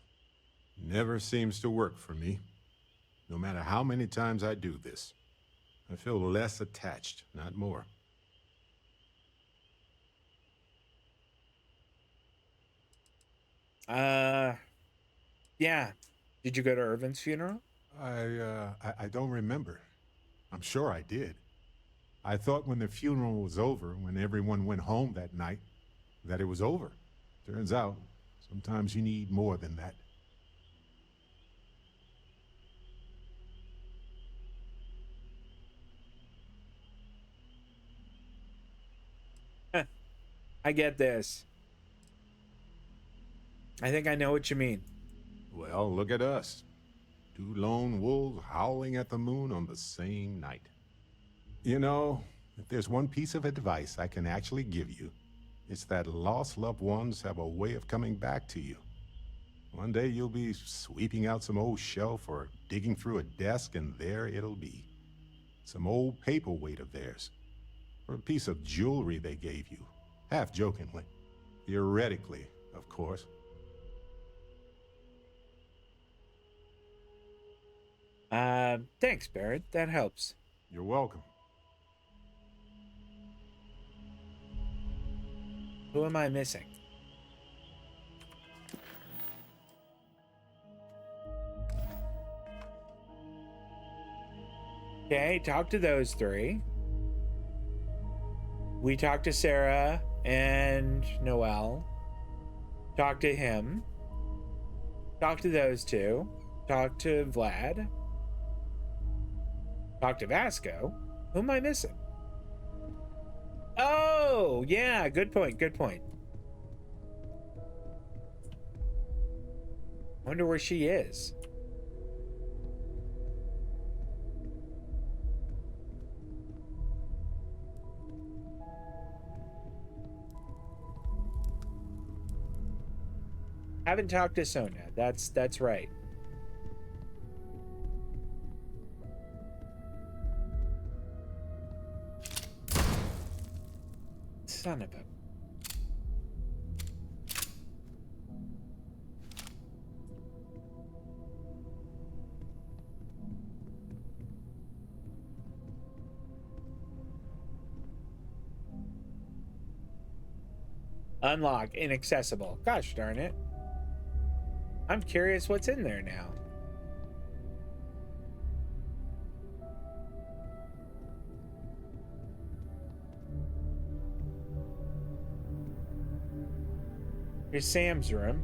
Never seems to work for me. No matter how many times I do this, I feel less attached, not more. Yeah. Did you go to Irvin's funeral? I don't remember. I'm sure I did. I thought when the funeral was over, when everyone went home that night, that it was over. Turns out, sometimes you need more than that. I get this. I think I know what you mean. Well, look at us. Two lone wolves howling at the moon on the same night. You know, if there's one piece of advice I can actually give you, it's that lost loved ones have a way of coming back to you. One day you'll be sweeping out some old shelf or digging through a desk, and there it'll be. Some old paperweight of theirs, or a piece of jewelry they gave you, half jokingly. Theoretically, of course. Thanks, Barrett. That helps. You're welcome. Who am I missing? Okay, talk to those three. We talked to Sarah and Noel. Talk to him. Talk to those two. Talk to Vlad. Talk to Vasco. Who am I missing? Oh, yeah, good point, good point. Wonder where she is. Haven't talked to Sona. That's right. Son of a... Unlock inaccessible. Gosh darn it. I'm curious what's in there now. Here's Sam's room.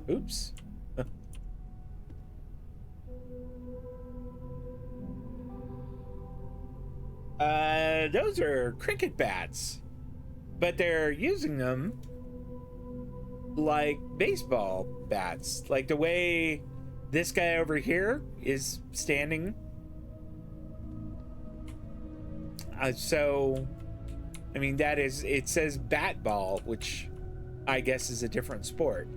Oops. Those are cricket bats, but they're using them like baseball bats, like the way this guy over here is standing. So, I mean, that is, it says bat ball, which I guess is a different sport.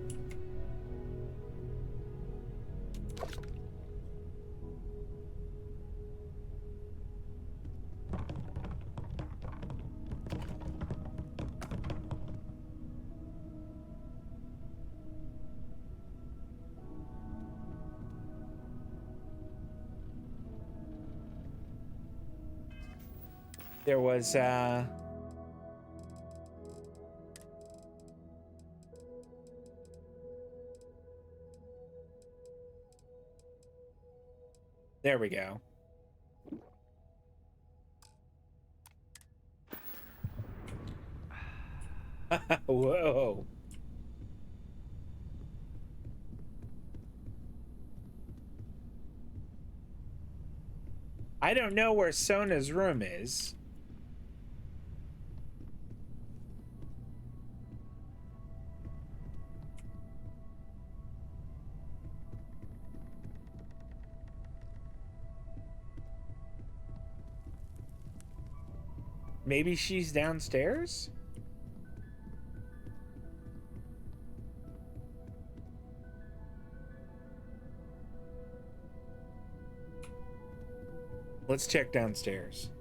There was, there we go. Whoa. I don't know where Sona's room is. Maybe she's downstairs? Let's check downstairs.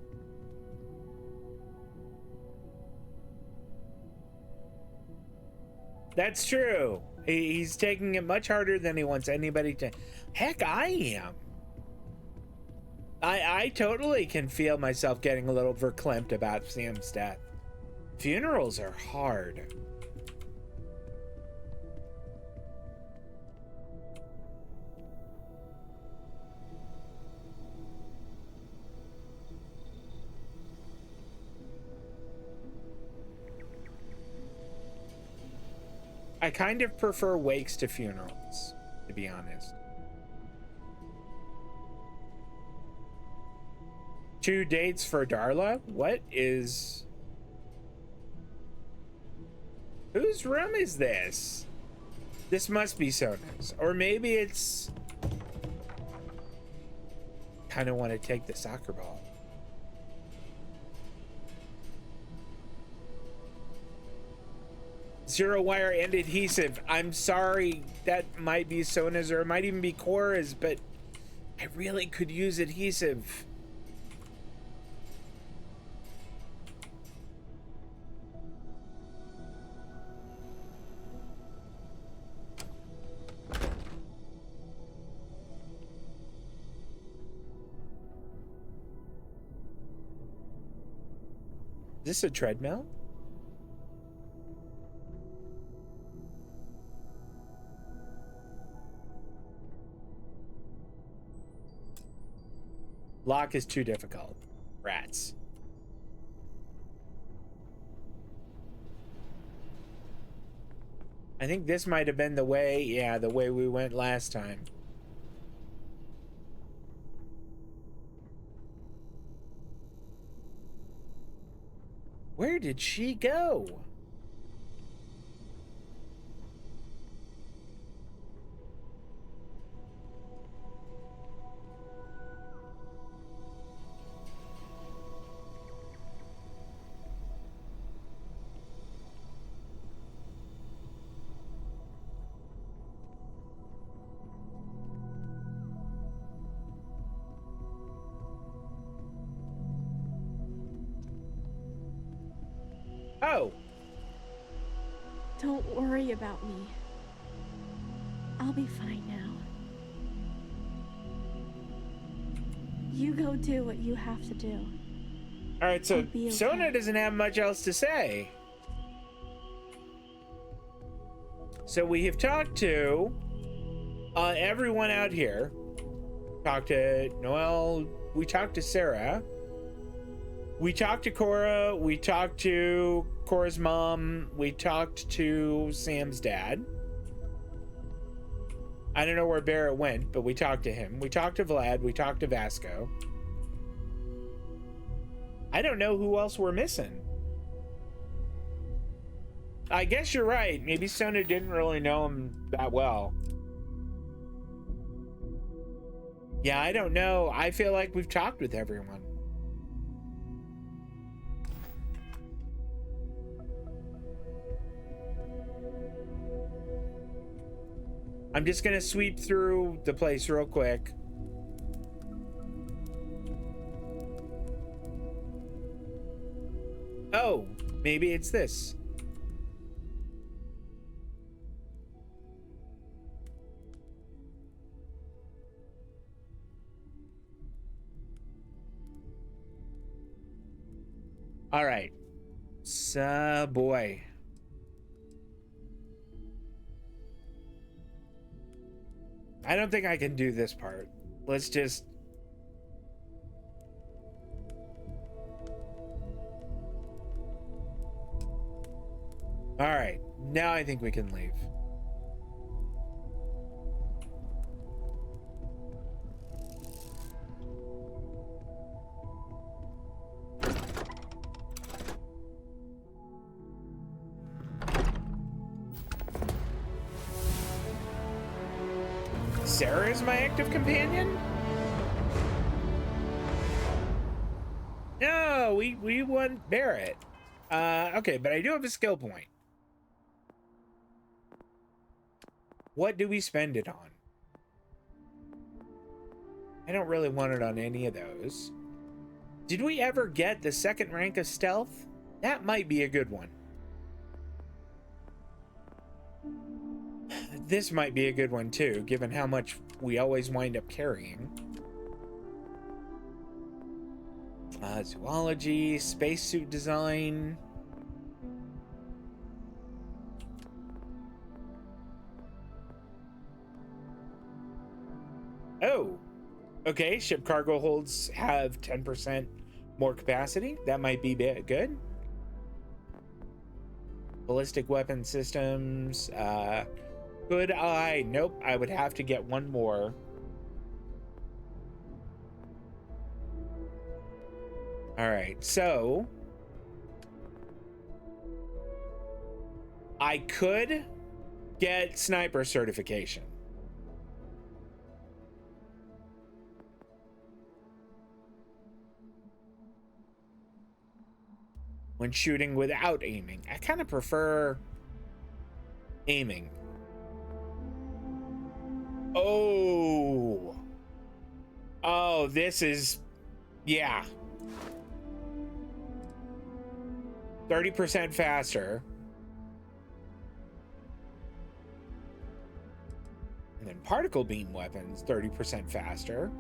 That's true. He's taking it much harder than he wants anybody to. Heck, I am. I totally can feel myself getting a little verklempt about Sam's death. Funerals are hard. I kind of prefer wakes to funerals, to be honest. 2 dates for Darla? What is... Whose room is this? This must be Sona's. Or maybe it's... Kind of want to take the soccer ball. Zero wire and adhesive. I'm sorry, that might be Sona's or it might even be Cora's, but I really could use adhesive. Is this a treadmill? Lock is too difficult. Rats. I think this might have been the way, yeah, the way we went last time. Where did she go? Oh. Don't worry about me. I'll be fine now. You go do what you have to do. All right, so Okay. Sona doesn't have much else to say. So we have talked to everyone out here. Talked to Noelle. We talked to Sarah. We talked to Cora. We talked to Cora's mom. We talked to Sam's dad. I don't know where Barrett went, but we talked to him. We talked to Vlad. We talked to Vasco. I don't know who else we're missing. I guess you're right. Maybe Sona didn't really know him that well. Yeah, I don't know. I feel like we've talked with everyone. I'm just gonna sweep through the place real quick. Oh, maybe it's this. All right. So, boy. I don't think I can do this part. Let's just... All right. Now I think we can leave. Sarah is my active companion? No, we won Barrett. Okay, but I do have a skill point. What do we spend it on? I don't really want it on any of those. Did we ever get the second rank of stealth? That might be a good one. This might be a good one too, given how much we always wind up carrying. Zoology, spacesuit design. Oh, okay. Ship cargo holds have 10% more capacity. That might be good. Ballistic weapon systems. Could I? Nope. I would have to get one more. All right. So I could get sniper certification. When shooting without aiming. I kind of prefer aiming. Oh. Oh, this is, yeah. 30% faster. And then particle beam weapons, 30% faster.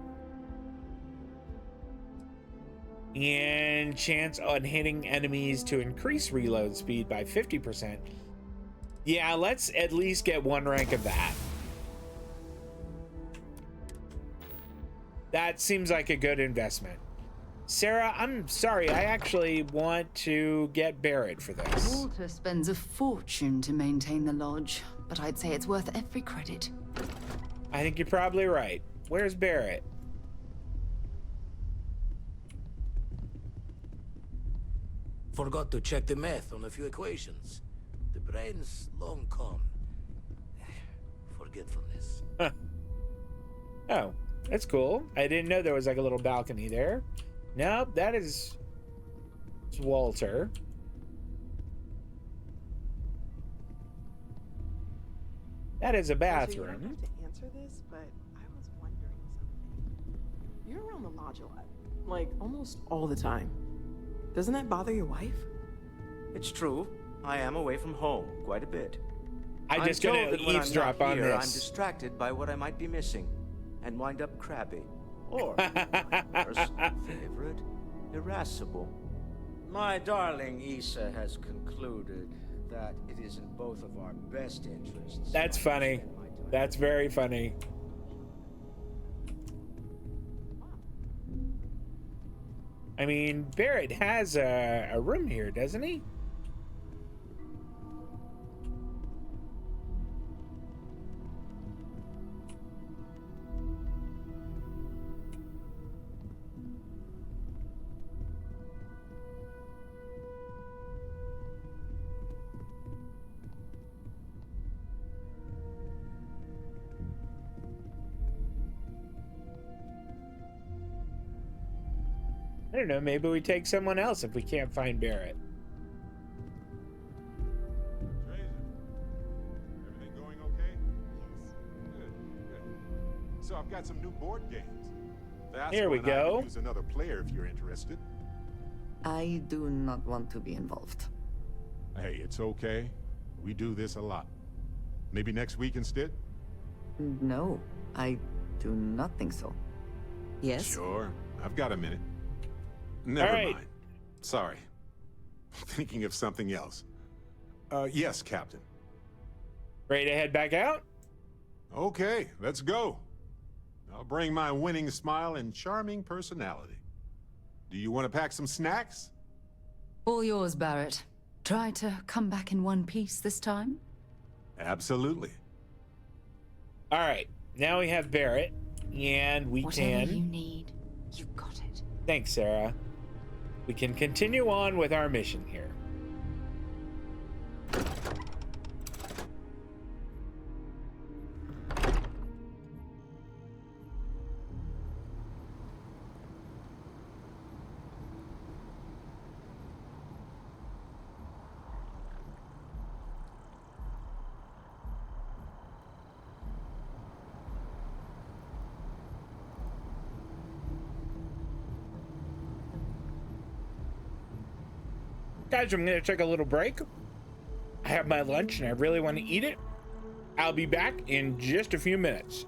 And chance on hitting enemies to increase reload speed by 50%. Yeah, let's at least get one rank of that. That seems like a good investment. Sarah, I'm sorry, I actually want to get Barrett for this. Walter spends a fortune to maintain the lodge, but I'd say it's worth every credit. I think you're probably right. Where's Barrett? Forgot to check the math on a few equations. The brain's long gone. Forgetfulness. Huh. Oh, that's cool. I didn't know there was like a little balcony there. Nope, that is it's Walter. That is a bathroom. Actually, you don't have to answer this, but I was wondering something. You're around the lodge a lot, like almost all the time. Doesn't that bother your wife? It's true. I am away from home quite a bit. I'm just gonna eavesdrop on this. I'm distracted by what I might be missing, and wind up crabby, or my personal favorite, irascible. My darling Issa has concluded that it is in both of our best interests. That's funny. That's very funny. I mean, Barrett has a room here, doesn't he? I don't know, maybe we take someone else if we can't find Barrett. Fraser, everything going okay? Yes. Good. So I've got some new board games. Here we go. I can use another player if you're interested. I do not want to be involved. Hey, it's okay. We do this a lot. Maybe next week instead? No, I do not think so. Yes? Sure. I've got a minute. Never mind. Sorry. Thinking of something else. Yes, Captain. Ready to head back out? Okay, let's go. I'll bring my winning smile and charming personality. Do you want to pack some snacks? All yours, Barrett. Try to come back in one piece this time? Absolutely. All right, now we have Barrett, and we Whatever can... you need, you got it. Thanks, Sarah. We can continue on with our mission here. Guys, I'm gonna take a little break. I have my lunch and I really want to eat it. I'll be back in just a few minutes.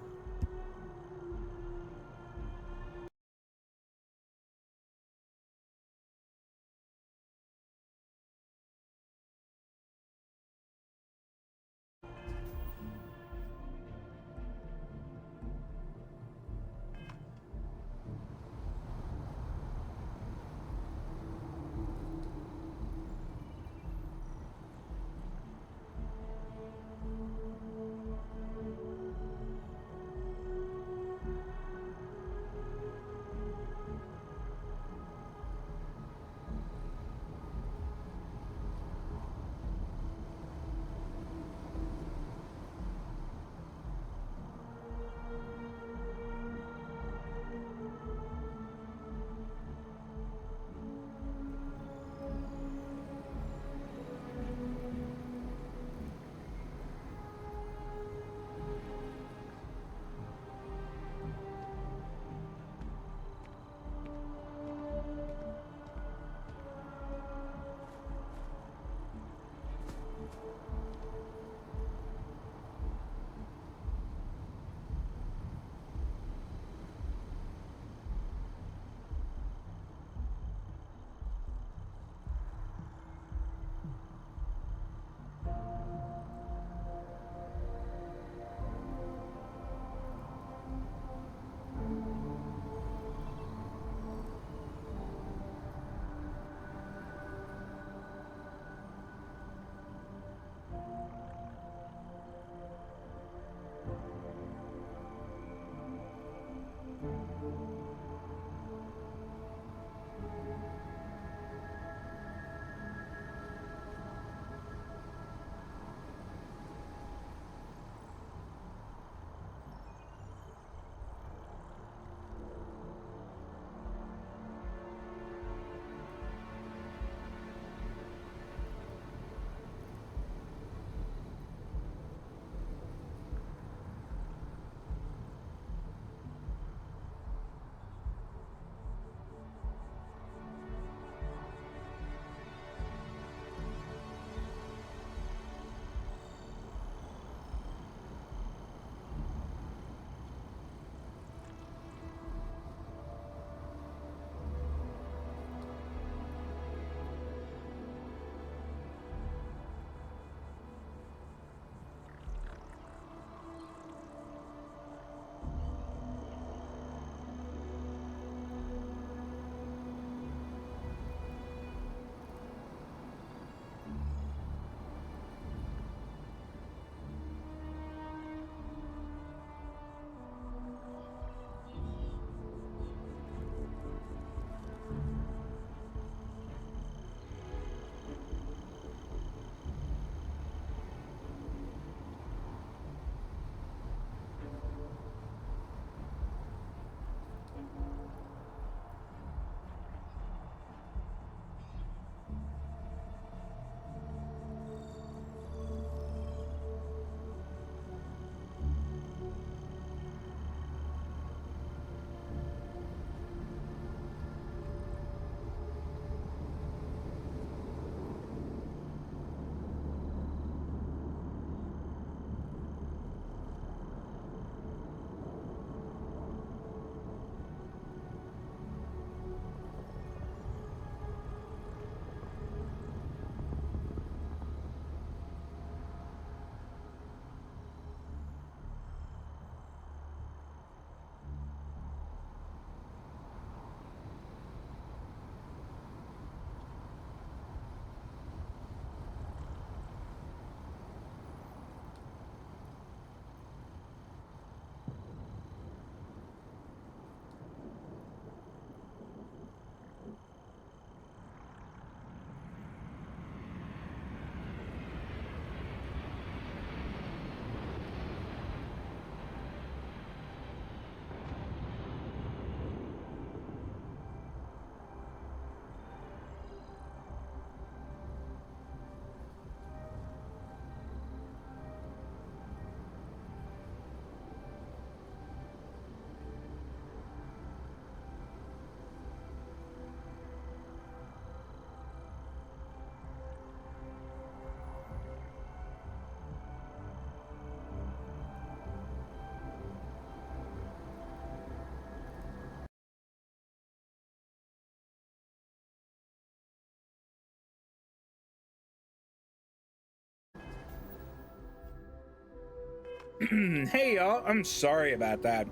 Hey y'all, I'm sorry about that.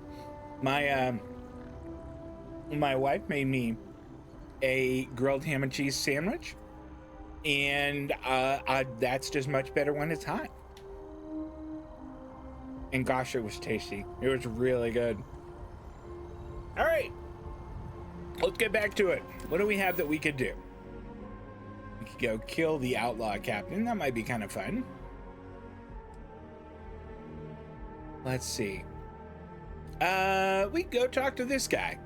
My my wife made me a grilled ham and cheese sandwich, and that's just much better when it's hot. And gosh, it was tasty. It was really good. All right, let's get back to it. What do we have that we could do? We could go kill the outlaw captain. That might be kind of fun. Let's see. We go talk to this guy.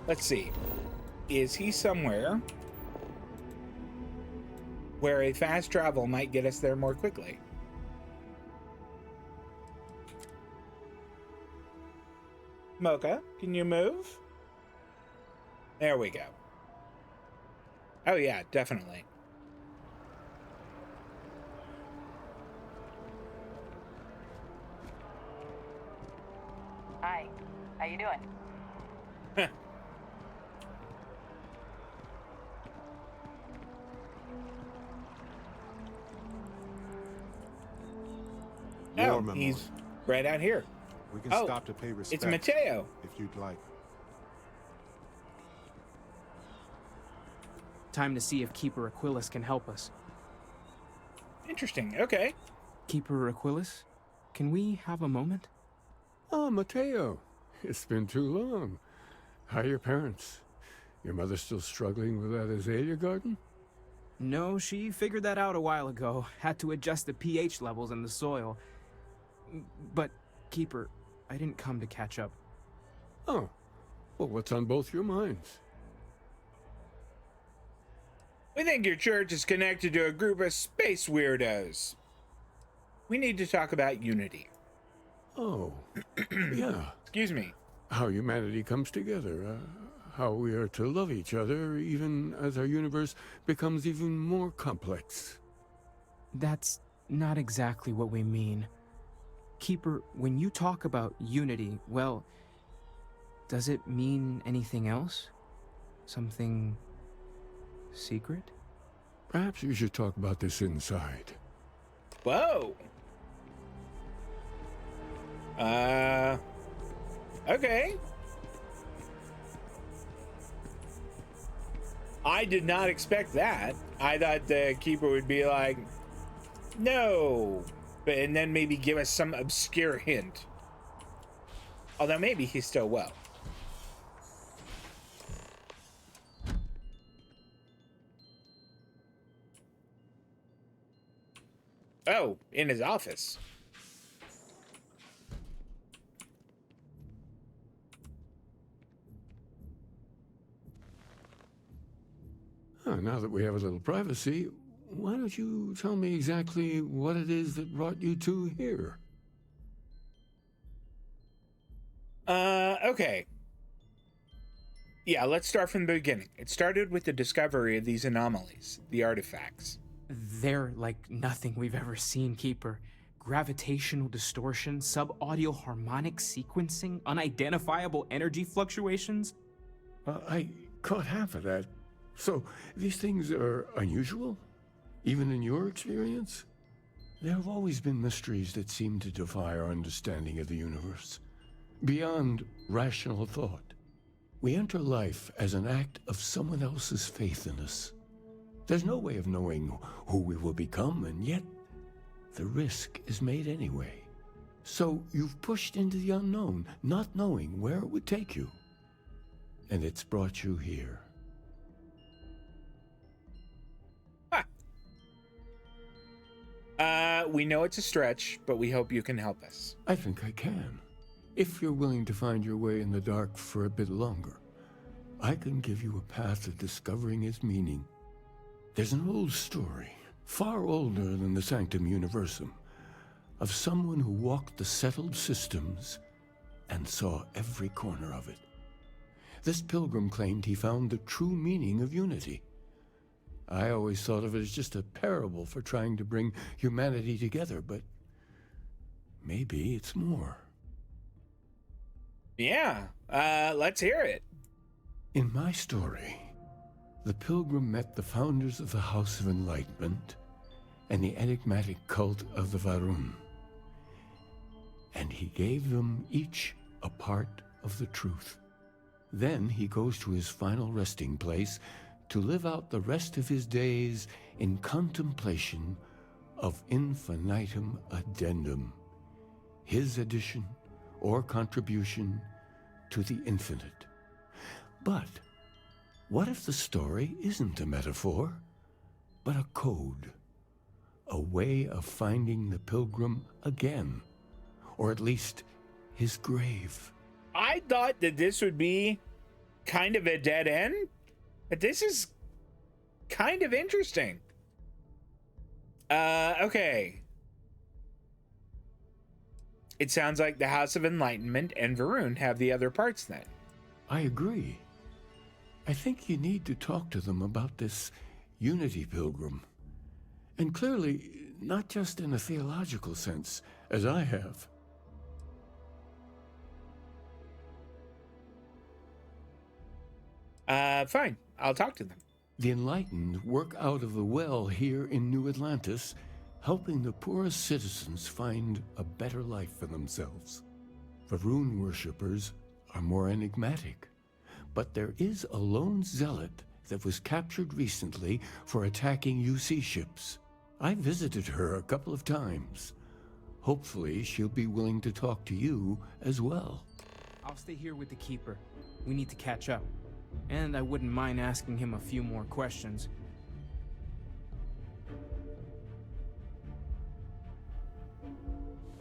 Let's see. Is he somewhere where a fast travel might get us there more quickly? Mocha, can you move? There we go. Oh yeah, definitely. Hi, how you doing? Oh, he's right out here. We can stop to pay respect. It's Mateo. If you'd like. Time to see if Keeper Aquilus can help us. Interesting. Okay. Keeper Aquilus, can we have a moment? Oh, Mateo. It's been too long. How are your parents? Your mother still struggling with that azalea garden? No, she figured that out a while ago. Had to adjust the pH levels in the soil. But, Keeper, I didn't come to catch up. Oh. Well, what's on both your minds? We think your church is connected to a group of space weirdos. We need to talk about unity. Oh, yeah. Excuse me. How humanity comes together. How we are to love each other even as our universe becomes even more complex. That's not exactly what we mean. Keeper, when you talk about unity, well, does it mean anything else? Something secret? Perhaps you should talk about this inside. Whoa. Okay. I did not expect that. I thought the Keeper would be like, no, and then maybe give us some obscure hint. Although maybe he still will. Oh, in his office. Now that we have a little privacy, why don't you tell me exactly what it is that brought you two here? Okay. Yeah, let's start from the beginning. It started with the discovery of these anomalies, the artifacts. They're like nothing we've ever seen, Keeper. Gravitational distortion, sub-audio harmonic sequencing, unidentifiable energy fluctuations. I caught half of that. So, these things are unusual? Even in your experience? There have always been mysteries that seem to defy our understanding of the universe. Beyond rational thought. We enter life as an act of someone else's faith in us. There's no way of knowing who we will become, and yet the risk is made anyway. So you've pushed into the unknown, not knowing where it would take you. And it's brought you here. We know it's a stretch, but we hope you can help us. I think I can. If you're willing to find your way in the dark for a bit longer, I can give you a path to discovering its meaning. There's an old story, far older than the Sanctum Universum, of someone who walked the settled systems and saw every corner of it. This pilgrim claimed he found the true meaning of unity. I always thought of it as just a parable for trying to bring humanity together, but maybe it's more. Yeah, let's hear it. In my story, the pilgrim met the founders of the House of Enlightenment and the enigmatic cult of the Varun. And he gave them each a part of the truth. Then he goes to his final resting place to live out the rest of his days in contemplation of infinitum addendum, his addition or contribution to the infinite. But what if the story isn't a metaphor, but a code? A way of finding the pilgrim again, or at least his grave. I thought that this would be kind of a dead end, but this is kind of interesting. Okay. It sounds like the House of Enlightenment and Varun have the other parts then. I agree. I think you need to talk to them about this unity pilgrim. And clearly, not just in a theological sense, as I have. Fine. I'll talk to them. The enlightened work out of the well here in New Atlantis, helping the poorest citizens find a better life for themselves. Varun worshippers are more enigmatic, but there is a lone zealot that was captured recently for attacking UC ships. I visited her a couple of times. Hopefully, she'll be willing to talk to you as well. I'll stay here with the Keeper. We need to catch up. And I wouldn't mind asking him a few more questions.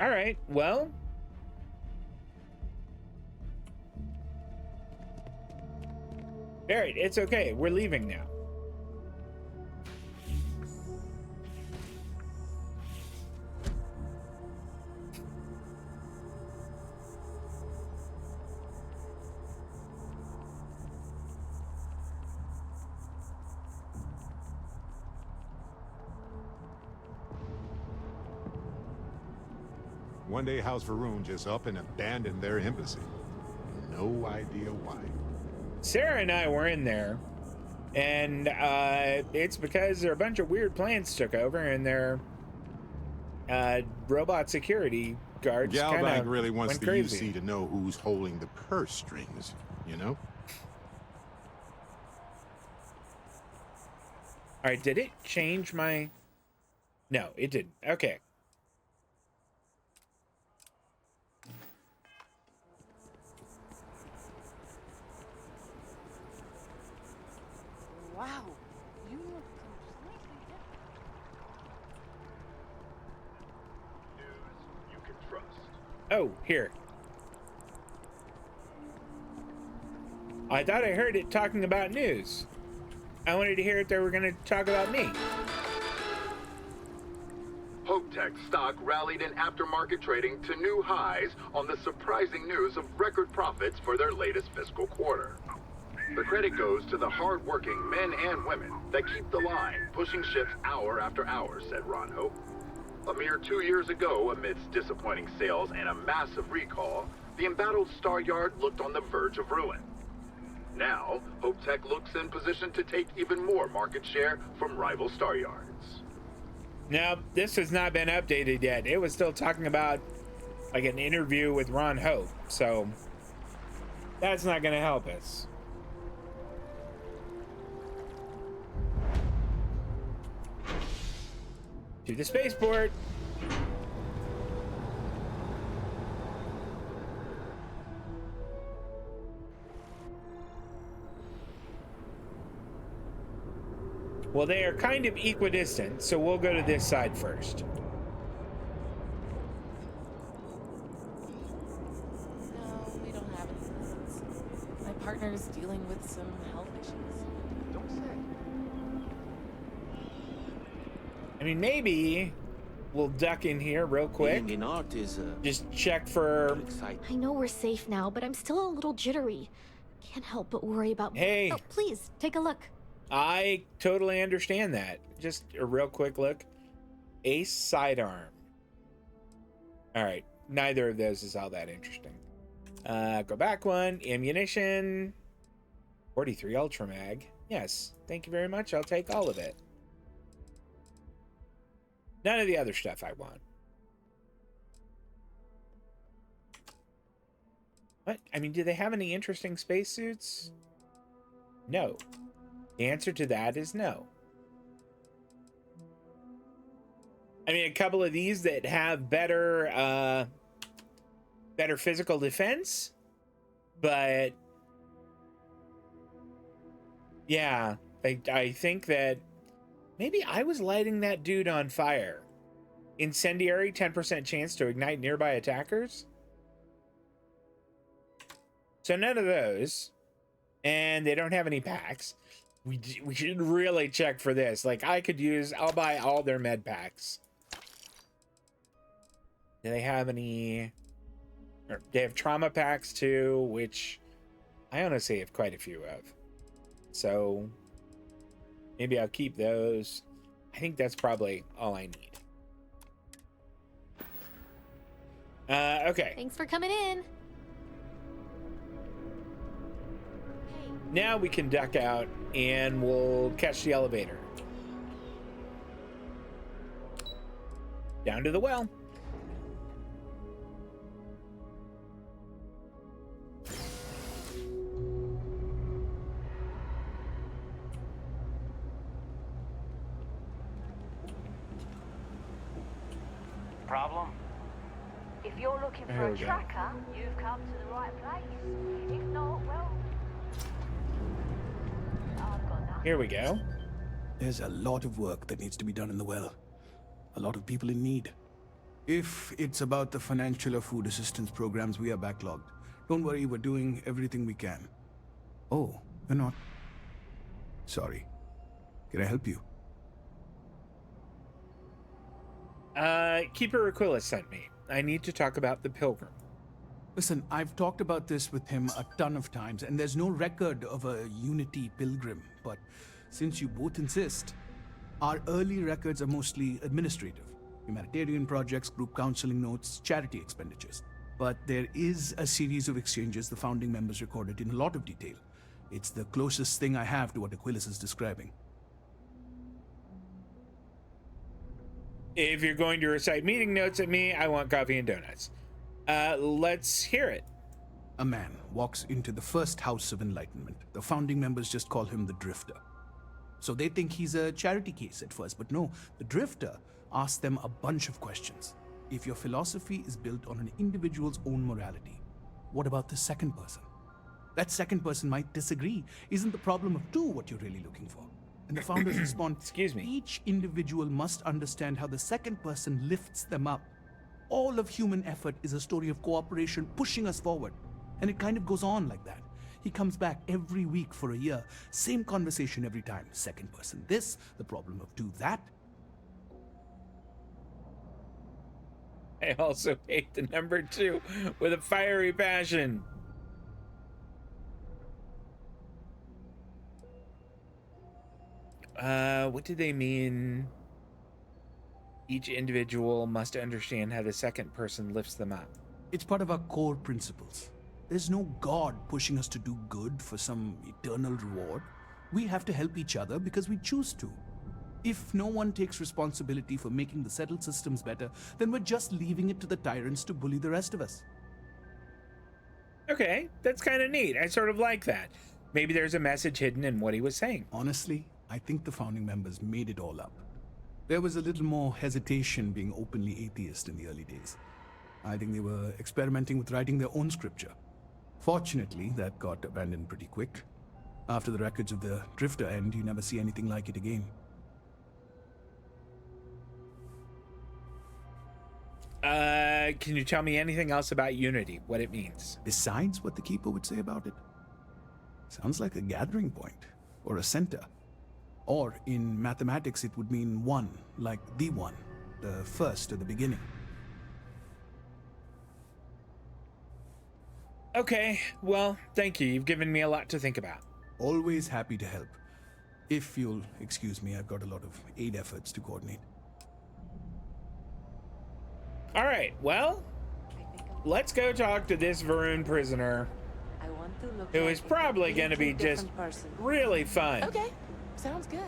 All right, well. Barrett, it's okay. We're leaving now. One day House Varun just up and abandoned their embassy. No idea why. Sarah and I were in there, and it's because there are a bunch of weird plants took over, and their robot security guards Galbank really wants went the crazy. UC to know who's holding the purse strings, you know? All right, did it change my... No, it didn't. Okay. Wow, you look completely different. News you can trust. Oh, here. I thought I heard it talking about news. I wanted to hear if they were going to talk about me. HopeTech stock rallied in aftermarket trading to new highs on the surprising news of record profits for their latest fiscal quarter. The credit goes to the hard-working men and women that keep the line, pushing ships hour after hour, said Ron Hope. A mere 2 years ago, amidst disappointing sales and a massive recall, the embattled Star Yard looked on the verge of ruin. Now, HopeTech looks in position to take even more market share from rival Star Yards. Now, this has not been updated yet. It was still talking about like an interview with Ron Hope, so that's not going to help us. To the spaceport. Well, they are kind of equidistant, so we'll go to this side first. No, we don't have any plans. My partner is dealing with some health issues. Don't say. I mean, maybe we'll duck in here real quick. Being in art is just check for... I know we're safe now, but I'm still a little jittery. Can't help but worry about... Hey! Oh, please, take a look. I totally understand that. Just a real quick look. Ace sidearm. Alright, neither of those is all that interesting. Go back one. Ammunition. 43 Ultra Mag. Yes, thank you very much. I'll take all of it. None of the other stuff I want. What? I mean, do they have any interesting spacesuits? No. The answer to that is no. I mean, a couple of these that have better physical defense, but yeah, I think that maybe I was lighting that dude on fire. Incendiary, 10% chance to ignite nearby attackers. So none of those, and they don't have any packs. We should really check for this. Like, I'll buy all their med packs. Do they have any? They have trauma packs too, which I honestly have quite a few of. So maybe I'll keep those. I think that's probably all I need. Okay. Thanks for coming in. Now we can duck out and we'll catch the elevator. Down to the well. Problem? If you're looking There for a we go. tracker, you've come to the right place. If not, well, I've got nothing. Here we go. There's a lot of work that needs to be done in the well. A lot of people in need. If it's about the financial or food assistance programs, we are backlogged. Don't worry, we're doing everything we can. Oh, we're not. Sorry. Can I help you? Keeper Aquila sent me. I need to talk about the Pilgrim. Listen, I've talked about this with him a ton of times, and there's no record of a Unity Pilgrim. But since you both insist, our early records are mostly administrative. Humanitarian projects, group counseling notes, charity expenditures. But there is a series of exchanges the founding members recorded in a lot of detail. It's the closest thing I have to what Aquilas is describing. If you're going to recite meeting notes at me, I want coffee and donuts. Let's hear it. A man walks into the first house of enlightenment. The founding members just call him the Drifter. So they think he's a charity case at first, but no, the Drifter asks them a bunch of questions. If your philosophy is built on an individual's own morality, what about the second person? That second person might disagree. Isn't the problem of two what you're really looking for? And the founders respond, excuse me. Each individual must understand how the second person lifts them up. All of human effort is a story of cooperation pushing us forward. And it kind of goes on like that. He comes back every week for a year. Same conversation every time. Second person this, the problem of two that. I also hate the number 2 with a fiery passion. What do they mean? Each individual must understand how the second person lifts them up. It's part of our core principles. There's no God pushing us to do good for some eternal reward. We have to help each other because we choose to. If no one takes responsibility for making the settled systems better, then we're just leaving it to the tyrants to bully the rest of us. Okay, that's kind of neat. I sort of like that. Maybe there's a message hidden in what he was saying. Honestly, I think the founding members made it all up. There was a little more hesitation being openly atheist in the early days. I think they were experimenting with writing their own scripture. Fortunately, that got abandoned pretty quick. After the records of the Drifter end, you never see anything like it again. Can you tell me anything else about Unity, what it means? Besides what the Keeper would say about it? Sounds like a gathering point, or a center. Or, in mathematics, it would mean one, like the one, the first or the beginning. Okay, well, thank you. You've given me a lot to think about. Always happy to help. If you'll excuse me, I've got a lot of aid efforts to coordinate. All right, well, let's go talk to this Varun prisoner. I want who is probably going to be just really fun. Okay, sounds good.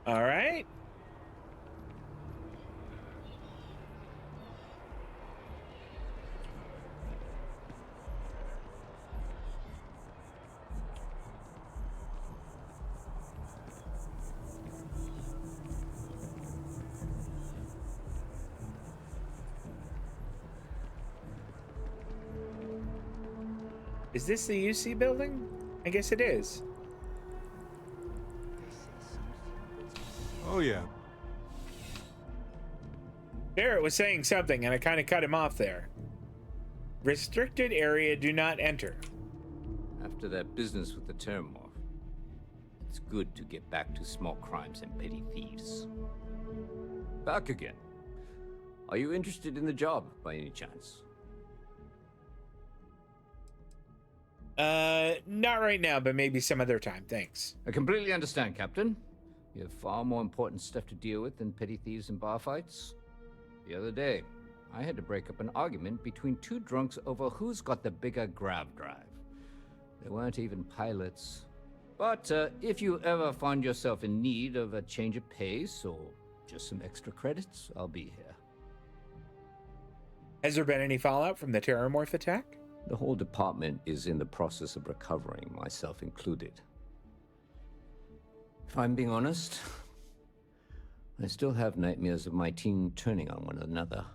All right. Is this the UC building? I guess it is. Oh, yeah. Barrett was saying something, and I kind of cut him off there. Restricted area, do not enter. After that business with the Terramorph, it's good to get back to small crimes and petty thieves. Back again. Are you interested in the job, by any chance? Not right now, but maybe some other time. Thanks. I completely understand, Captain. You have far more important stuff to deal with than petty thieves and bar fights. The other day, I had to break up an argument between two drunks over who's got the bigger grav drive. They weren't even pilots. But if you ever find yourself in need of a change of pace or just some extra credits, I'll be here. Has there been any fallout from the Terramorph attack? The whole department is in the process of recovering, myself included. If I'm being honest, I still have nightmares of my team turning on one another.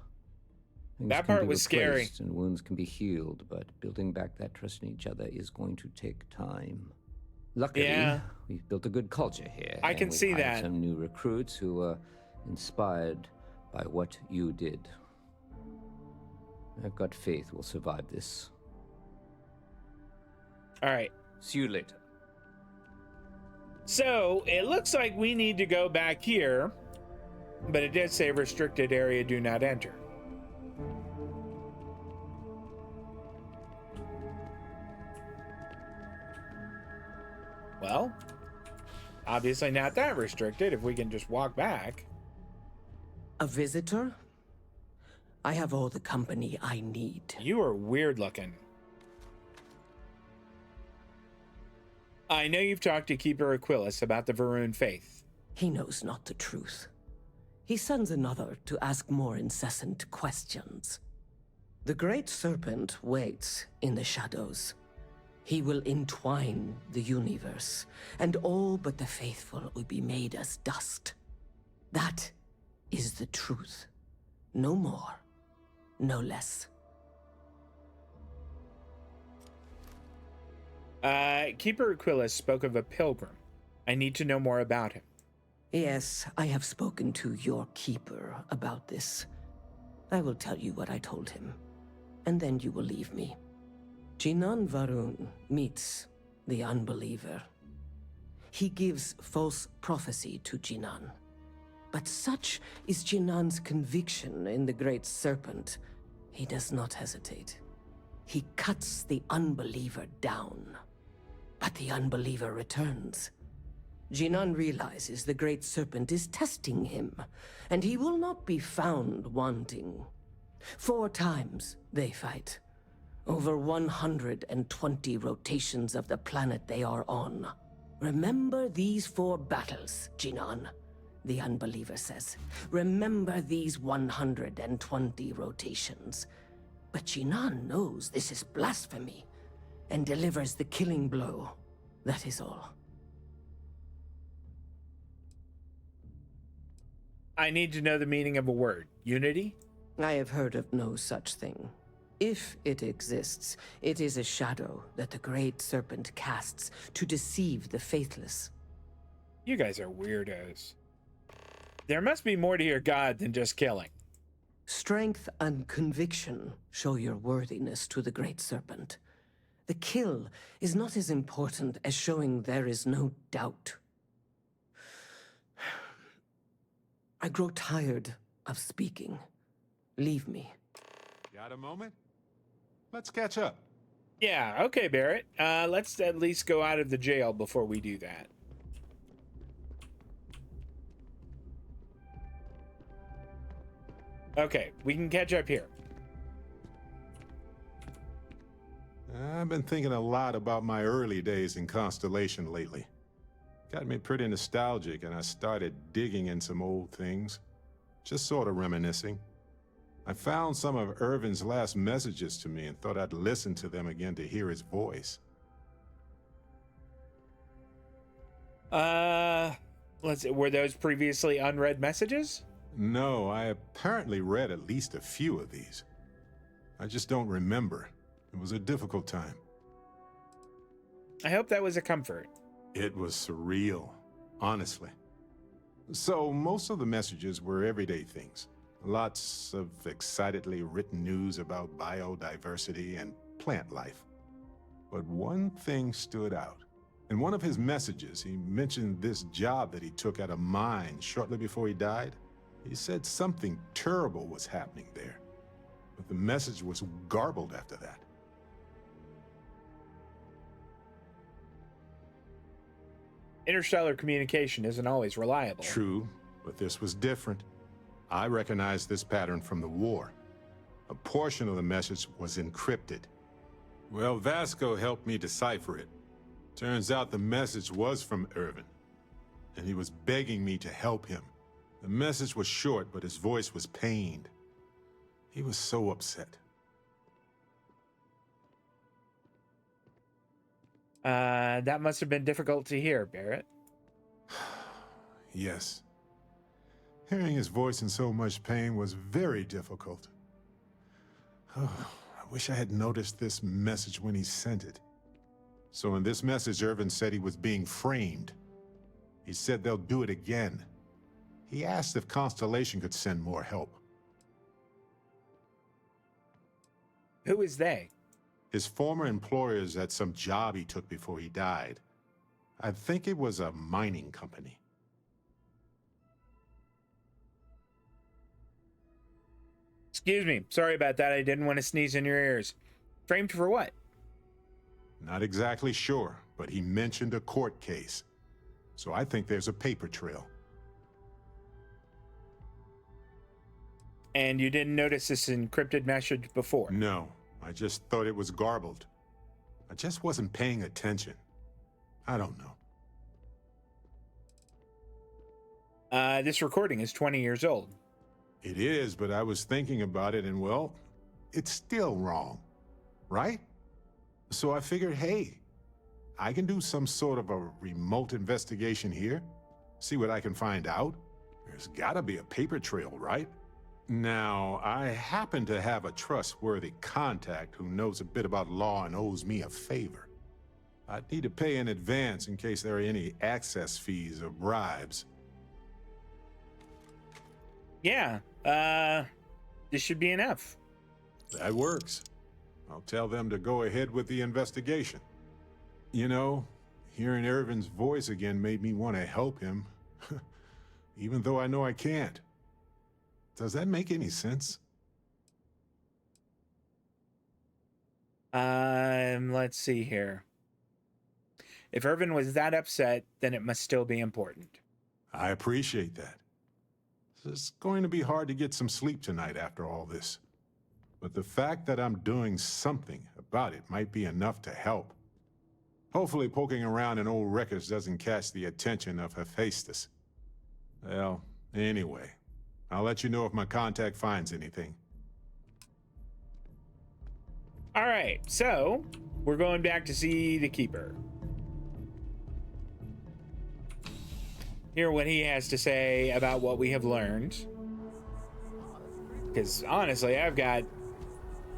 Things that can part be was scary. replaced and wounds can be healed, but building back that trust in each other is going to take time. Luckily, we've built a good culture here. I can see that. Some new recruits who are inspired by what you did. I've got faith we'll survive this. All right. See you later. So it looks like we need to go back here, but it did say restricted area, do not enter. Well, obviously not that restricted if we can just walk back. A visitor? I have all the company I need. You are weird looking. I know you've talked to Keeper Aquilus about the Varun faith. He knows not the truth. He sends another to ask more incessant questions. The Great Serpent waits in the shadows. He will entwine the universe, and all but the faithful will be made as dust. That is the truth. No more, no less. Keeper Aquilus spoke of a pilgrim. I need to know more about him. Yes, I have spoken to your keeper about this. I will tell you what I told him, and then you will leave me. Jinan Varun meets the unbeliever. He gives false prophecy to Jinan. But such is Jinan's conviction in the Great Serpent, he does not hesitate. He cuts the unbeliever down. But the unbeliever returns. Jinan realizes the Great Serpent is testing him, and he will not be found wanting. 4 times they fight. Over 120 rotations of the planet they are on. Remember these 4 battles, Jinan, the unbeliever says. Remember these 120 rotations. But Jinan knows this is blasphemy, and delivers the killing blow. That is all. I need to know the meaning of a word. Unity? I have heard of no such thing. If it exists, it is a shadow that the Great Serpent casts to deceive the faithless. You guys are weirdos. There must be more to your god than just killing. Strength and conviction show your worthiness to the Great Serpent. The kill is not as important as showing there is no doubt. I grow tired of speaking. Leave me. Got a moment? Let's catch up. Yeah, okay, Barrett. Let's at least go out of the jail before we do that. Okay, we can catch up here. I've been thinking a lot about my early days in Constellation lately. Got me pretty nostalgic, and I started digging in some old things. Just sort of reminiscing. I found some of Irvin's last messages to me and thought I'd listen to them again to hear his voice. Let's see, were those previously unread messages? No, I apparently read at least a few of these. I just don't remember. It was a difficult time. I hope that was a comfort. It was surreal, honestly. So, most of the messages were everyday things. Lots of excitedly written news about biodiversity and plant life. But one thing stood out. In one of his messages, he mentioned this job that he took at a mine shortly before he died. He said something terrible was happening there, but the message was garbled after that. Interstellar communication isn't always reliable. True, but this was different. I recognized this pattern from the war. A portion of the message was encrypted. Well, Vasco helped me decipher it. Turns out the message was from Irvin, and he was begging me to help him. The message was short, but his voice was pained. He was so upset. That must have been difficult to hear, Barrett. Yes. Hearing his voice in so much pain was very difficult. Oh, I wish I had noticed this message when he sent it. So in this message, Irvin said he was being framed. He said they'll do it again. He asked if Constellation could send more help. Who is they? His former employers at some job he took before he died. I think it was a mining company. Excuse me. Sorry about that. I didn't want to sneeze in your ears. Framed for what? Not exactly sure, but he mentioned a court case. So I think there's a paper trail. And you didn't notice this encrypted message before? No, I just thought it was garbled. I just wasn't paying attention. I don't know. This recording is 20 years old. It is, but I was thinking about it and, well, it's still wrong, right? So I figured, hey, I can do some sort of a remote investigation here, see what I can find out. There's gotta be a paper trail, right? Now, I happen to have a trustworthy contact who knows a bit about law and owes me a favor. I'd need to pay in advance in case there are any access fees or bribes. Yeah, this should be enough. That works. I'll tell them to go ahead with the investigation. You know, hearing Irvin's voice again made me want to help him, even though I know I can't. Does that make any sense? Let's see here. If Irvin was that upset, then it must still be important. I appreciate that. It's going to be hard to get some sleep tonight after all this. But the fact that I'm doing something about it might be enough to help. Hopefully poking around in old records doesn't catch the attention of Hephaestus. Well, anyway, I'll let you know if my contact finds anything. All right, so we're going back to see the Keeper. Hear what he has to say about what we have learned. Because honestly, I've got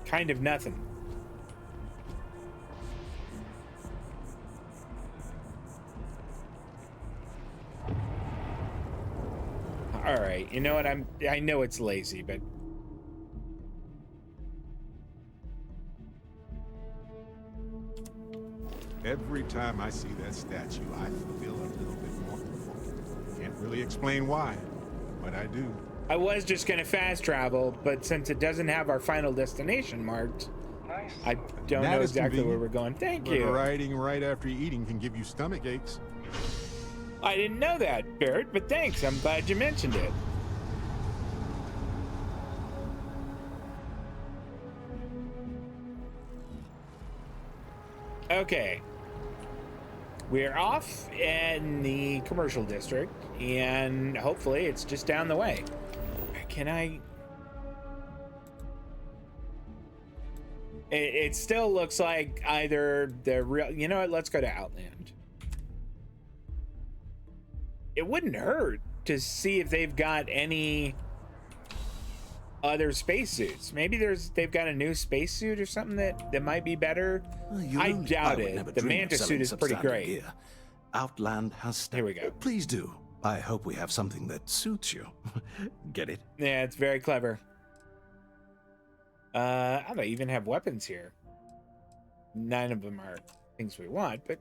kind of nothing. All right, you know what? I know it's lazy, but every time I see that statue, I feel a little bit more provoked. Can't really explain why, but I do. I was just gonna fast travel, but since it doesn't have our final destination marked, place. I don't That know is exactly where convenient, we're going. Thank but you. Riding right after eating can give you stomach aches. I didn't know that, Barrett, but thanks. I'm glad you mentioned it. Okay. We're off in the commercial district, and hopefully it's just down the way. Can I... It still looks like either the real... You know what? Let's go to Outland. It wouldn't hurt to see if they've got any other spacesuits. Maybe they've got a new spacesuit or something that might be better. I doubt it. The Manta suit is pretty great. Gear. Outland has... Here we go. Please do. I hope we have something that suits you. Get it? Yeah, it's very clever. I don't even have weapons here. None of them are things we want, but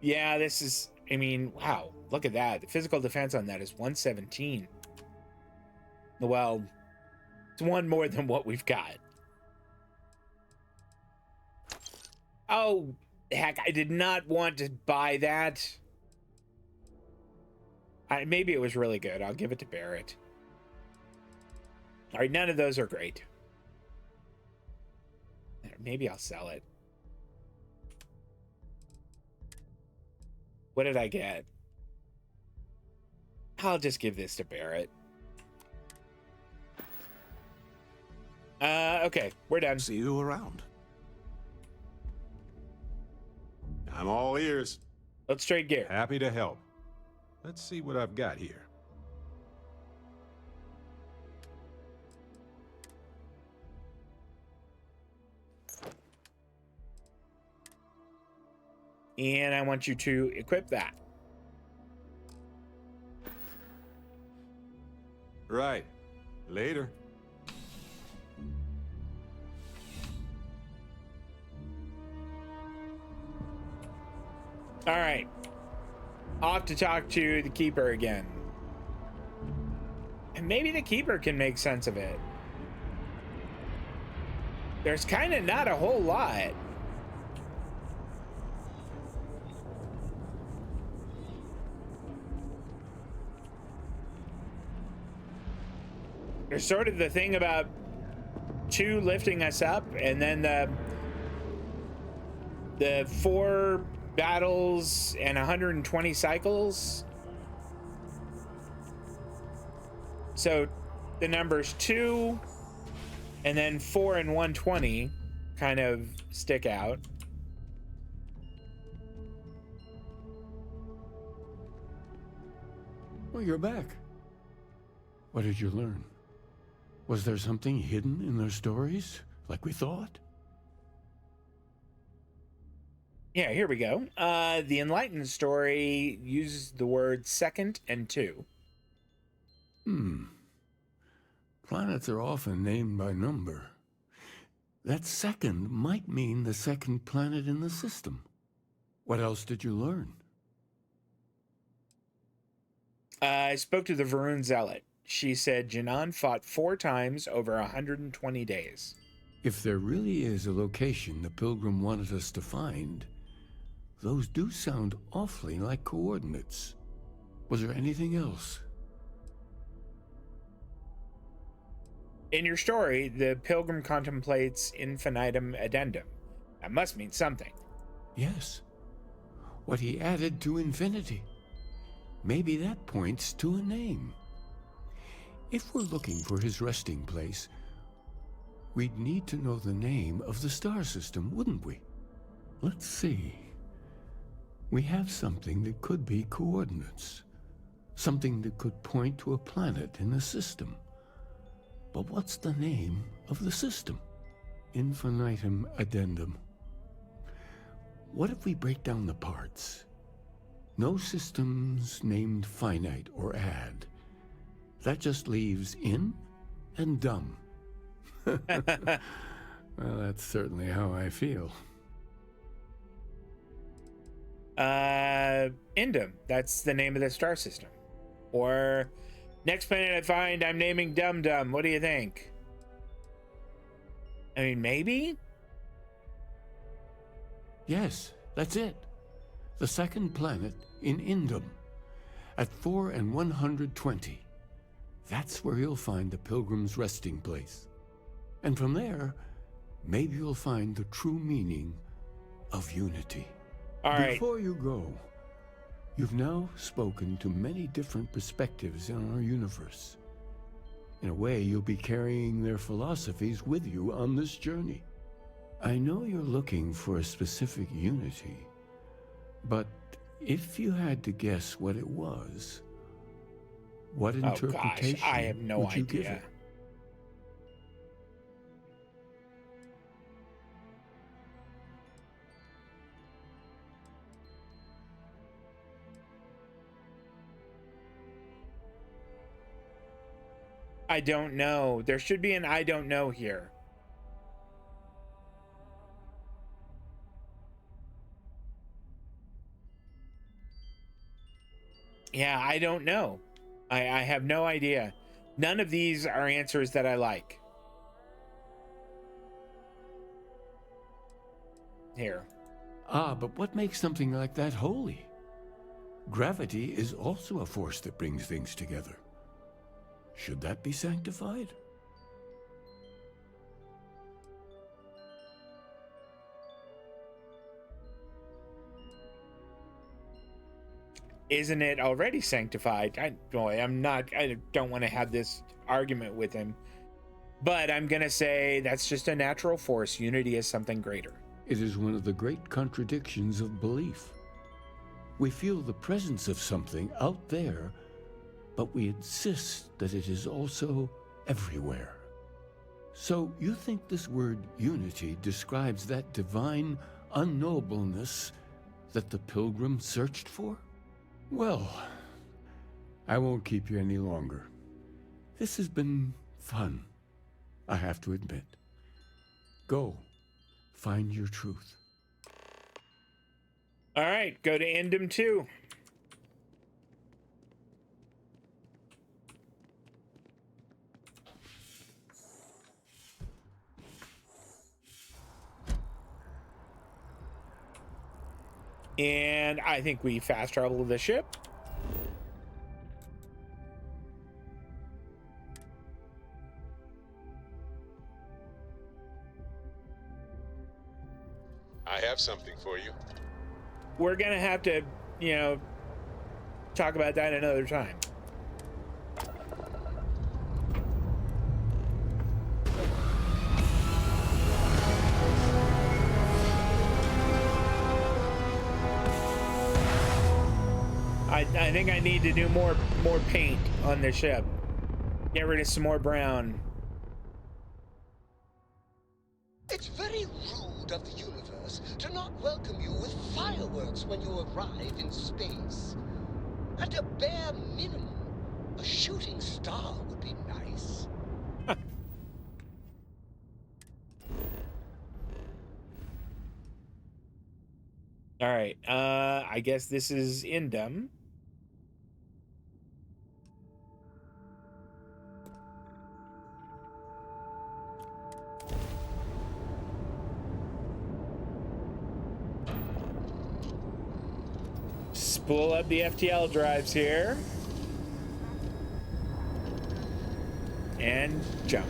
yeah, this is, I mean, wow, look at that. The physical defense on that is 117. Well, it's one more than what we've got. Oh, heck, I did not want to buy that. Maybe it was really good. I'll give it to Barrett. All right, none of those are great. Maybe I'll sell it. What did I get? I'll just give this to Barrett. Okay, we're done. See you around. I'm all ears. Let's trade gear. Happy to help. Let's see what I've got here. And I want you to equip that. Right. Later. All right. Off to talk to the Keeper again. And maybe the Keeper can make sense of it. There's kind of not a whole lot. There's sort of the thing about 2 lifting us up, and then the 4 battles and 120 cycles. So the numbers 2 and then 4 and 120 kind of stick out. Well, you're back. What did you learn? Was there something hidden in their stories, like we thought? Yeah, here we go. The Enlightened story uses the word second and 2. Planets are often named by number. That second might mean the second planet in the system. What else did you learn? I spoke to the Varun Zealot. She said Janan fought 4 times over 120 days. If there really is a location the Pilgrim wanted us to find, those do sound awfully like coordinates. Was there anything else? In your story, the Pilgrim contemplates infinitum addendum. That must mean something. Yes. What he added to infinity. Maybe that points to a name. If we're looking for his resting place, we'd need to know the name of the star system, wouldn't we? Let's see. We have something that could be coordinates. Something that could point to a planet in the system. But what's the name of the system? Infinitum addendum. What if we break down the parts? No systems named finite or add. That just leaves in and dumb. Well, that's certainly how I feel. Indum. That's the name of the star system. Or next planet I find, I'm naming Dum Dum. What do you think? I mean, maybe? Yes, that's it. The second planet in Indum, at 4 and 120. That's where you'll find the Pilgrim's resting place. And from there, maybe you'll find the true meaning of unity. All right. Before you go, you've now spoken to many different perspectives in our universe. In a way, you'll be carrying their philosophies with you on this journey. I know you're looking for a specific unity, but if you had to guess what it was, what interpretation I have no would you idea. give it? I don't know. There should be an I don't know here. Yeah, I don't know. I have no idea. None of these are answers that I like. Here. Ah, but what makes something like that holy? Gravity is also a force that brings things together. Should that be sanctified? Isn't it already sanctified? I don't want to have this argument with him. But I'm going to say that's just a natural force. Unity is something greater. It is one of the great contradictions of belief. We feel the presence of something out there, but we insist that it is also everywhere. So you think this word unity describes that divine unknowableness that the pilgrim searched for? Well, I won't keep you any longer. This has been fun, I have to admit. Go, find your truth. All right, go to Indum 2. And I think we fast travel the ship. I have something for you. We're gonna have to, talk about that another time. I think I need to do more paint on the ship. Get rid of some more brown. It's very rude of the universe to not welcome you with fireworks when you arrive in space. At a bare minimum, a shooting star would be nice. All right, I guess this is Indum. Spool up the FTL drives here. And jump.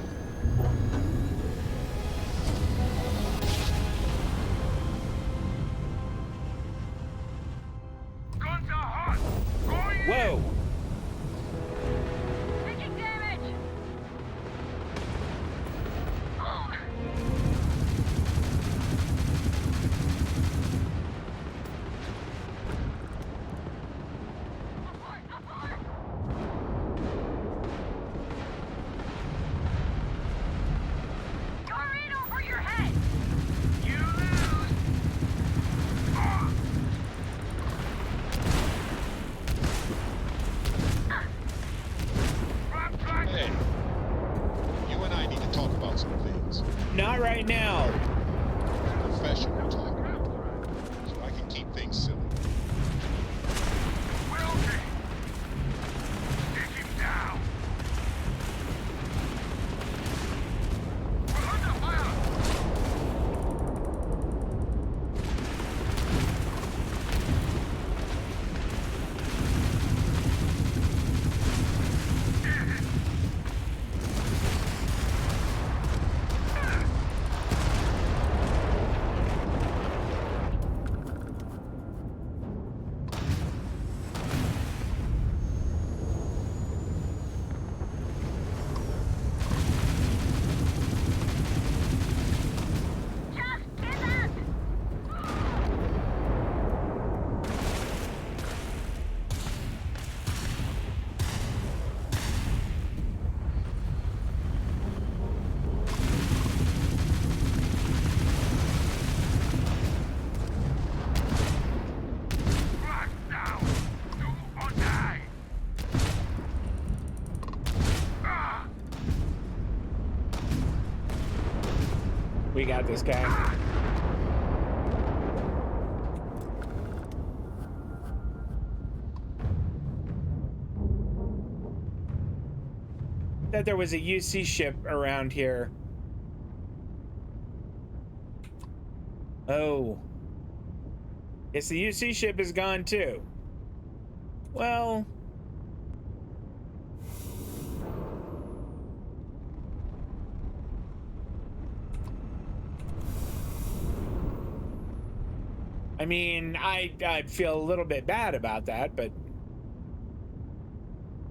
Guns are hot! Going Whoa! Taking damage! Oh. You're in over your head! You lose! Hey, you and I need to talk about some things. Not right now. Professional talk. So I can keep things civil. Will be! Take him down! We're under fire! We got this guy. That there was a UC ship around here. Oh. Guess the UC ship is gone too. Well. I mean, I feel a little bit bad about that, but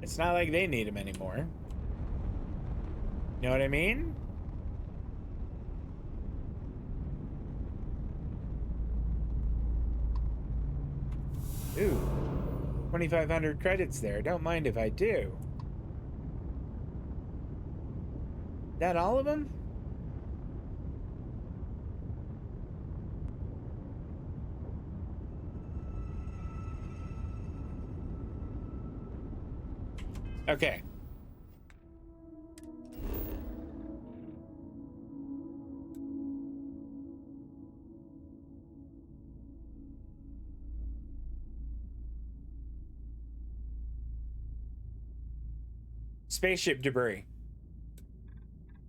it's not like they need him anymore. You know what I mean? Ooh, 2,500 credits there. Don't mind if I do. That all of them? Okay. Spaceship debris.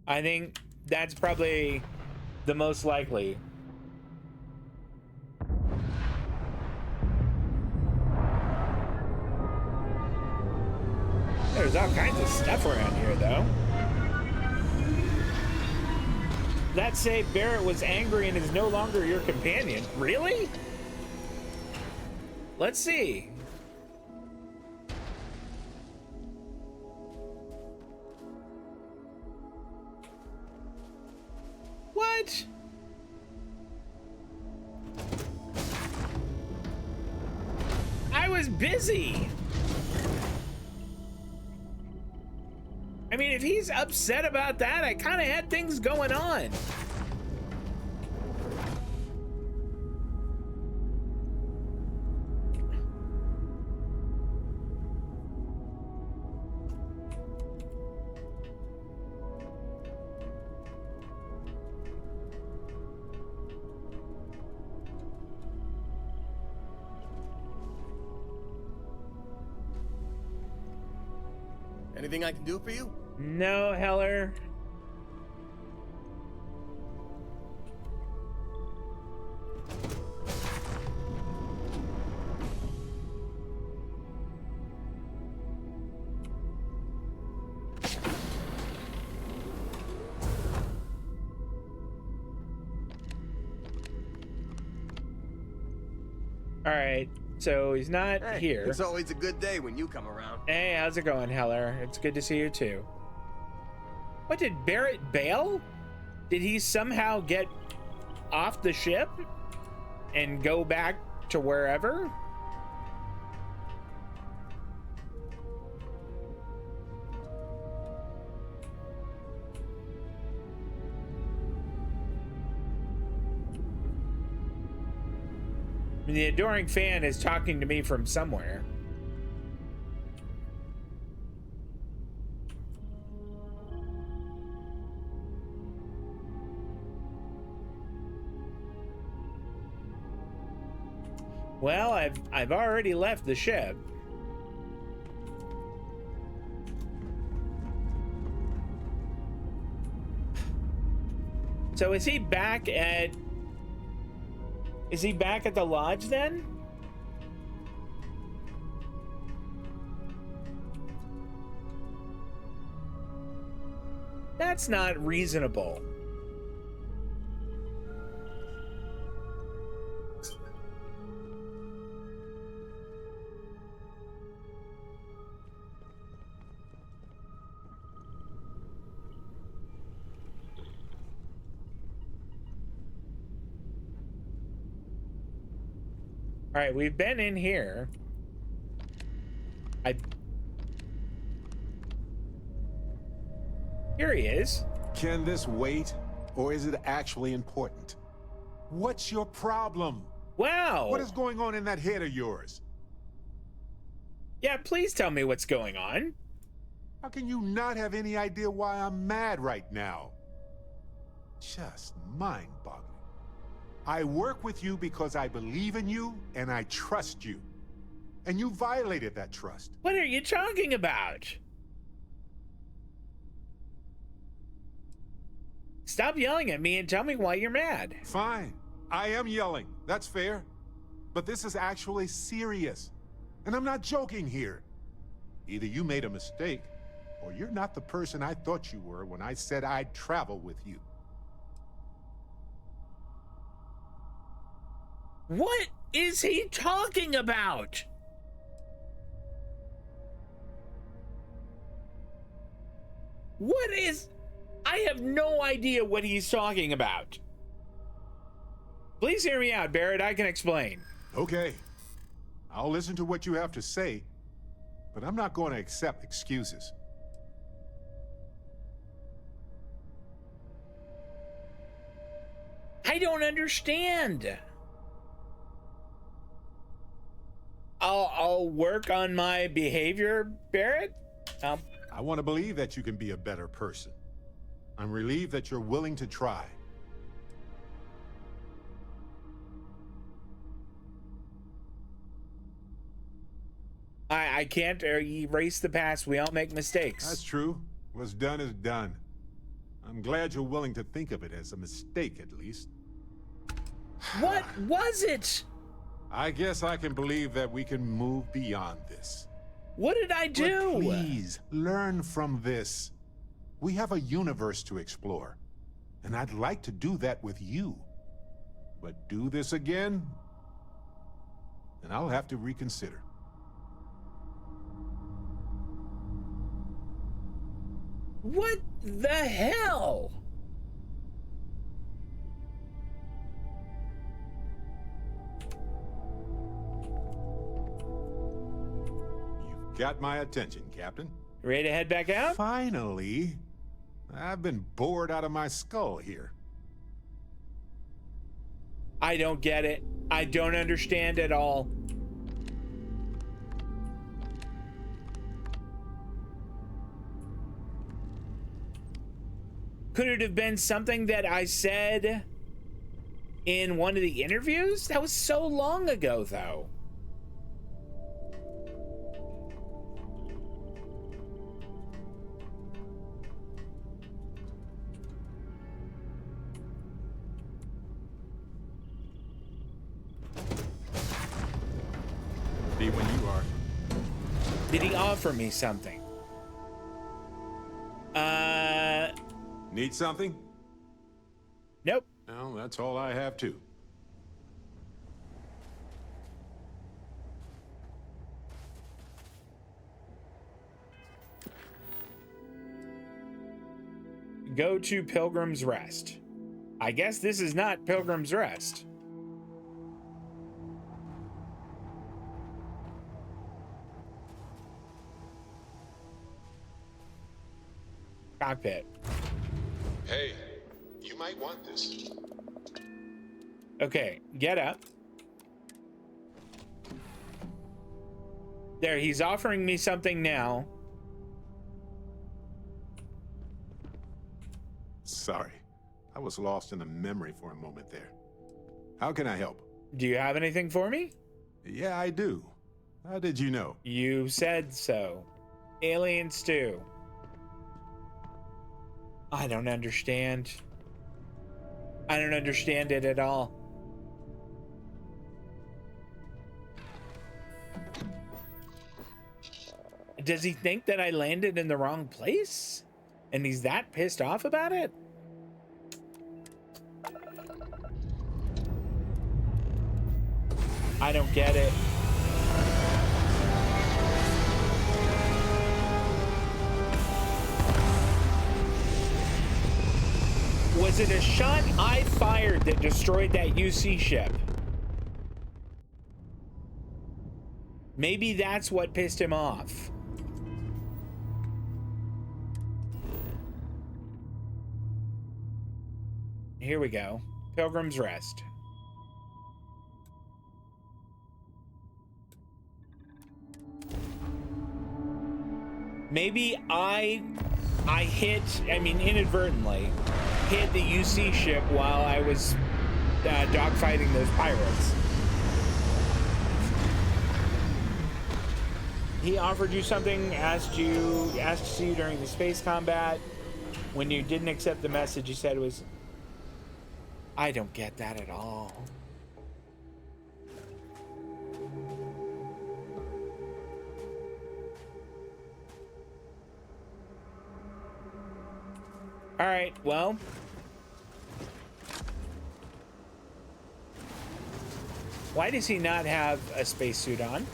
I think that's probably the most likely. There's all kinds of stuff around here, though. That say Barrett was angry and is no longer your companion. Really? Let's see. What? I was busy. I mean, if he's upset about that, I kind of had things going on. Anything I can do for you? No, Heller. All right, so he's not here. It's always a good day when you come around. Hey, how's it going, Heller? It's good to see you too. What, did Barrett bail? Did he somehow get off the ship and go back to wherever? I mean, the adoring fan is talking to me from somewhere. Well, I've already left the ship. So is he back at the lodge then? That's not reasonable. All right, we've been in here. Here he is. Can this wait, or is it actually important? What's your problem? Wow. What is going on in that head of yours? Yeah, please tell me what's going on. How can you not have any idea why I'm mad right now? just mind-boggling. I work with you because I believe in you and I trust you. And you violated that trust. What are you talking about? Stop yelling at me and tell me why you're mad. Fine. I am yelling. That's fair. But this is actually serious. And I'm not joking here. Either you made a mistake, or you're not the person I thought you were when I said I'd travel with you. What is he talking about? What is... I have no idea what he's talking about. Please hear me out, Barrett. I can explain. Okay. I'll listen to what you have to say, but I'm not going to accept excuses. I don't understand. I'll work on my behavior, Barrett. I want to believe that you can be a better person. I'm relieved that you're willing to try. I can't erase the past. We all make mistakes. That's true. What's done is done. I'm glad you're willing to think of it as a mistake, at least. What was it? I guess I can believe that we can move beyond this. What did I do? But please, learn from this. We have a universe to explore, and I'd like to do that with you. But do this again, and I'll have to reconsider. What the hell? You've got my attention, Captain. Ready to head back out? Finally. I've been bored out of my skull here. I don't get it. I don't understand at all. Could it have been something that I said in one of the interviews? That was so long ago, though. Be when you are. Did he offer me something? Need something? Nope. Well, that's all I have too. Go to Pilgrim's Rest. I guess this is not Pilgrim's Rest. Cockpit. Hey, you might want this. Okay, get up. There, he's offering me something now. Sorry, I was lost in a memory for a moment there. How can I help? Do you have anything for me? Yeah, I do. How did you know? You said so. Alien stew. I don't understand. I don't understand it at all. Does he think that I landed in the wrong place? And he's that pissed off about it? I don't get it. Was it a shot I fired that destroyed that UC ship? Maybe that's what pissed him off. Here we go. Pilgrim's Rest. Maybe I inadvertently hit the UC ship while I was dogfighting those pirates. He offered you something, asked to see you during the space combat. When you didn't accept the message, you said it was... I don't get that at all. All right, well... Why does he not have a spacesuit on?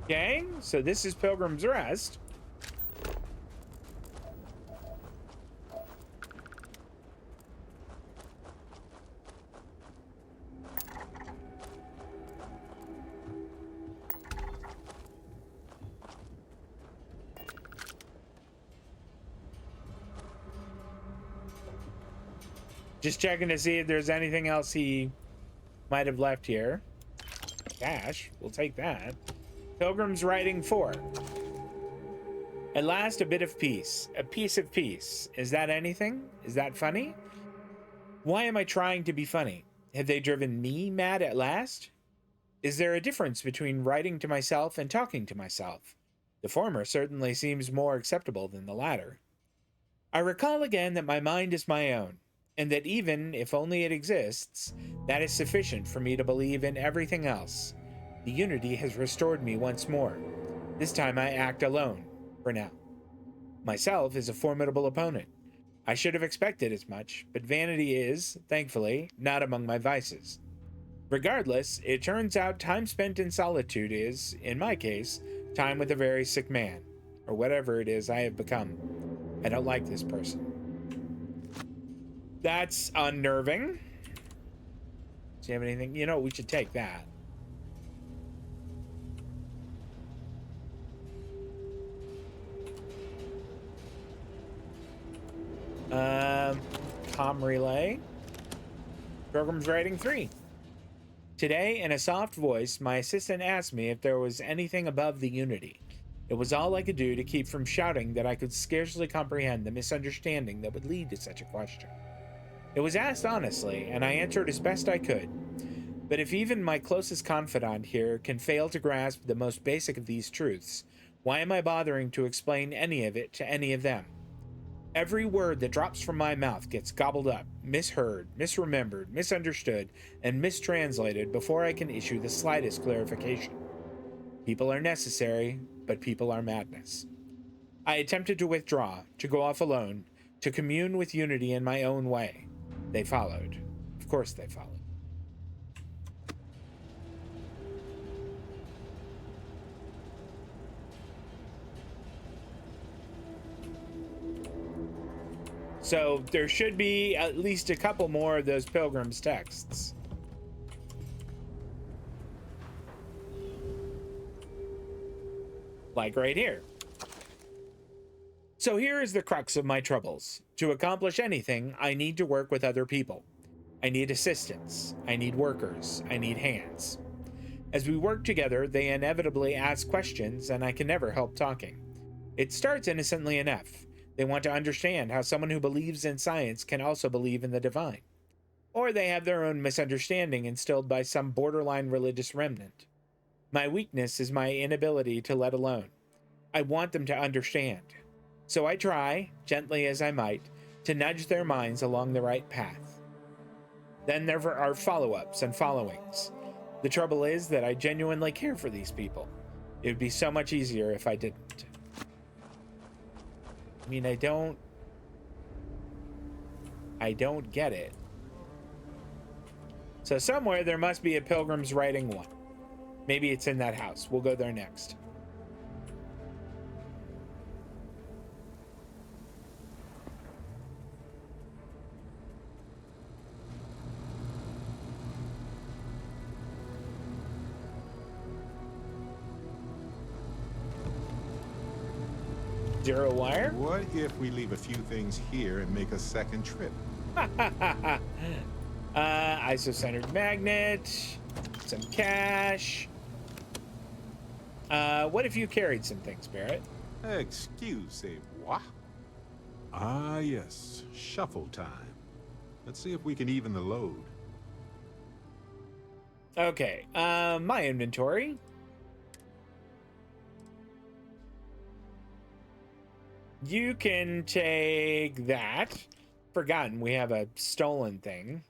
Okay, so this is Pilgrim's Rest. Just checking to see if there's anything else he might have left here. Cash, we'll take that. Pilgrim's Writing 4. At last, a bit of peace. A piece of peace. Is that anything? Is that funny? Why am I trying to be funny? Have they driven me mad at last? Is there a difference between writing to myself and talking to myself? The former certainly seems more acceptable than the latter. I recall again that my mind is my own, and that even if only it exists, that is sufficient for me to believe in everything else. The unity has restored me once more. This time I act alone, for now. Myself is a formidable opponent. I should have expected as much, but vanity is, thankfully, not among my vices. Regardless, it turns out time spent in solitude is, in my case, time with a very sick man, or whatever it is I have become. I don't like this person. That's unnerving. Do you have anything? You know, we should take that. Com relay. Pilgrim's Writing 3. Today, in a soft voice, my assistant asked me if there was anything above the unity. It was all I could do to keep from shouting that I could scarcely comprehend the misunderstanding that would lead to such a question. It was asked honestly, and I answered as best I could. But if even my closest confidant here can fail to grasp the most basic of these truths, why am I bothering to explain any of it to any of them? Every word that drops from my mouth gets gobbled up, misheard, misremembered, misunderstood, and mistranslated before I can issue the slightest clarification. People are necessary, but people are madness. I attempted to withdraw, to go off alone, to commune with unity in my own way. They followed. Of course they followed. So there should be at least a couple more of those Pilgrim's texts. Like right here. So here is the crux of my troubles. To accomplish anything, I need to work with other people. I need assistants. I need workers. I need hands. As we work together, they inevitably ask questions, and I can never help talking. It starts innocently enough. They want to understand how someone who believes in science can also believe in the divine. Or they have their own misunderstanding instilled by some borderline religious remnant. My weakness is my inability to let alone. I want them to understand. So I try, gently as I might, to nudge their minds along the right path. Then there are follow-ups and followings. The trouble is that I genuinely care for these people. It would be so much easier if I didn't. mean, I don't get it. So somewhere there must be a Pilgrim's Writing 1. Maybe it's in that house. We'll go there next. Zero wire? What if we leave a few things here and make a second trip? Isocentered magnet, some cash. What if you carried some things, Barrett? Excusez-moi. Ah, yes. Shuffle time. Let's see if we can even the load. Okay, my inventory. You can take that. Forgotten we have a stolen thing.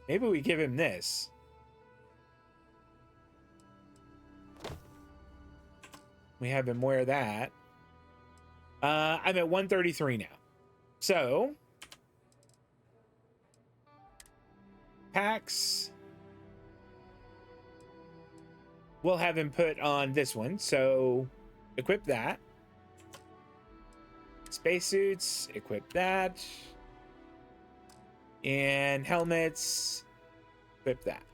Maybe we give him this. We have him wear that. I'm at 133 now. So, packs. We'll have him put on this one. So, equip that. Spacesuits, equip that. And helmets, equip that.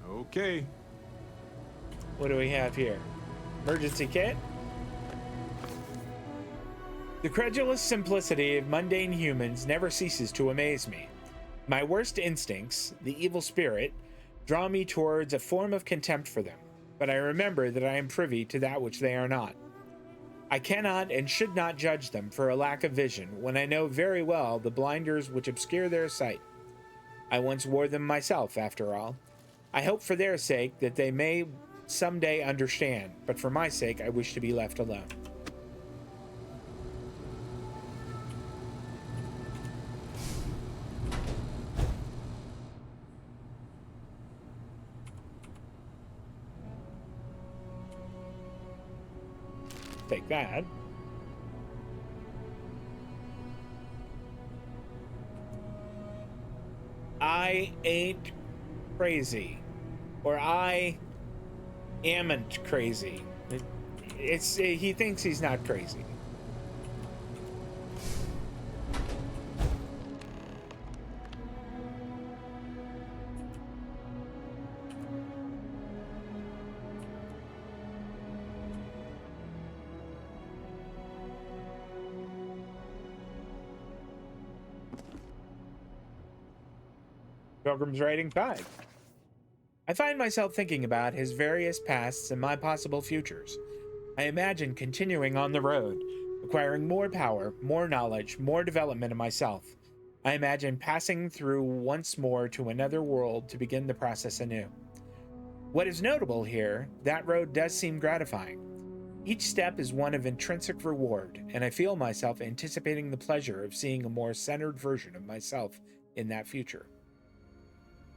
Okay. What do we have here? Emergency kit. The credulous simplicity of mundane humans never ceases to amaze me. My worst instincts, the evil spirit, draw me towards a form of contempt for them, but I remember that I am privy to that which they are not. I cannot and should not judge them for a lack of vision when I know very well the blinders which obscure their sight. I once wore them myself, after all. I hope for their sake that they may someday understand, but for my sake I wish to be left alone. Take that. I ain't crazy, or I amn't crazy. It's he thinks he's not crazy. Pilgrim's Writing 5. I find myself thinking about his various pasts and my possible futures. I imagine continuing on the road, acquiring more power, more knowledge, more development of myself. I imagine passing through once more to another world to begin the process anew. What is notable here, that road does seem gratifying. Each step is one of intrinsic reward, and I feel myself anticipating the pleasure of seeing a more centered version of myself in that future.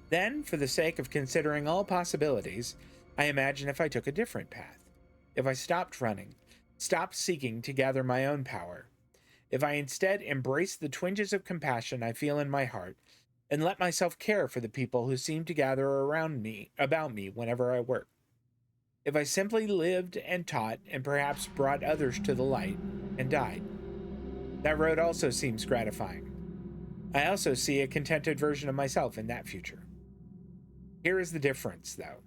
Then, for the sake of considering all possibilities, I imagine if I took a different path. If I stopped running, stopped seeking to gather my own power. If I instead embraced the twinges of compassion I feel in my heart, and let myself care for the people who seem to gather about me whenever I work. If I simply lived and taught and perhaps brought others to the light and died. That road also seems gratifying. I also see a contented version of myself in that future. Here is the difference, though.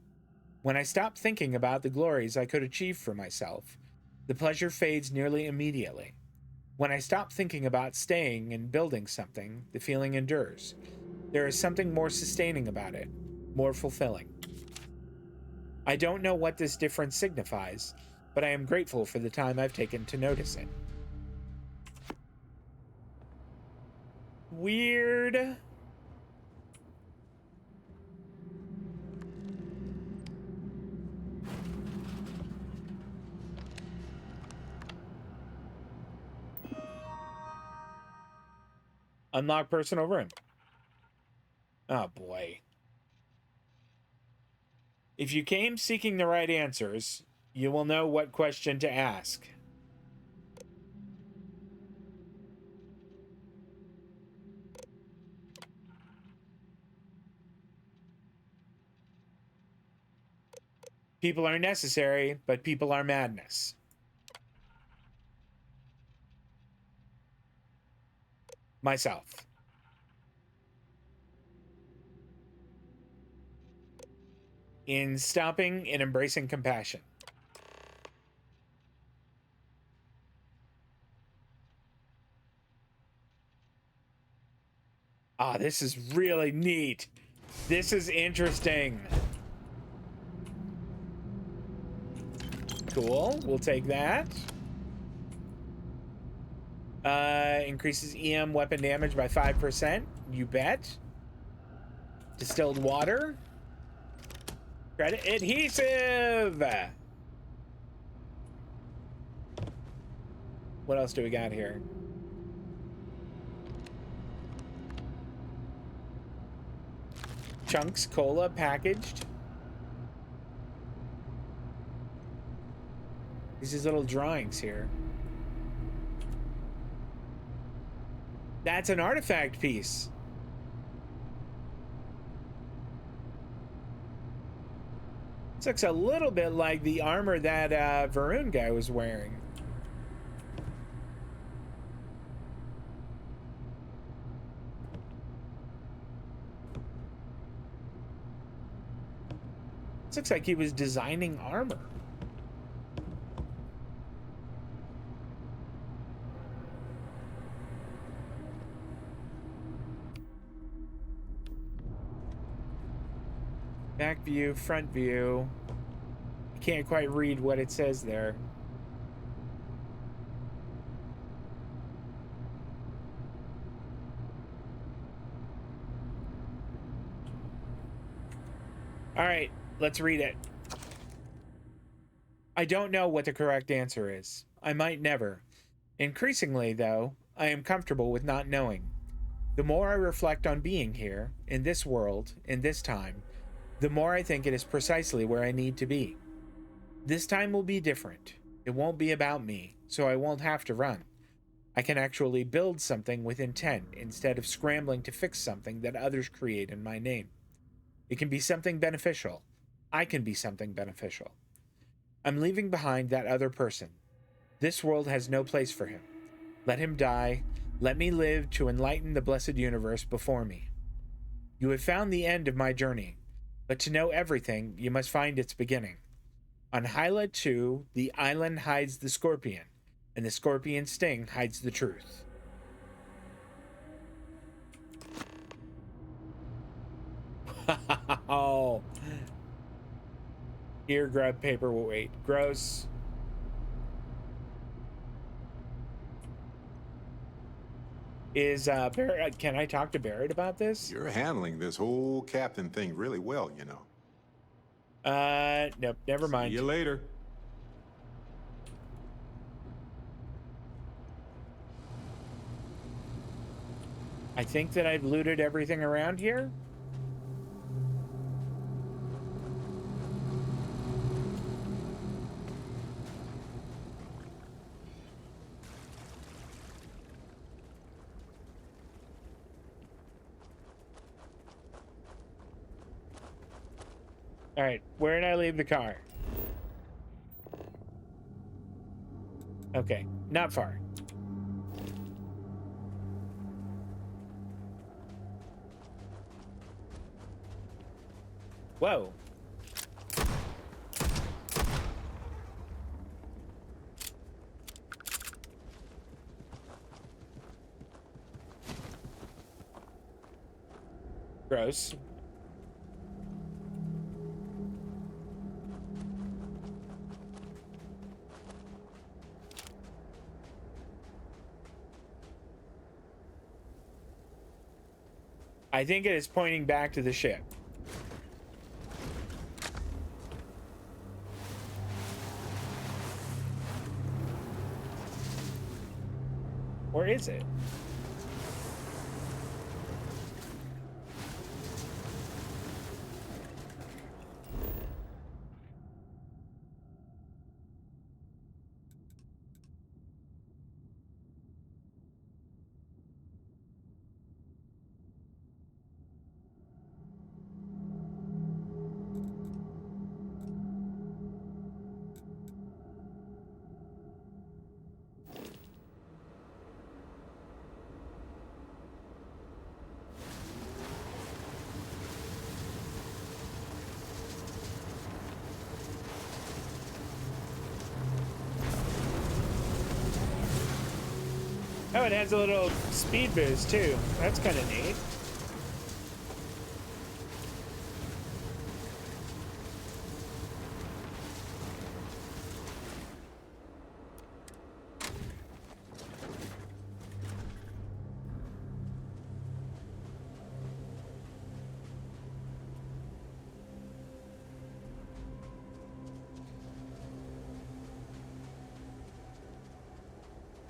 When I stop thinking about the glories I could achieve for myself, the pleasure fades nearly immediately. When I stop thinking about staying and building something, the feeling endures. There is something more sustaining about it, more fulfilling. I don't know what this difference signifies, but I am grateful for the time I've taken to notice it. Weird. Unlock personal room. Oh boy. If you came seeking the right answers, you will know what question to ask. People are necessary, but people are madness. Myself. In stopping and embracing compassion. Ah, this is really neat. This is interesting. Cool. We'll take that. Increases EM weapon damage by 5%. You bet. Distilled water. Credit adhesive. What else do we got here? Chunks cola packaged. These little drawings here. That's an artifact piece. This looks a little bit like the armor that Varun guy was wearing. This looks like he was designing armor. Back view, front view. I can't quite read what it says there. All right, let's read it. I don't know what the correct answer is. I might never. Increasingly, though, I am comfortable with not knowing. The more I reflect on being here, in this world, in this time, the more I think it is precisely where I need to be. This time will be different. It won't be about me, so I won't have to run. I can actually build something with intent instead of scrambling to fix something that others create in my name. It can be something beneficial. I can be something beneficial. I'm leaving behind that other person. This world has no place for him. Let him die. Let me live to enlighten the blessed universe before me. You have found the end of my journey. But to know everything, you must find its beginning. On Hyla 2, the island hides the scorpion, and the scorpion's sting hides the truth. Oh. Here, grab paperweight. Gross. Is Barrett, can I talk to Barrett about this? You're handling this whole captain thing really well, you know. Nope, never mind. See you later. I think that I've looted everything around here. All right, where did I leave the car? Okay, not far. Whoa. Gross. I think it is pointing back to the ship. Or is it? it has a little speed boost too. That's kind of neat.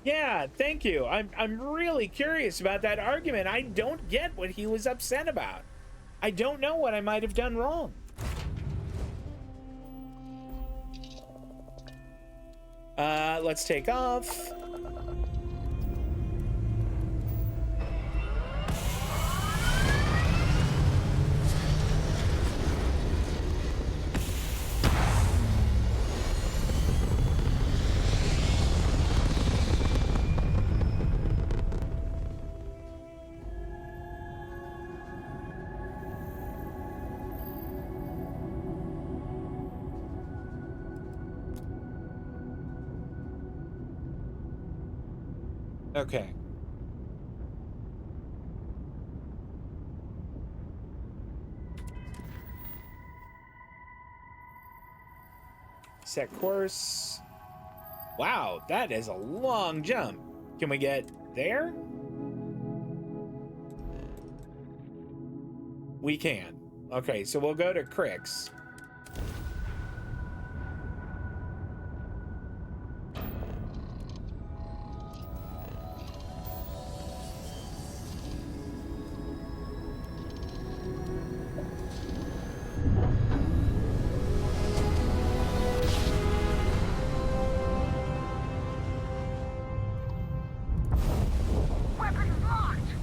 Yeah, thank you. I'm really curious about that argument. I don't get what he was upset about. I don't know what I might have done wrong. Let's take off. Okay. Set course. Wow, that is a long jump. Can we get there? We can. Okay, so we'll go to Crix.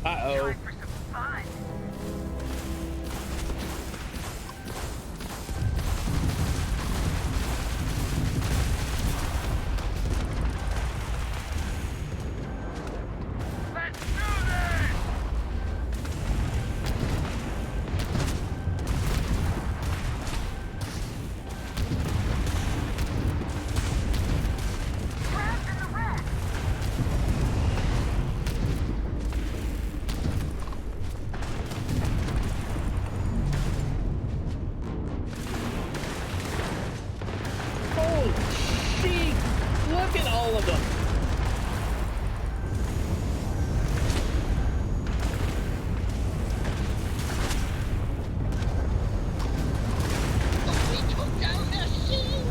Uh-oh. Look at all of them. We took down their shield.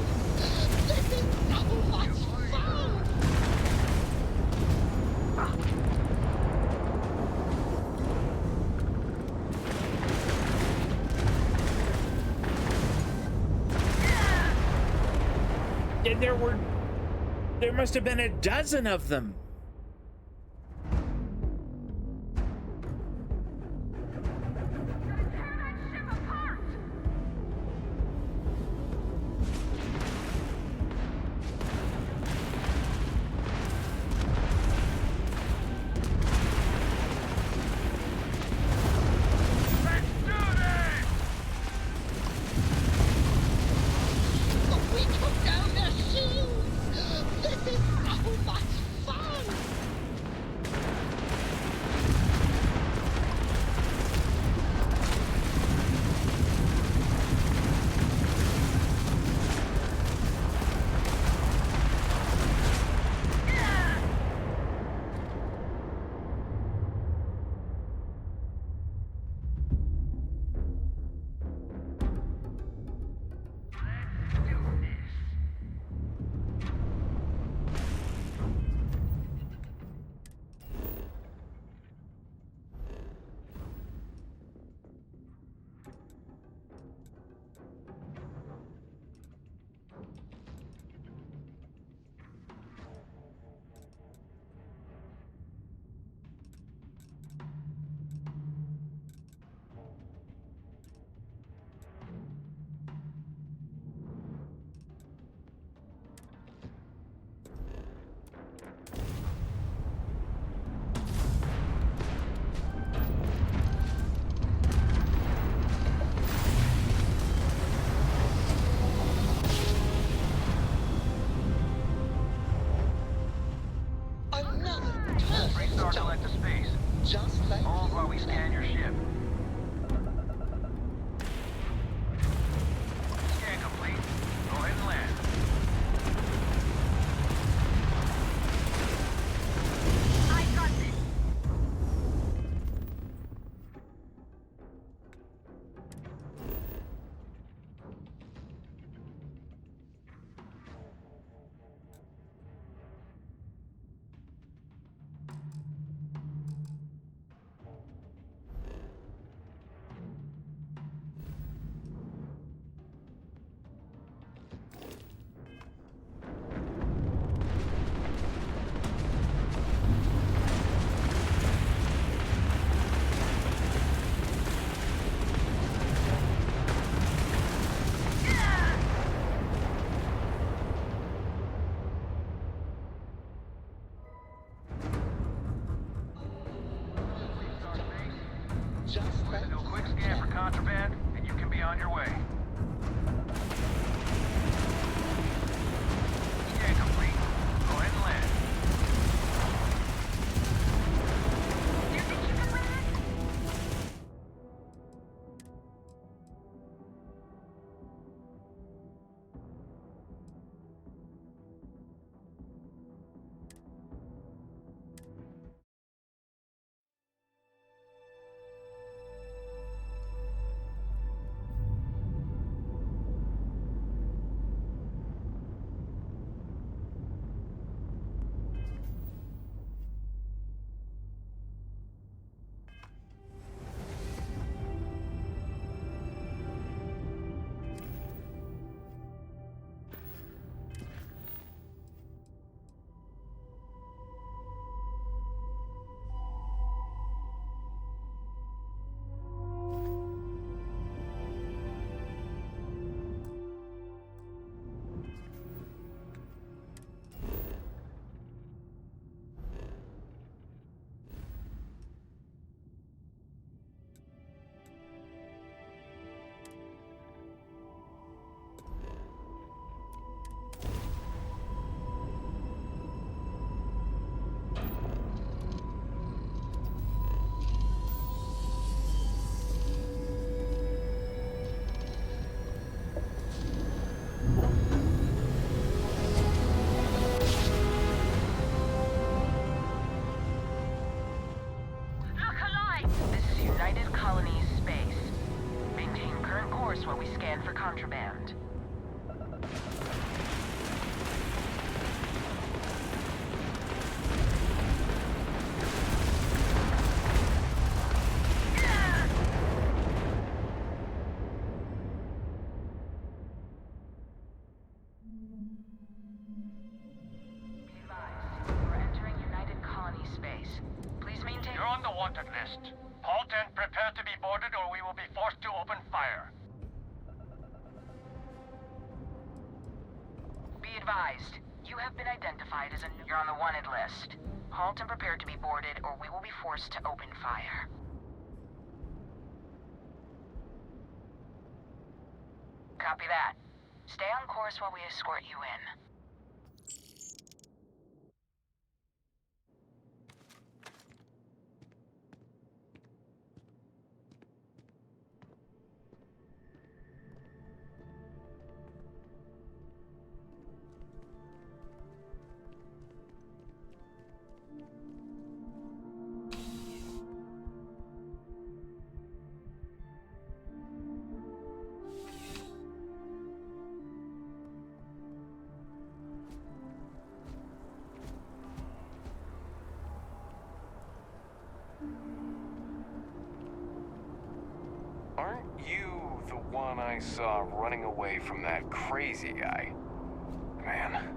This is so much fun. And there must have been a dozen of them. We took down their shield. This is so much fun. Start to let the space. Just like Hold while we scan your ship. Scan complete. Go ahead and land. I got this. Do a quick scan for contraband, and you can be on your way. Scan complete. Go ahead and land. You think you can land? While we scan for contraband. Be advised, we're entering United Colony space. Please maintain. You're on the wanted list. Halt and prepare to be boarded, or we will be forced to open fire. Be advised, you have been identified as you're on the wanted list. Halt and prepare to be boarded, or we will be forced to open fire. Copy that. Stay on course while we escort you in. Aren't you the one I saw running away from that crazy guy? Man,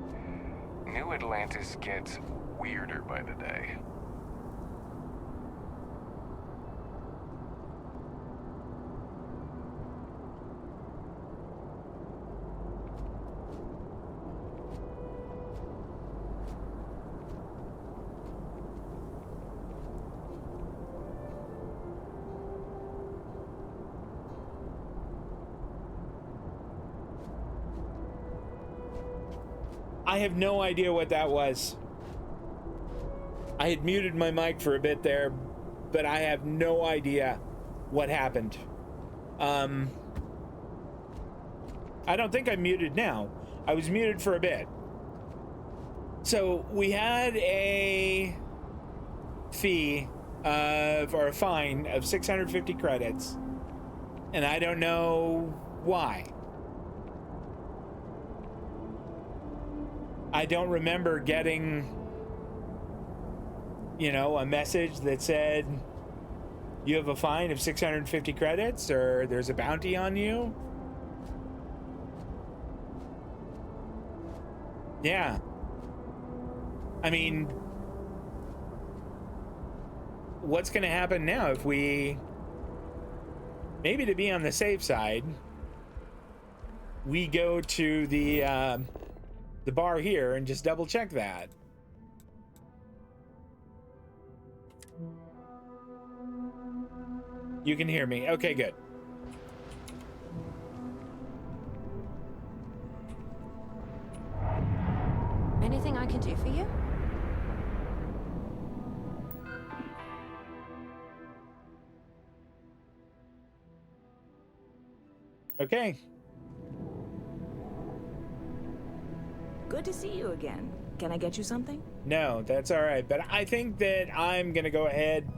New Atlantis gets weirder by the day. I have no idea what that was. I I had muted my mic for a bit there, but I have no idea what happened. I don't think I'm muted now. I was muted for a bit. So we had a fee or a fine of 650 credits, and I don't know why. I don't remember getting, you know, a message that said you have a fine of 650 credits or there's a bounty on you. Yeah. I mean, what's going to happen now if we, maybe to be on the safe side, we go to the bar here and just double check that. You can hear me. Okay, good. Anything I can do for you? Okay. Good to see you again. Can I get you something? No, that's all right. But I think that I'm going to go ahead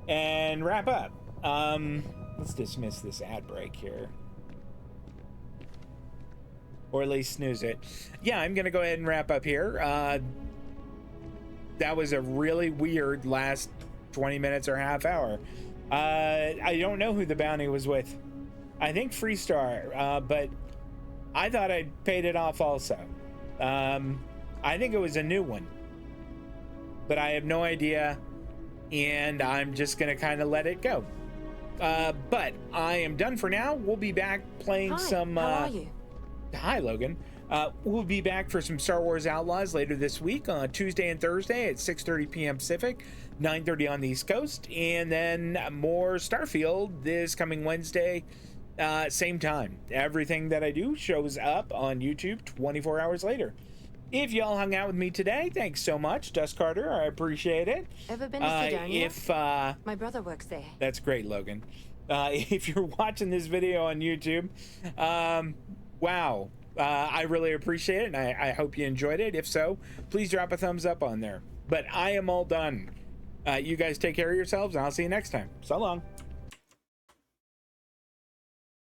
and wrap up. Let's dismiss this ad break here. Or at least snooze it. Yeah, I'm going to go ahead and wrap up here. That was a really weird last 20 minutes or half hour. I don't know who the bounty was with. I think Freestar, but I thought I'd paid it off also. I think it was a new one, but I have no idea, and I'm just gonna kind of let it go. But I am done for now. We'll be back playing some. How are you? Hi, Logan. We'll be back for some Star Wars Outlaws later this week on Tuesday and Thursday at 6:30 p.m. Pacific, 9:30 on the East Coast, and then more Starfield this coming Wednesday. Same time. Everything that I do shows up on YouTube 24 hours later. If y'all hung out with me today, thanks so much, Dust Carter. I appreciate it. Ever been to Sidonia? If my brother works there. that's great, Logan. If you're watching this video on YouTube, wow, I really appreciate it, and I hope you enjoyed it. If so, please drop a thumbs up on there. But I am all done. You guys take care of yourselves, and I'll see you next time. So long.